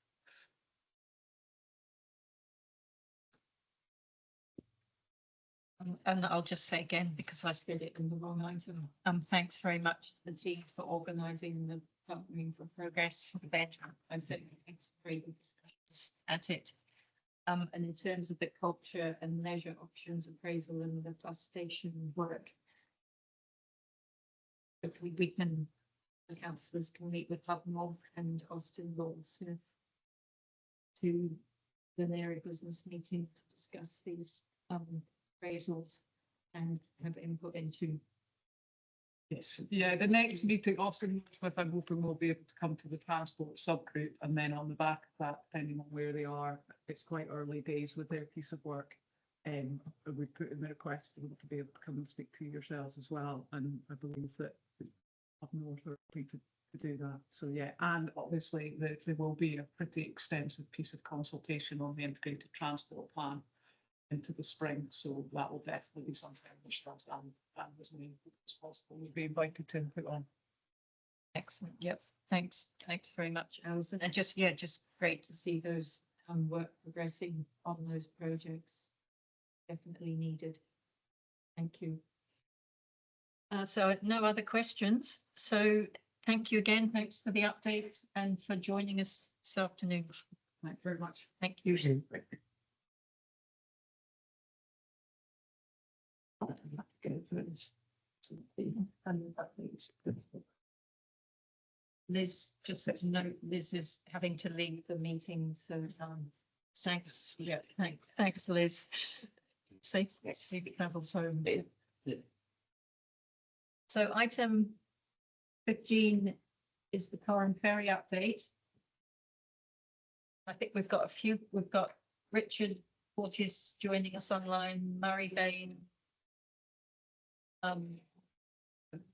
And I'll just say again, because I said it in the wrong item, thanks very much to the team for organising the Partnering for Progress event. I said thanks, very good discussions at it. And in terms of the culture and leisure options appraisal and the bus station work, hopefully we can, the councillors can meet with Hubmog and Austin Goldsmith to an area business meeting to discuss these appraisals and have input into. Yes, yeah, the next meeting, Austin Goldsmith, I'm hoping will be able to come to the transport subgroup, and then on the back of that, depending on where they are, it's quite early days with their piece of work. We put in the request for them to be able to come and speak to yourselves as well, and I believe that up north are happy to do that. So yeah, and obviously there will be a pretty extensive piece of consultation on the integrated transport plan into the spring, so that will definitely be something which does and as many as possible will be invited to input on. Excellent. Yep. Thanks very much, Alison. And just great to see those work progressing on those projects. Definitely needed. Thank you. So no other questions. So thank you again. Thanks for the updates and for joining us this afternoon. Thank you very much. Thank you. Liz, just to note, Liz is having to leave the meeting, so thanks. Yeah, thanks, Liz. Safe travels home. So item 15 is the Corran Ferry update. I think we've got Richard Porteous joining us online, Murray Bain.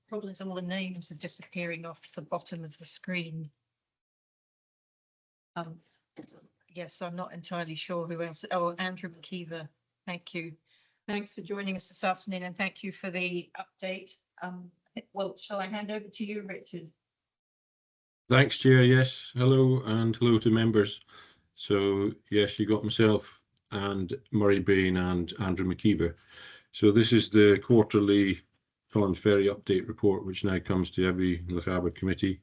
Problems, all the names are disappearing off the bottom of the screen. Yes, I'm not entirely sure who else. Oh, Andrew McKeever, thank you. Thanks for joining us this afternoon, and thank you for the update. Well, shall I hand over to you, Richard? Thanks, Chair. Yes, hello and hello to members. So yes, you got myself and Murray Bain and Andrew McKeever. So this is the quarterly Corran Ferry update report, which now comes to every Lochaber committee,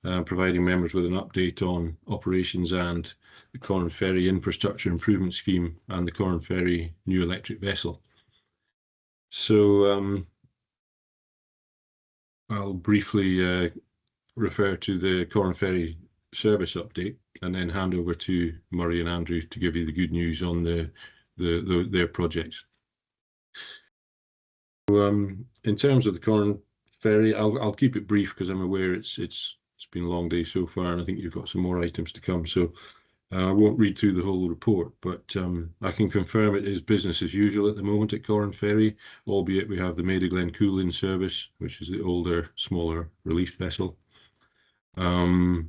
providing members with an update on operations and the Corran Ferry infrastructure improvement scheme and the Corran Ferry new electric vessel. So I'll briefly refer to the Corran Ferry service update and then hand over to Murray and Andrew to give you the good news on their projects. So, in terms of the Corran Ferry, I'll keep it brief because I'm aware it's been a long day so far, and I think you've got some more items to come. So I won't read through the whole report, but I can confirm it is business as usual at the moment at Corran Ferry, albeit we have the Glen Cuil in service, which is the older, smaller relief vessel. Yeah,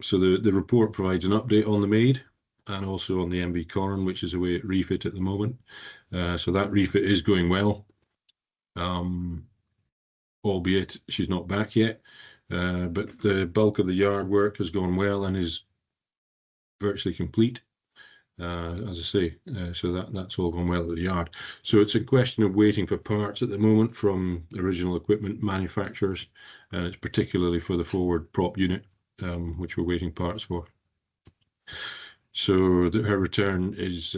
so the report provides an update on the Maid and also on the MV Corran, which is away at refit at the moment. So that refit is going well, albeit she's not back yet. But the bulk of the yard work has gone well and is virtually complete, as I say. So that's all gone well at the yard. So it's a question of waiting for parts at the moment from original equipment manufacturers, and it's particularly for the forward prop unit, which we're waiting parts for. So her return is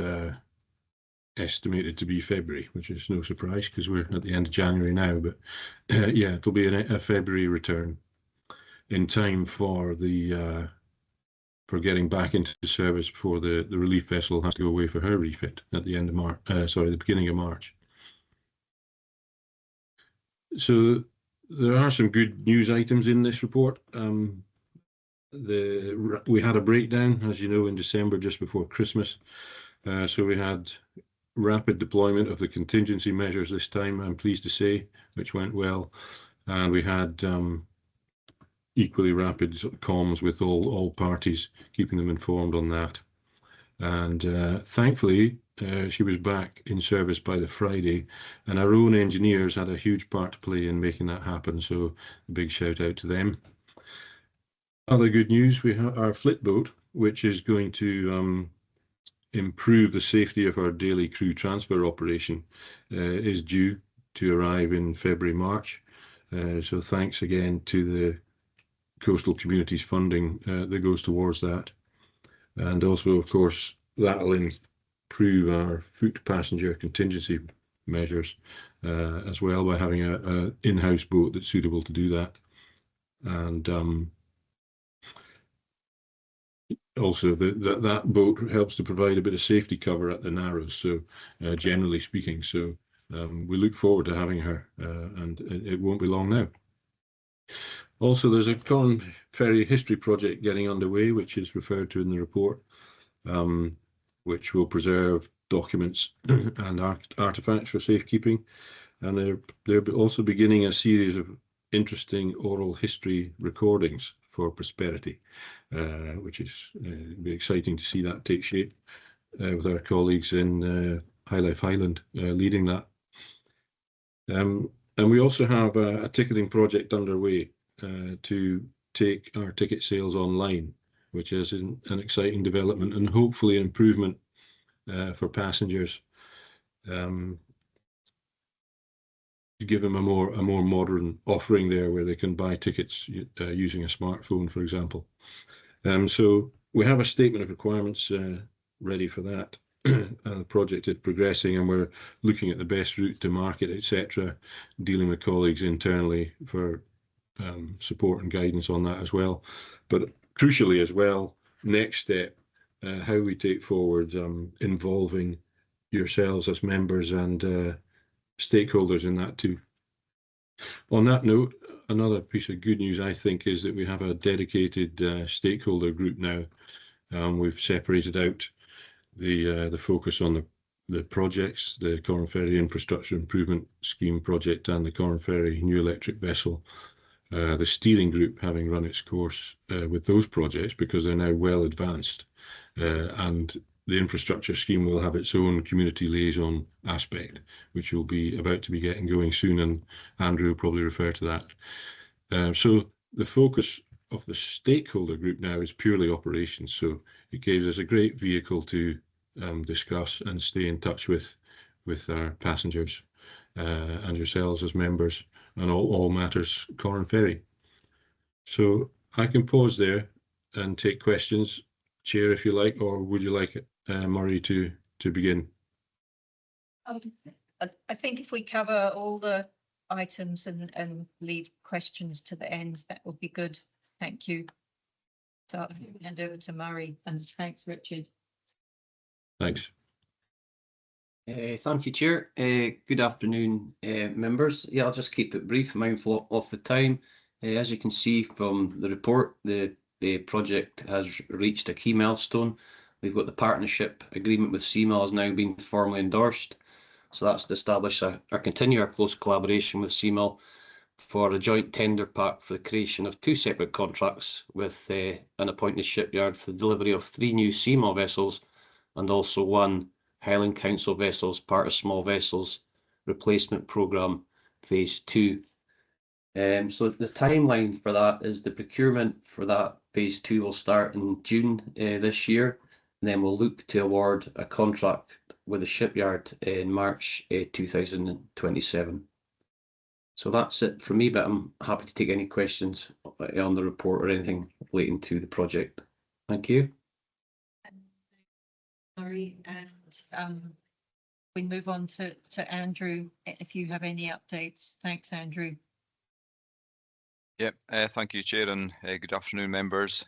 estimated to be February, which is no surprise because we're at the end of January now. But yeah, it'll be a February return in time for the for getting back into service before the relief vessel has to go away for her refit at the end of March. Sorry, the beginning of March. So there are some good news items in this report. We had a breakdown, as you know, in December just before Christmas. So we had rapid deployment of the contingency measures this time, I'm pleased to say, which went well. And we had equally rapid comms with all parties, keeping them informed on that. And thankfully, she was back in service by the Friday, and our own engineers had a huge part to play in making that happen. So a big shout out to them. Other good news, we have our flip boat, which is going to improve the safety of our daily crew transfer operation, is due to arrive in February, March. So thanks again to the coastal communities funding that goes towards that. And also, of course, that will improve our foot passenger contingency measures as well by having an in-house boat that's suitable to do that. And also, that boat helps to provide a bit of safety cover at the Narrows, so generally speaking. So we look forward to having her, and it won't be long now. Also, there's a Corran Ferry history project getting underway, which is referred to in the report, which will preserve documents and artifacts for safekeeping. And they're also beginning a series of interesting oral history recordings for posterity, which is be exciting to see that take shape with our colleagues in Highland leading that. And we also have a ticketing project underway to take our ticket sales online, which is an exciting development and hopefully an improvement for passengers, to give them a more modern offering there, where they can buy tickets using a smartphone, for example. So we have a statement of requirements ready for that. The project is progressing, and we're looking at the best route to market, etc., dealing with colleagues internally for support and guidance on that as well. But crucially as well, next step, how we take forward involving yourselves as members and stakeholders in that too. On that note, another piece of good news, I think, is that we have a dedicated stakeholder group now. We've separated out the focus on the projects, the Corran Ferry Infrastructure Improvement Scheme project and the Corran Ferry New Electric Vessel. The steering group having run its course with those projects, because they're now well advanced, and the infrastructure scheme will have its own community liaison aspect, which will be about to be getting going soon, and Andrew will probably refer to that. So the focus of the stakeholder group now is purely operations, so it gives us a great vehicle to discuss and stay in touch with our passengers and yourselves as members and all matters Corran Ferry. So I can pause there and take questions, Chair, if you like, or would you like Murray to begin? I think if we cover all the items and leave questions to the end, that would be good. Thank you. So I'll hand over to Murray, and thanks, Richard. Thanks. Thank you, Chair. Good afternoon, members. Yeah, I'll just keep it brief, mindful of the time. As you can see from the report, the project has reached a key milestone. We've got the partnership agreement with CMAL has now been formally endorsed. So that's to establish our continue our close collaboration with CMAL for a joint tender pack for the creation of 2 separate contracts with an appointed shipyard for the delivery of 3 new CMAL vessels and also 1 Highland Council vessel as part of small vessels replacement programme phase 2. So the timeline for that is the procurement for that phase 2 will start in June this year, and then we'll look to award a contract with the shipyard in March 2027. So that's it for me, but I'm happy to take any questions on the report or anything relating to the project. Thank you. Murray, and we move on to Andrew, if you have any updates. Thanks, Andrew. Yep, thank you, Chair, and good afternoon, members.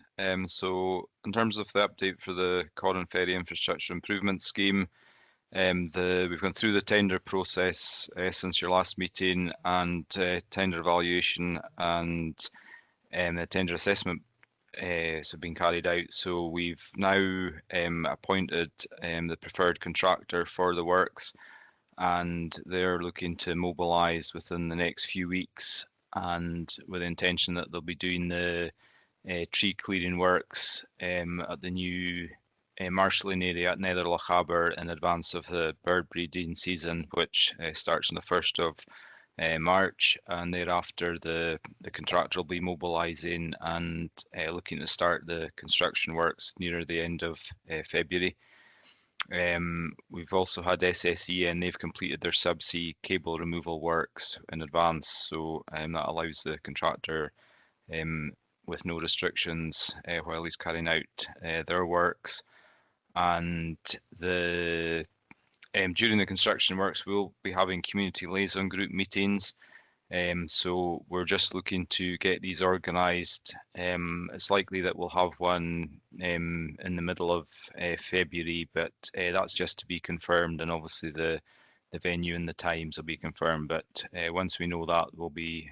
So in terms of the update for the Corran Ferry Infrastructure Improvement Scheme, we've gone through the tender process since your last meeting, and tender evaluation and the tender assessment have been carried out. So we've now appointed the preferred contractor for the works, and they're looking to mobilise within the next few weeks, and with the intention that they'll be doing the tree clearing works at the new marshalling area at Nether Lochaber in advance of the bird breeding season, which starts on the 1st of March, and thereafter the contractor will be mobilising and looking to start the construction works near the end of February. We've also had SSE, and they've completed their subsea cable removal works in advance, so that allows the contractor with no restrictions while he's carrying out their works. And during the construction works, we'll be having community liaison group meetings. So we're just looking to get these organised. It's likely that we'll have one in the middle of February, but that's just to be confirmed, and obviously the venue and the times will be confirmed. But once we know that, we'll be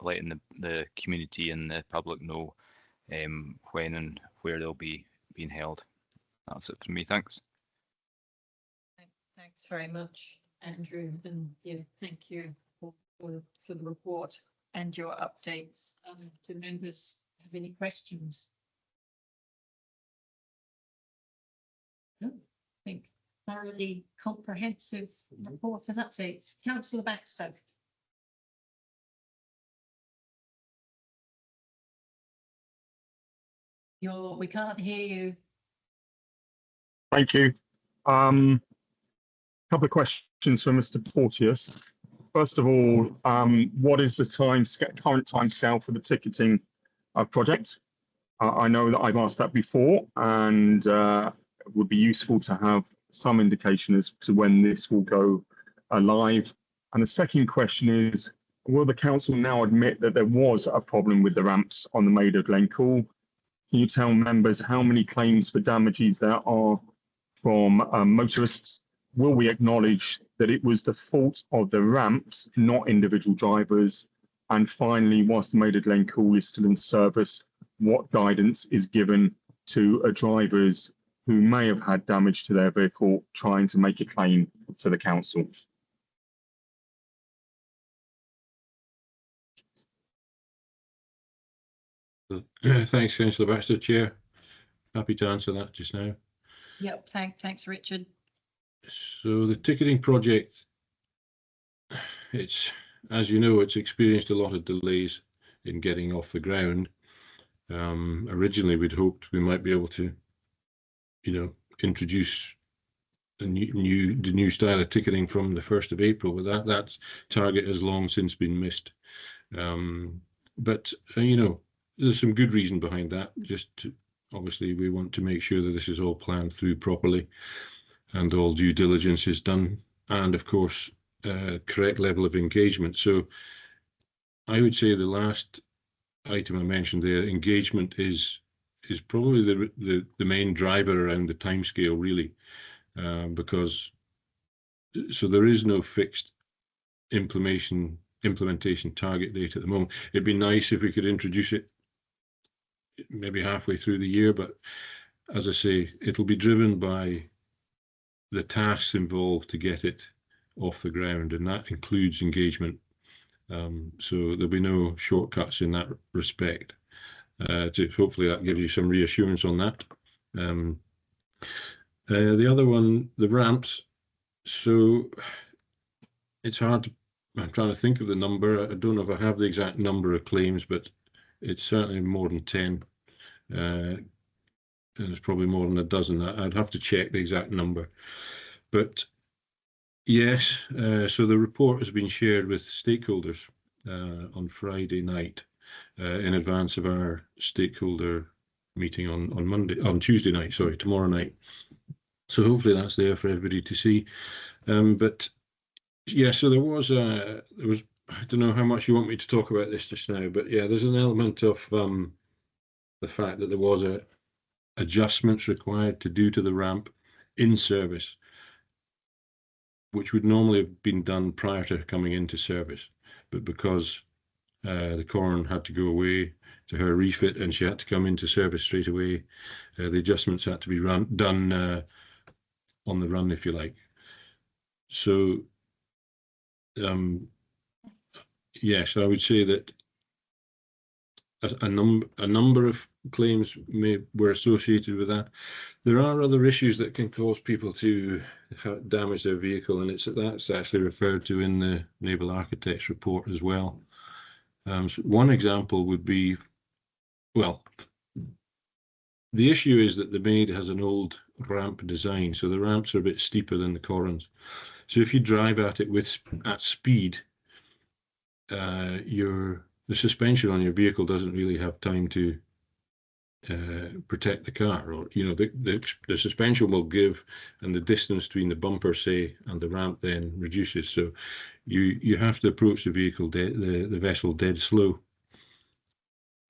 letting the community and the public know when and where they'll be being held. That's it from me. Thanks. Thanks very much, Andrew, and yeah, thank you for the report and your updates. Do members have any questions? No, I think thoroughly comprehensive report and updates. Councillor Baxter. We can't hear you. Thank you. Couple of questions for Mr. Porteous. First of all, what is the current timescale for the ticketing project? I know that I've asked that before, and it would be useful to have some indication as to when this will go live. And the second question is, will the council now admit that there was a problem with the ramps on the Maid of Glen? Can you tell members how many claims for damages there are from motorists? Will we acknowledge that it was the fault of the ramps, not individual drivers? And finally, whilst the Maid of Glen is still in service, what guidance is given to drivers who may have had damage to their vehicle trying to make a claim to the council? Thanks, Councillor Baxter. Chair, happy to answer that just now. Yep, thanks, Richard. So the ticketing project, as you know, it's experienced a lot of delays in getting off the ground. Originally, we'd hoped we might be able to, introduce the new style of ticketing from the 1st of April, but that target has long since been missed. But there's some good reason behind that. Obviously, we want to make sure that this is all planned through properly and all due diligence is done, and of course, correct level of engagement. So I would say the last item I mentioned there, engagement is probably the main driver around the timescale, really, because there is no fixed implementation target date at the moment. It'd be nice if we could introduce it maybe halfway through the year, but as I say, it'll be driven by the tasks involved to get it off the ground, and that includes engagement. So there'll be no shortcuts in that respect. Hopefully that gives you some reassurance on that. The other one, the ramps. So it's hard. I'm trying to think of the number. I don't know if I have the exact number of claims, but it's certainly more than 10. And it's probably more than a dozen. I'd have to check the exact number. But yes, so the report has been shared with stakeholders on Friday night in advance of our stakeholder meeting on Tuesday night, tomorrow night. So hopefully that's there for everybody to see. But yeah, so there was I don't know how much you want me to talk about this just now, but yeah, there's an element of the fact that there was adjustments required to do to the ramp in service, which would normally have been done prior to coming into service, but because the Corran had to go away to her refit and she had to come into service straight away, the adjustments had to be done on the run, if you like. So yes, I would say that a number of claims were associated with that. There are other issues that can cause people to damage their vehicle, and that's actually referred to in the Naval Architects report as well. So one example would be, well, the issue is that the Maid has an old ramp design, so the ramps are a bit steeper than the Corrans. So if you drive at it at speed, the suspension on your vehicle doesn't really have time to protect the car, or the suspension will give, and the distance between the bumper, say, and the ramp then reduces. So you have to approach the vehicle, the vessel, dead slow.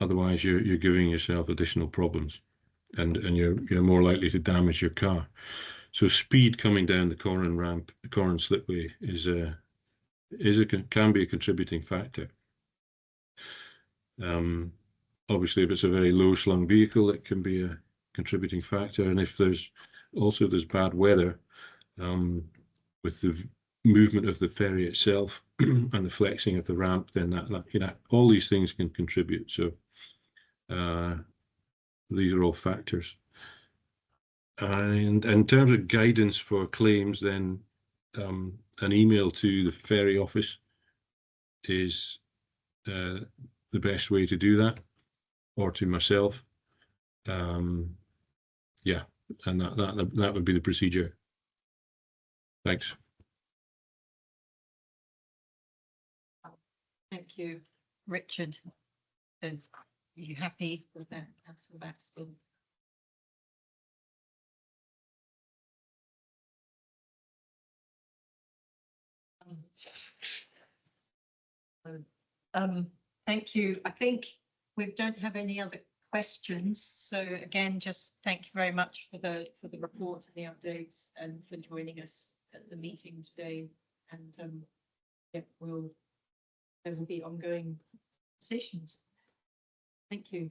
Otherwise, you're giving yourself additional problems, and you're more likely to damage your car. So speed coming down the Corran ramp, the Corran slipway, can be a contributing factor. Obviously, if it's a very low slung vehicle, it can be a contributing factor. And if there's bad weather, with the movement of the ferry itself and the flexing of the ramp, then that all these things can contribute. So these are all factors. And in terms of guidance for claims, then an email to the ferry office is the best way to do that, or to myself. Yeah, and that would be the procedure. Thanks. Thank you, Richard. Are you happy with that, Councillor Baxter? Thank you. I think we don't have any other questions. So again, just thank you very much for the report and the updates, and for joining us at the meeting today. And yeah, there will be ongoing sessions. Thank you.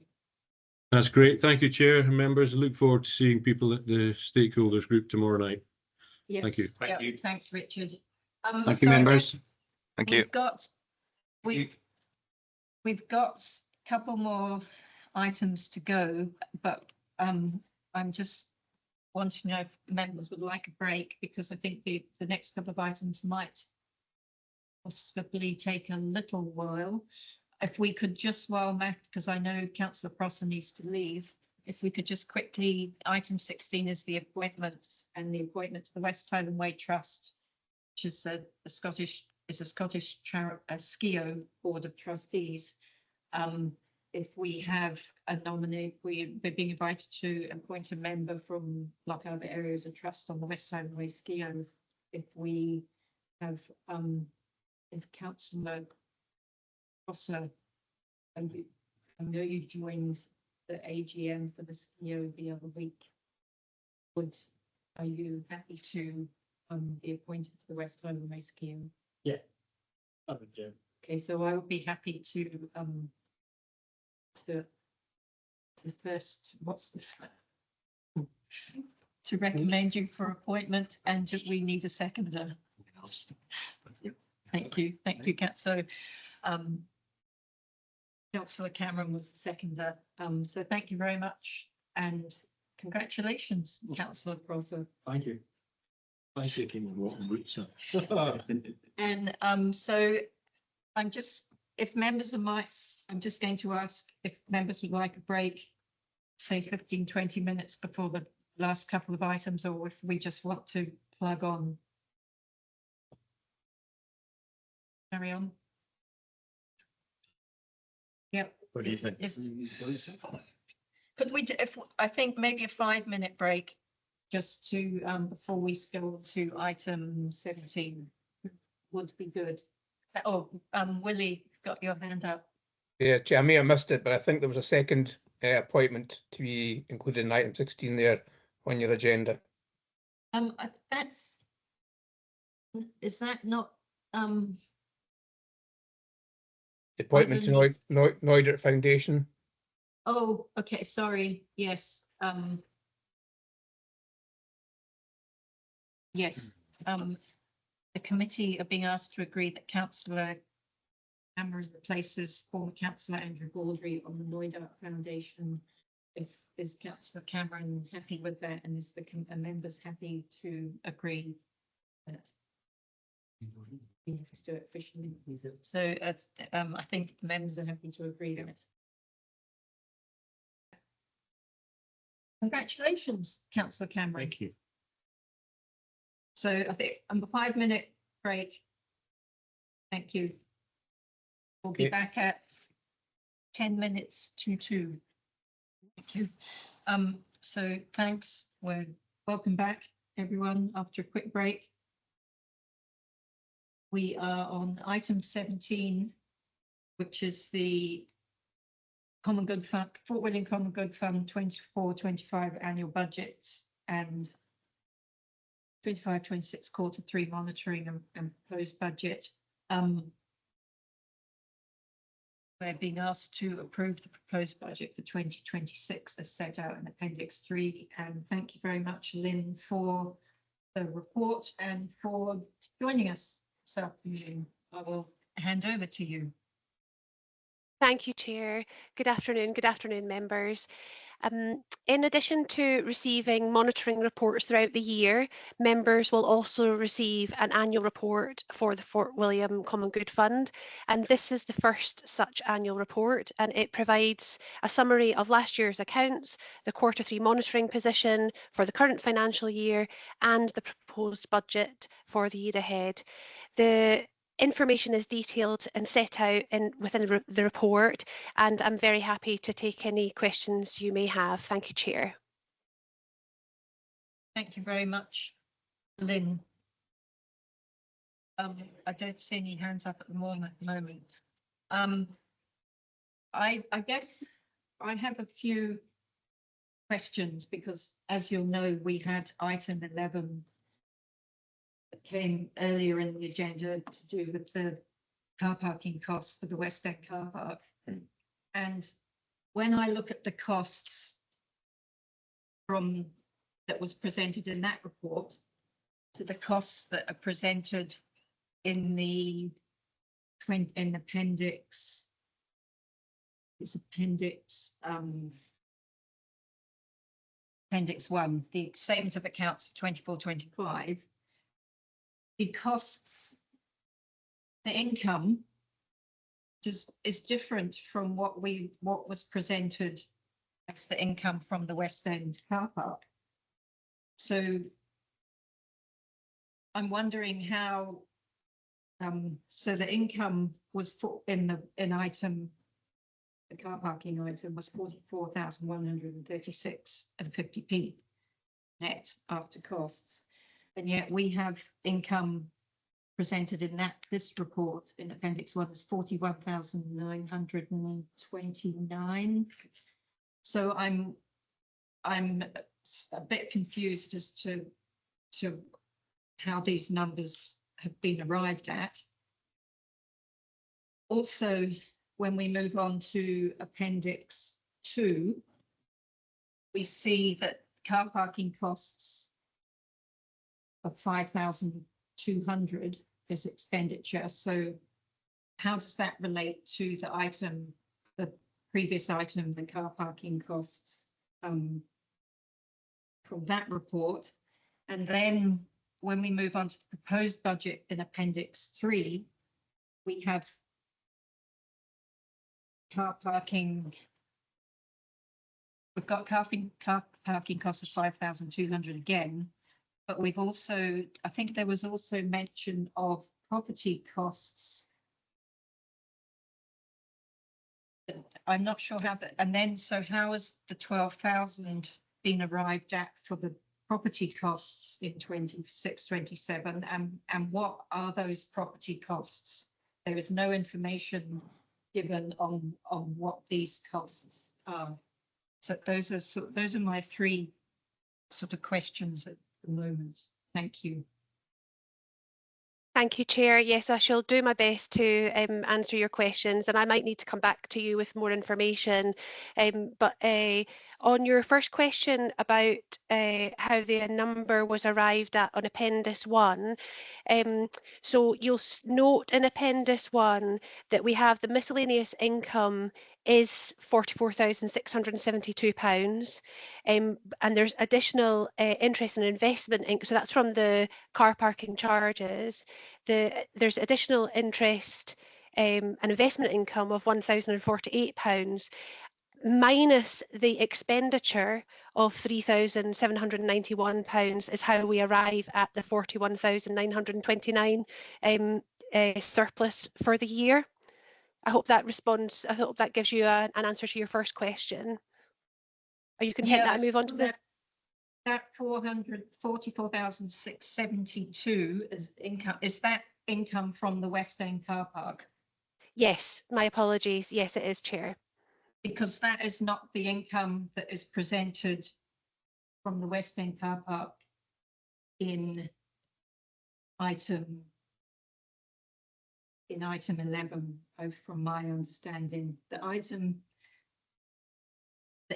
That's great. Thank you, Chair and members. I look forward to seeing people at the stakeholders group tomorrow night. Yes. Thank you. Thank you. Thanks, Richard. Thank you, members. Thank you. We've got a couple more items to go, but I'm just wanting to know if members would like a break, because I think the next couple of items might possibly take a little while. If we could just, because I know Councillor Prosser needs to leave, if we could just quickly, item 16 is the appointment to the West Highland Way Trust, which is a Scottish SCIO Board of Trustees. If we have a nominee, they're being invited to appoint a member from Lochaber Areas of Trust on the West Highland Way SCIO. If we have, if Councillor Prosser, I know you joined the AGM for the SCIO the other week. Are you happy to be appointed to the West Highland Way SCIO? Yeah, I would do. Okay, so I would be happy to first, to recommend you for appointment, and we need a seconder. Thank you, Councillor. Councillor Cameron was the seconder. So thank you very much, and congratulations, Councillor Prosser. Thank you. Thank you, Kim. And so I'm just going to ask if members would like a break, say 15-20 minutes before the last couple of items, or if we just want to plug on. Carry on. Yep. What do you think? Could we, I think maybe a 5-minute break, just to before we go to item 17 would be good. Oh, Willie, you've got your hand up. Yeah, Chair, I may have missed it, but I think there was a second appointment to be included in item 16 there on your agenda. Is that not Appointment to Neudert Foundation. Oh, okay, sorry, yes. Yes, the committee are being asked to agree that Councillor Cameron replaces former Councillor Andrew Baldry on the Neudert Foundation Is Councillor Cameron happy with that, and is the members happy to agree that? We have to do it officially. So I think the members are happy to agree that. Congratulations, Councillor Cameron. Thank you. So I think a 5-minute break. Thank you. We'll be back at 10 minutes to 2. Thank you. So thanks. Welcome back, everyone, after a quick break. We are on item 17, which is the Common Good Fund, Fort William Common Good Fund 24-25 annual budgets and 25-26 quarter 3 monitoring and proposed budget. We're being asked to approve the proposed budget for 2026 as set out in Appendix 3. And thank you very much, Lynn, for the report and for joining us this afternoon. I will hand over to you. Thank you, Chair. Good afternoon, members. In addition to receiving monitoring reports throughout the year, members will also receive an annual report for the Fort William Common Good Fund, and this is the first such annual report, and it provides a summary of last year's accounts, the quarter 3 monitoring position for the current financial year, and the proposed budget for the year ahead. The information is detailed and set out within the report, and I'm very happy to take any questions you may have. Thank you, Chair. Thank you very much, Lynn. I don't see any hands up at the moment. I guess I have a few questions because, as you'll know, we had item 11 that came earlier in the agenda to do with the car parking costs for the West End car park. And when I look at the costs that was presented in that report to the costs that are presented in the appendix, appendix 1, the statement of accounts for 24-25, the costs, the income is different from what was presented as the income from the West End car park. So I'm wondering how. So the income was in item, the car parking item was 44,136.50 net after costs. And yet we have income presented in this report in Appendix 1 is 41,929. So I'm a bit confused as to how these numbers have been arrived at. Also, when we move on to Appendix 2, we see that car parking costs of 5,200 is expenditure. So how does that relate to the item, the previous item, the car parking costs from that report? And then when we move on to the proposed budget in Appendix 3, we have car parking. We've got car parking costs of 5,200 again. But we've also, I think there was also mention of property costs. I'm not sure how that, and then so how has the 12,000 been arrived at for the property costs in 26-27, and what are those property costs? There is no information given on what these costs are. So those are my 3 sort of questions at the moment. Thank you. Thank you, Chair. Yes, I shall do my best to answer your questions, and I might need to come back to you with more information. But on your first question about how the number was arrived at on Appendix 1, so you'll note in Appendix 1 that we have the miscellaneous income is £44,672, and there's additional interest and investment, so that's from the car parking charges. There's additional interest and investment income of £1,048, minus the expenditure of £3,791 is how we arrive at the 41,929 surplus for the year. I hope that responds. I hope that gives you an answer to your first question. Are you content that I move on to the? That 444,672 is income. Is that income from the West End car park? Yes, my apologies. Yes, it is, Chair. Because that is not the income that is presented from the West End car park in item 11, from my understanding. The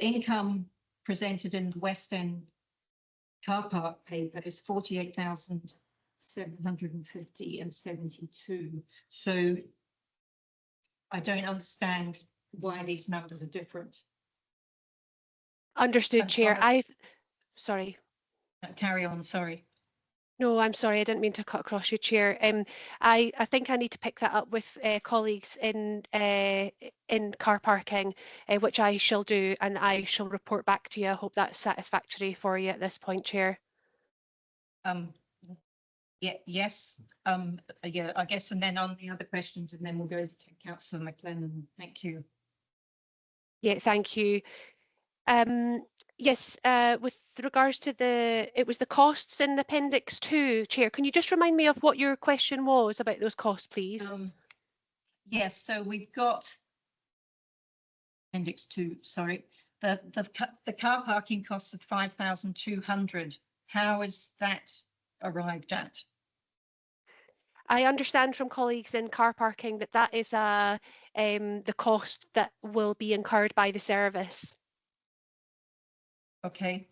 income presented in the West End car park paper is 48,750 and 72. So I don't understand why these numbers are different. Understood, Chair. Sorry. Carry on, sorry. No, I'm sorry, I didn't mean to cut across you, Chair. I think I need to pick that up with colleagues in car parking, which I shall do, and I shall report back to you. I hope that's satisfactory for you at this point, Chair. Yeah, yes. Yeah, I guess, and then on the other questions, and then we'll go to Councillor McLennan. Thank you. Yeah, thank you. Yes, with regards to it was the costs in Appendix 2, Chair. Can you just remind me of what your question was about those costs, please? Yes, so we've got Appendix 2, sorry. The car parking costs of 5,200. How is that arrived at? I understand from colleagues in car parking that is the cost that will be incurred by the service. Okay.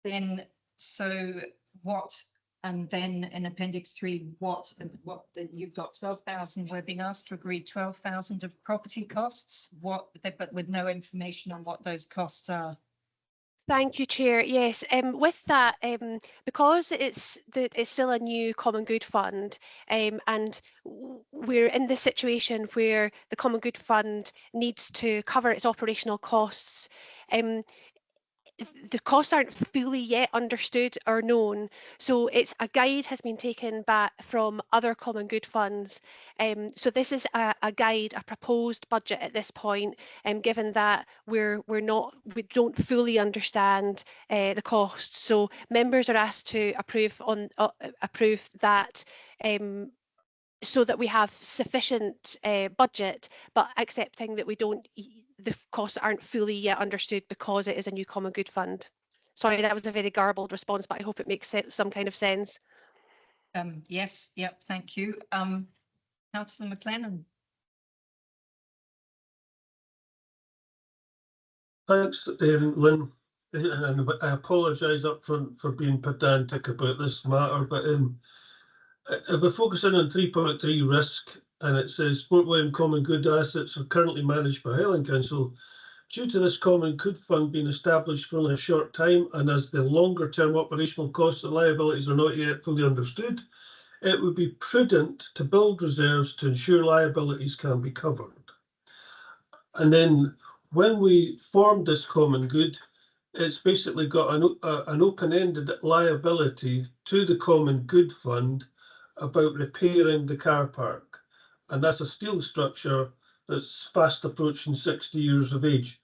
Then so what? And then in Appendix 3, what you've got 12,000. We're being asked to agree 12,000 of property costs. But with no information on what those costs are. Thank you, Chair. Yes, with that, because it's still a new common good fund, and we're in this situation where the common good fund needs to cover its operational costs. The costs aren't fully yet understood or known, so it's a guide has been taken back from other common good funds. So this is a guide, a proposed budget at this point, given that we don't fully understand the costs. So members are asked to approve that. So that we have sufficient budget, but accepting that the costs aren't fully yet understood because it is a new common good fund. Sorry, that was a very garbled response, but I hope it makes some kind of sense. Yes, yep, thank you. Councillor McLennan. Thanks, Lynn. And I apologise up front for being pedantic about this matter, but if we're focusing on 3.3 risk, and it says Fort William Common Good assets are currently managed by Highland Council. Due to this Common Good Fund being established for only a short time, and as the longer term operational costs and liabilities are not yet fully understood, it would be prudent to build reserves to ensure liabilities can be covered. And then when we formed this Common Good, it's basically got an open-ended liability to the Common Good Fund about repairing the car park. And that's a steel structure that's fast approaching 60 years of age.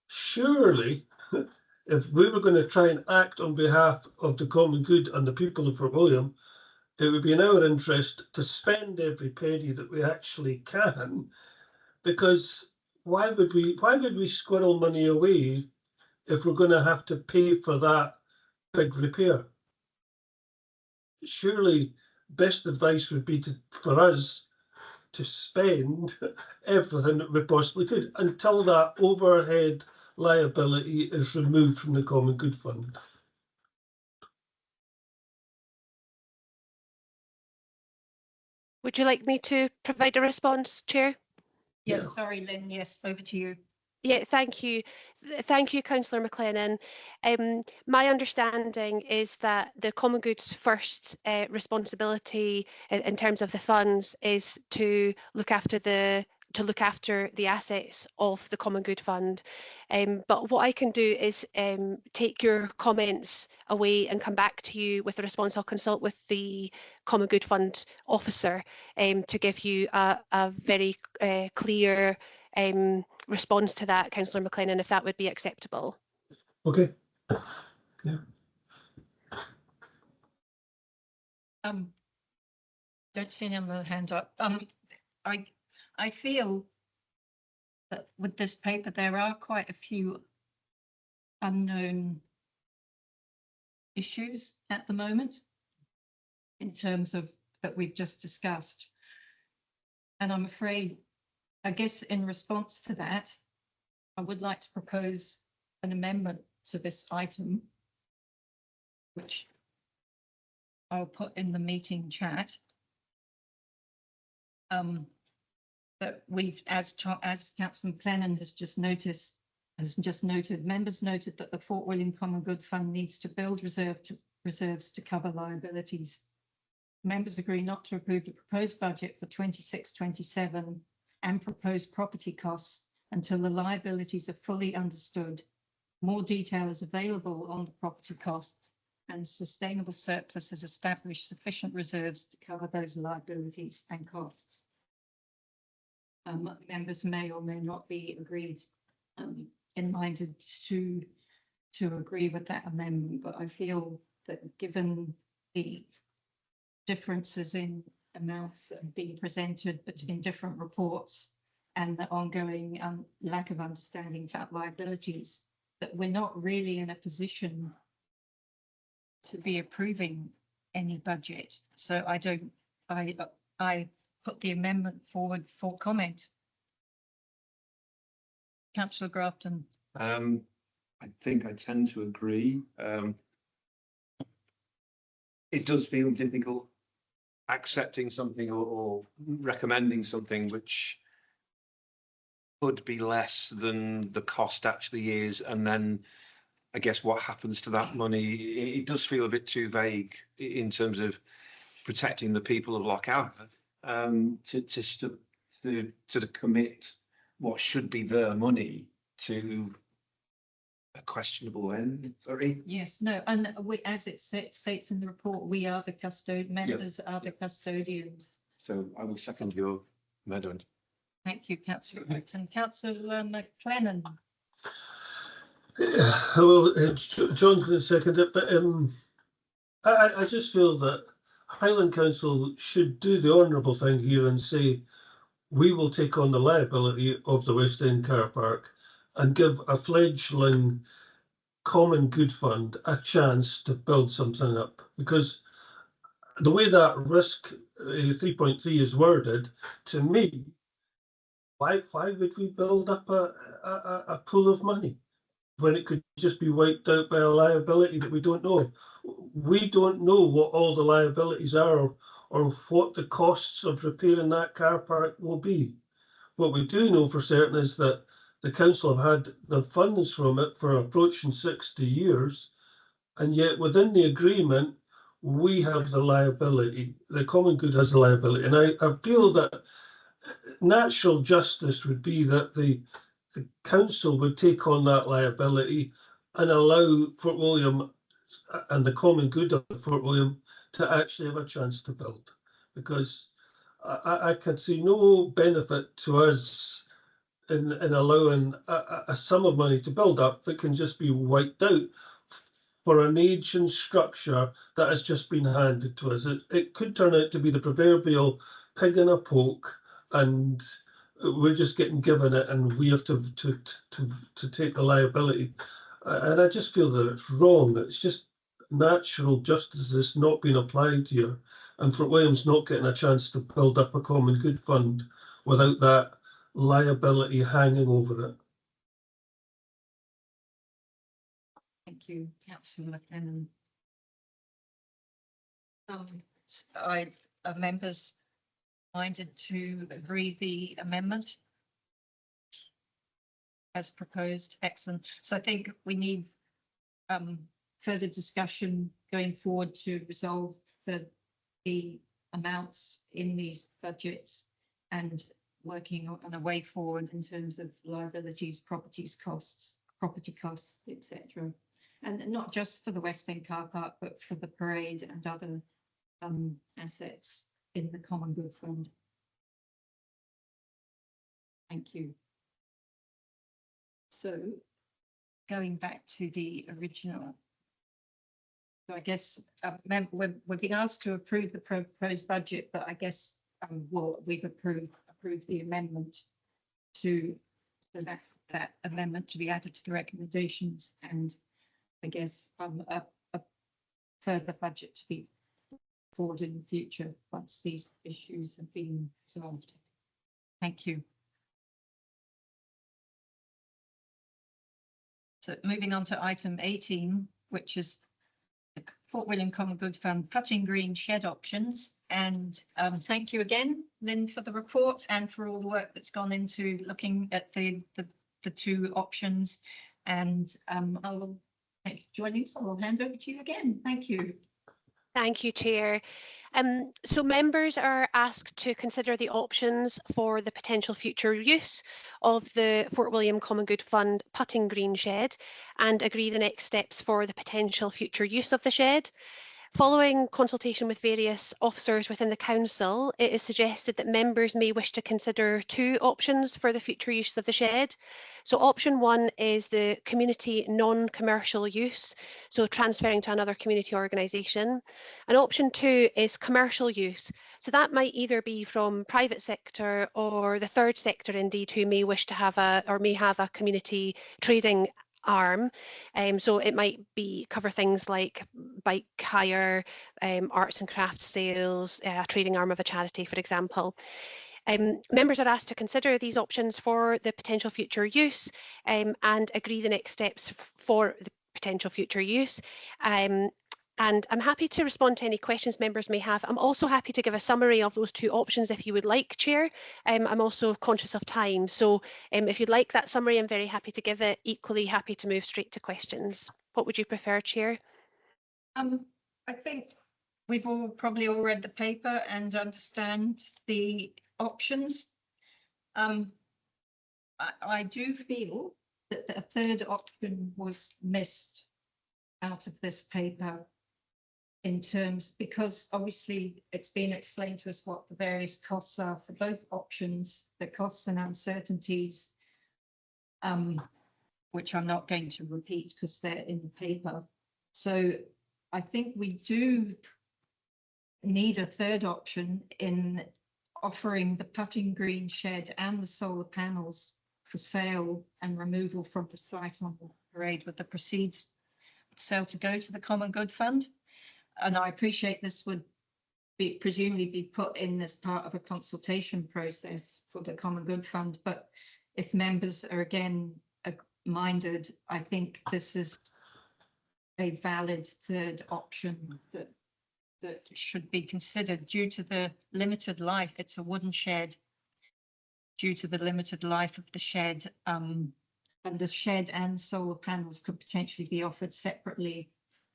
Surely, if we were going to try and act on behalf of the common good and the people of Fort William, it would be in our interest to spend every penny that we actually can, because why would we squirrel money away if we're going to have to pay for that big repair? Surely, best advice would be for us to spend everything that we possibly could until that overhead liability is removed from the Common Good Fund. Would you like me to provide a response, Chair? Yes, sorry, Lynn. Yes, over to you. Yeah, thank you. Thank you, Councillor McLennan. My understanding is that the Common Good's first responsibility in terms of the funds is to look after the assets of the Common Good Fund. But what I can do is take your comments away and come back to you with a response. I'll consult with the Common Good Fund officer to give you a very clear response to that, Councillor McLennan, if that would be acceptable. Okay. Yeah. Don't see any other hand up. I feel that with this paper there are quite a few unknown issues at the moment in terms of that we've just discussed, and I'm afraid, I guess in response to that, I would like to propose an amendment to this item, which I'll put in the meeting chat. That we've, as Councillor McLennan has just noted, members noted that the Fort William Common Good Fund needs to build reserves to cover liabilities. Members agree not to approve the proposed budget for 26-27 and proposed property costs until the liabilities are fully understood. More detail is available on the property costs, and sustainable surplus has established sufficient reserves to cover those liabilities and costs. Members may or may not be minded to agree with that amendment, but I feel that given the differences in amounts that have been presented between different reports and the ongoing lack of understanding about liabilities, that we're not really in a position to be approving any budget. So I put the amendment forward for comment. Councillor Grafton. I think I tend to agree. It does feel difficult accepting something or recommending something which could be less than the cost actually is, and then I guess what happens to that money. It does feel a bit too vague in terms of protecting the people of Lochaber to commit what should be their money to a questionable end. Sorry. Yes, no, and as it states in the report, we are the custodian. Members are the custodians. So I will second your amendment. Thank you, Councillor Burton. Councillor McLennan. Yeah, well, John's going to second it, but I just feel that Highland Council should do the honourable thing here and say, we will take on the liability of the West End car park and give a fledgling Common Good Fund a chance to build something up. Because the way that risk 3.3 is worded, to me, why would we build up a pool of money when it could just be wiped out by a liability that we don't know? We don't know what all the liabilities are or what the costs of repairing that car park will be. What we do know for certain is that the council have had the funds from it for approaching 60 years, and yet within the agreement, we have the liability, the Common Good has the liability. And I feel that natural justice would be that the council would take on that liability and allow Fort William and the Common Good of Fort William to actually have a chance to build, because I could see no benefit to us in allowing a sum of money to build up that can just be wiped out for an ancient structure that has just been handed to us. It could turn out to be the proverbial pig in a poke, and we're just getting given it, and we have to take the liability. And I just feel that it's wrong. It's just natural justice that's not been applied here, and Fort William's not getting a chance to build up a Common Good Fund without that liability hanging over it. Thank you, Councillor McLennan. Members minded to agree the amendment? as proposed. Excellent. So I think we need further discussion going forward to resolve the amounts in these budgets and working on a way forward in terms of liabilities, property costs, etc. And not just for the West End car park, but for the parade and other assets in the Common Good Fund. Thank you. So going back to the original. So I guess we've been asked to approve the proposed budget, but I guess we've approved the amendment to that amendment to be added to the recommendations, and I guess a further budget to be forward in the future once these issues have been solved. Thank you. So moving on to item 18, which is the Fort William Common Good Fund putting green shed options. And thank you again, Lynn, for the report and for all the work that's gone into looking at the two options. And I will thank you for joining us. I will hand over to you again. Thank you. Thank you, Chair. So members are asked to consider the options for the potential future use of the Fort William Common Good Fund putting green shed and agree the next steps for the potential future use of the shed. Following consultation with various officers within the council, it is suggested that members may wish to consider two options for the future use of the shed. So option one is the community non-commercial use, so transferring to another community organisation. And option two is commercial use. So that might either be from private sector or the third sector indeed, who may wish to have a community trading arm. So it might be cover things like bike hire, arts and crafts sales, a trading arm of a charity, for example. Members are asked to consider these options for the potential future use and agree the next steps for the potential future use. And I'm happy to respond to any questions members may have. I'm also happy to give a summary of those two options if you would like, Chair. I'm also conscious of time. So if you'd like that summary, I'm very happy to give it. Equally happy to move straight to questions. What would you prefer, Chair? I think we've probably all read the paper and understand the options. I do feel that a third option was missed out of this paper in terms, because obviously it's been explained to us what the various costs are for both options, the costs and uncertainties, which I'm not going to repeat because they're in the paper. So I think we do need a third option in offering the putting green shed and the solar panels for sale and removal from the site on the parade, with the proceeds of sale to go to the Common Good Fund. And I appreciate this would presumably be put in as part of a consultation process for the Common Good Fund. But if members are again minded, I think this is a valid third option that should be considered due to the limited life. It's a wooden shed. Due to the limited life of the shed, and the shed and solar panels could potentially be offered separately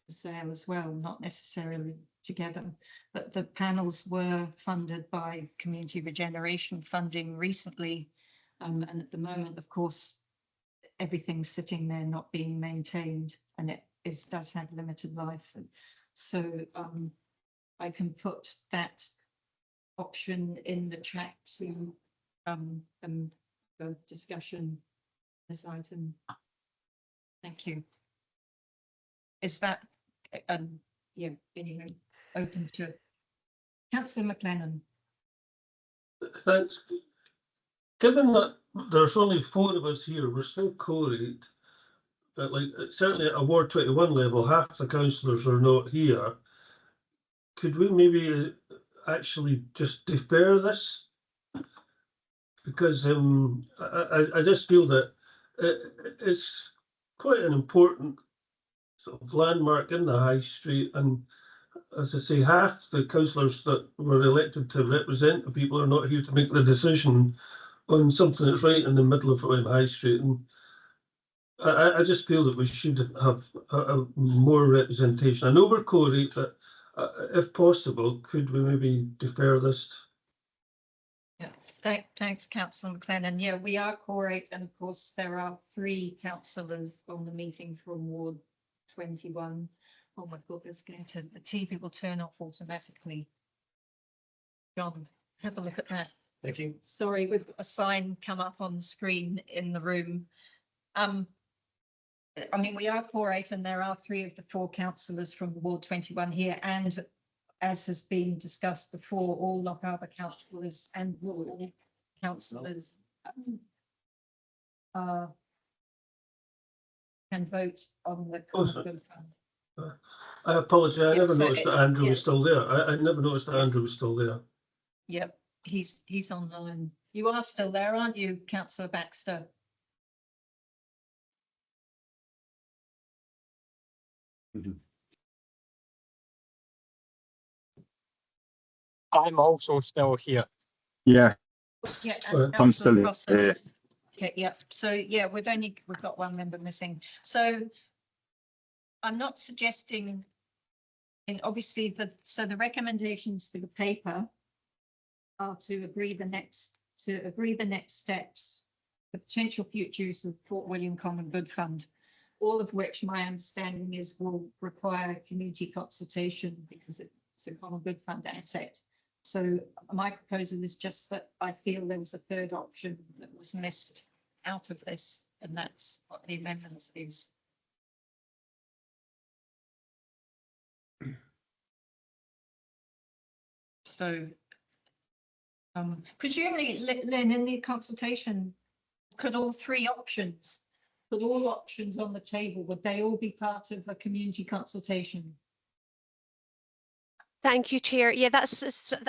for sale as well, not necessarily together. But the panels were funded by Community Regeneration funding recently, and at the moment, of course, everything's sitting there not being maintained, and it does have limited life. So I can put that option in the chat to the discussion this item. Thank you. Is that yeah, anyway, open to it. Councillor McLennan. Thanks. Given that there's only 4 of us here, we're still co-rate, but like certainly at a Ward 21 level, half the councillors are not here. Could we maybe actually just defer this? Because I just feel that it's quite an important sort of landmark in the High Street, and as I say, half the councillors that were elected to represent the people are not here to make the decision on something that's right in the middle of High Street. And I just feel that we should have a more representation. I know we're Corey, but if possible, could we maybe defer this? Yeah, thanks, Councillor McLennan. Yeah, we are core 8, and of course there are 3 councillors on the meeting from Ward 21. Oh my God, it's going to, the TV will turn off automatically. John, have a look at that. Thank you. Sorry, we've got a sign come up on the screen in the room. I mean, we are core 8, and there are 3 of the 4 councillors from Ward 21 here, and as has been discussed before, all Lochaber councillors and rural councillors can vote on the common good fund. I apologise. I never so noticed that Andrew was still there. I never noticed that Andrew was still there. Yep, he's online. You are still there, aren't you, Councillor Baxter? I'm also still here. Yeah, Yeah, I'm still here. Okay, yeah. So yeah, we've got 1 member missing. So I'm not suggesting, and obviously the recommendations for the paper are to agree the next steps, the potential future use of Fort William Common Good Fund, all of which my understanding is will require community consultation because it's a common good fund asset. So my proposal is just that I feel there was a 3rd option that was missed out of this, and that's what the amendment is. So presumably, Lynn, in the consultation, could all 3 options, could all options on the table, would they all be part of a community consultation? Thank you, Chair. Yeah,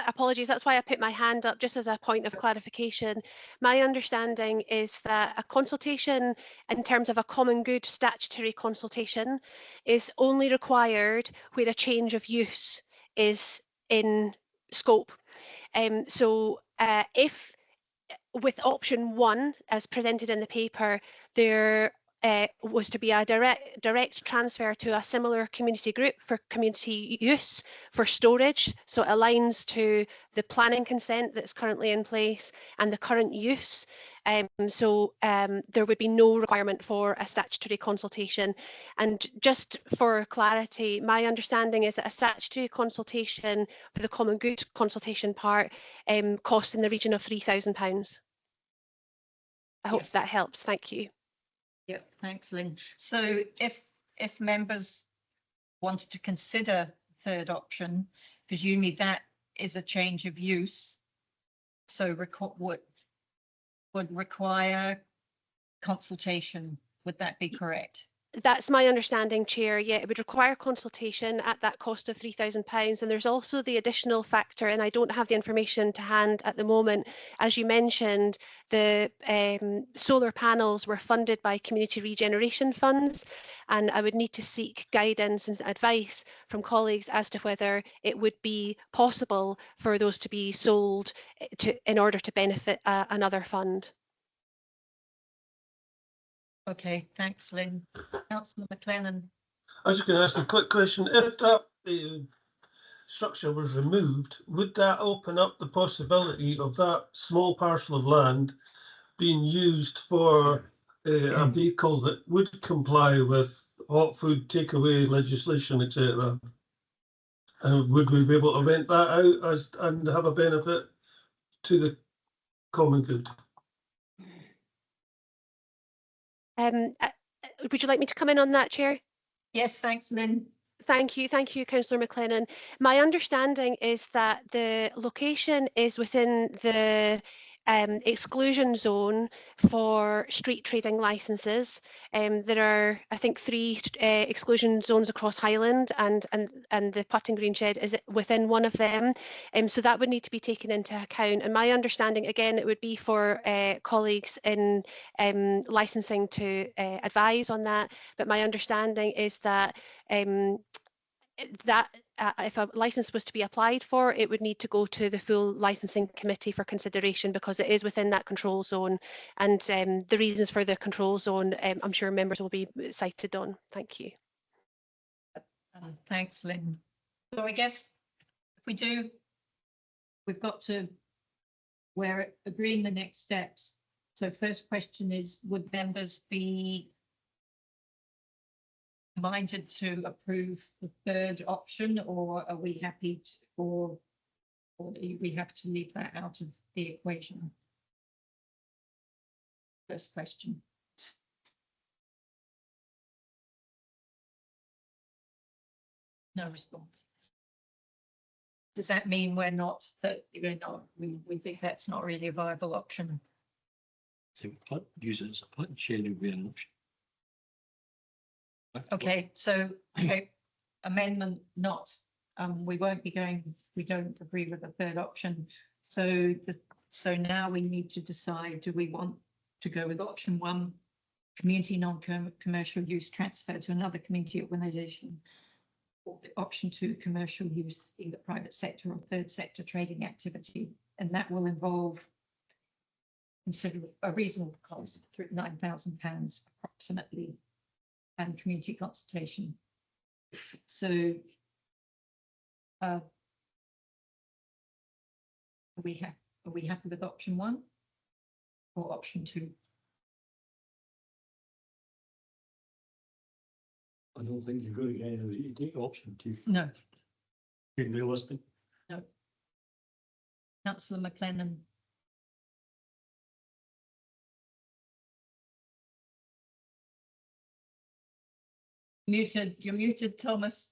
apologies. That's why I put my hand up, just as a point of clarification. My understanding is that a consultation in terms of a common good statutory consultation is only required where a change of use is in scope. So if with option 1, as presented in the paper, there was to be a direct transfer to a similar community group for community use for storage, so it aligns to the planning consent that's currently in place and the current use. So there would be no requirement for a statutory consultation. And just for clarity, my understanding is that a statutory consultation for the common good consultation part costs in the region of £3,000. I hope that helps. Thank you. Yep, thanks, Lynn. So if members wanted to consider 3rd option, presumably that is a change of use, so would require consultation. Would that be correct? That's my understanding, Chair. Yeah, it would require consultation at that cost of £3,000. And there's also the additional factor, and I don't have the information to hand at the moment. As you mentioned, the solar panels were funded by community regeneration funds, and I would need to seek guidance and advice from colleagues as to whether it would be possible for those to be sold in order to benefit another fund. Okay, thanks, Lynn. Councillor McLennan. I was just going to ask a quick question. If that structure was removed, would that open up the possibility of that small parcel of land being used for a vehicle that would comply with hot food takeaway legislation, etc.? And would we be able to rent that out and have a benefit to the common good? Would you like me to come in on that, Chair? Yes, thanks, Lynn. Thank you, Councillor McLennan. My understanding is that the location is within the exclusion zone for street trading licences. There are, I think, 3 exclusion zones across Highland, and the putting green shed is within one of them. So that would need to be taken into account. And my understanding, again, it would be for colleagues in licensing to advise on that. But my understanding is that that if a license was to be applied for, it would need to go to the full licensing committee for consideration because it is within that control zone, and the reasons for the control zone I'm sure members will be cited on. Thank you. Thanks, Lynn. So I guess if we've got to, we're agreeing the next steps. So first question is, would members be minded to approve the third option, or are we happy to, or do we have to leave that out of the equation? First question. No response. Does that mean we think that's not really a viable option? So use it as a put and share would be an option. Okay, so okay, amendment not. We won't be going. We don't agree with the third option. So now we need to decide: do we want to go with option 1, community non-commercial use transfer to another community organisation, or option 2, commercial use, either private sector or third sector trading activity, and that will involve a reasonable cost, £9,000 approximately, and community consultation. So are we happy with option 1 or option 2? I don't think you're going to get any, you take option 2. No. Being realistic. No. Councillor McLennan. Muted. You're muted, Thomas.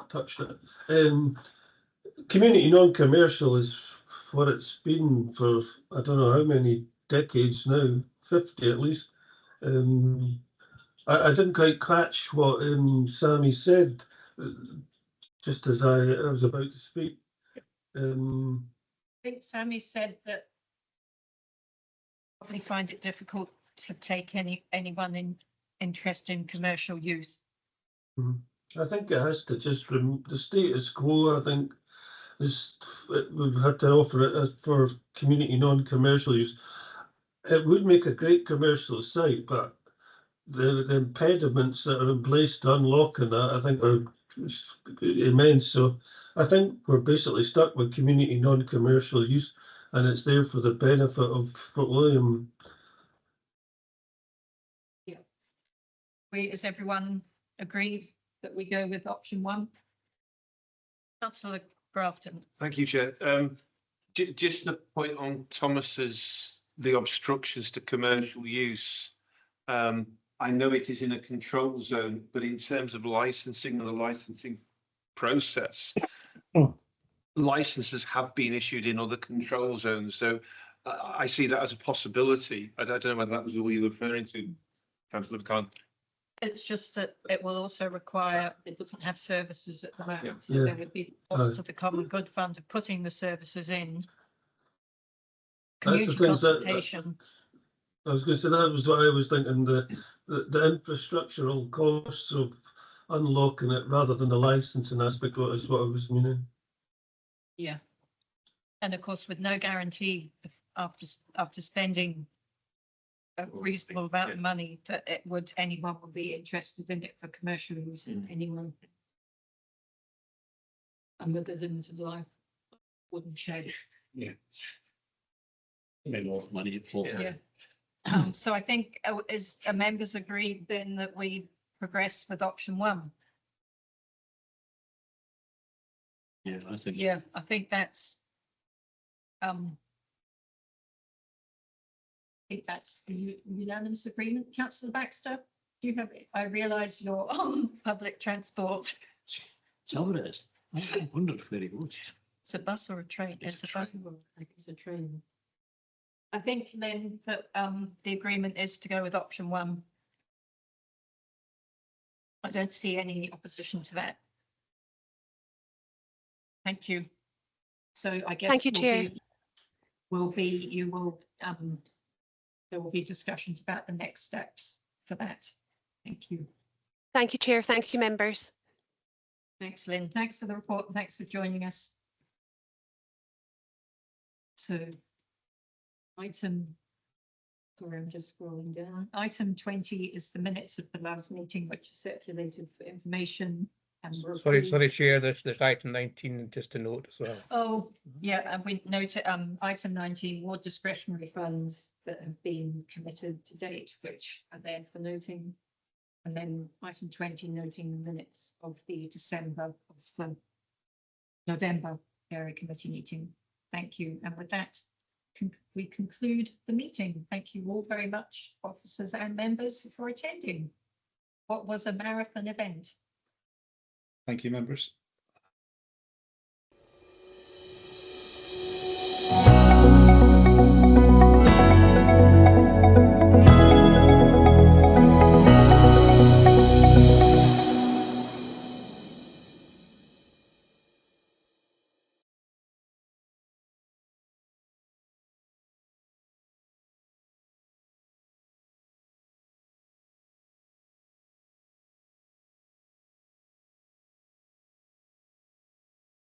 Touched it. Community non-commercial is what it's been for, I don't know how many decades now, 50 at least. I didn't quite catch what Sammy said just as I was about to speak. I think Sammy said that probably find it difficult to take anyone interested in commercial use. I think it has to just the status quo. I think we've had to offer it as for community non-commercial use. It would make a great commercial site, but the impediments that are in place to unlocking that, I think, are immense. So I think we're basically stuck with community non-commercial use, and it's there for the benefit of Fort William. Yeah. Is everyone agreed that we go with option 1? Councillor Grafton. Thank you, Chair. Just a point on Thomas's, the obstructions to commercial use. I know it is in a control zone, but in terms of licensing and the licensing process, licenses have been issued in other control zones. So I see that as a possibility. I don't know whether that was what you were referring to, Councillor McCann. It's just that it will also require, it doesn't have services at the moment. Yeah. So there would be cost to the Common Good Fund of putting the services in. Community consultation. I was going to say that was what I was thinking, the infrastructural costs of unlocking it rather than the licensing aspect, is what I was meaning. Yeah. And of course, with no guarantee after spending a reasonable amount of money that anyone would be interested in it for commercial use anyway. And with a limited life, wooden shed. Yeah. Made a lot of money for. Yeah. So I think is members agreed then that we progress with option 1? Yeah, I think. Yeah, I think that's. I think that's the unanimous agreement. Councillor Baxter, do you have? I realise you're on public transport. Tell me this. I wonder if Ferry goes. It's a bus or a train. It's a bus. I think it's a train. I think then that the agreement is to go with option 1. I don't see any opposition to that. Thank you. So I guess thank you, Chair. There will be discussions about the next steps for that. Thank you. Thank you, Chair. Thank you, members. Thanks, Lynn. Thanks for the report. And thanks for joining us. So, sorry, I'm just scrolling down. Item 20 is the minutes of the last meeting, which are circulated for information. And Sorry, Chair, there's item 19 just to note as well. Oh, yeah, and we noted item 19, ward discretionary funds that have been committed to date, which are there for noting. And then item 20, noting the minutes of the November area committee meeting. Thank you. And with that, we conclude the meeting. Thank you all very much, officers and members, for attending what was a marathon event. Thank you, members.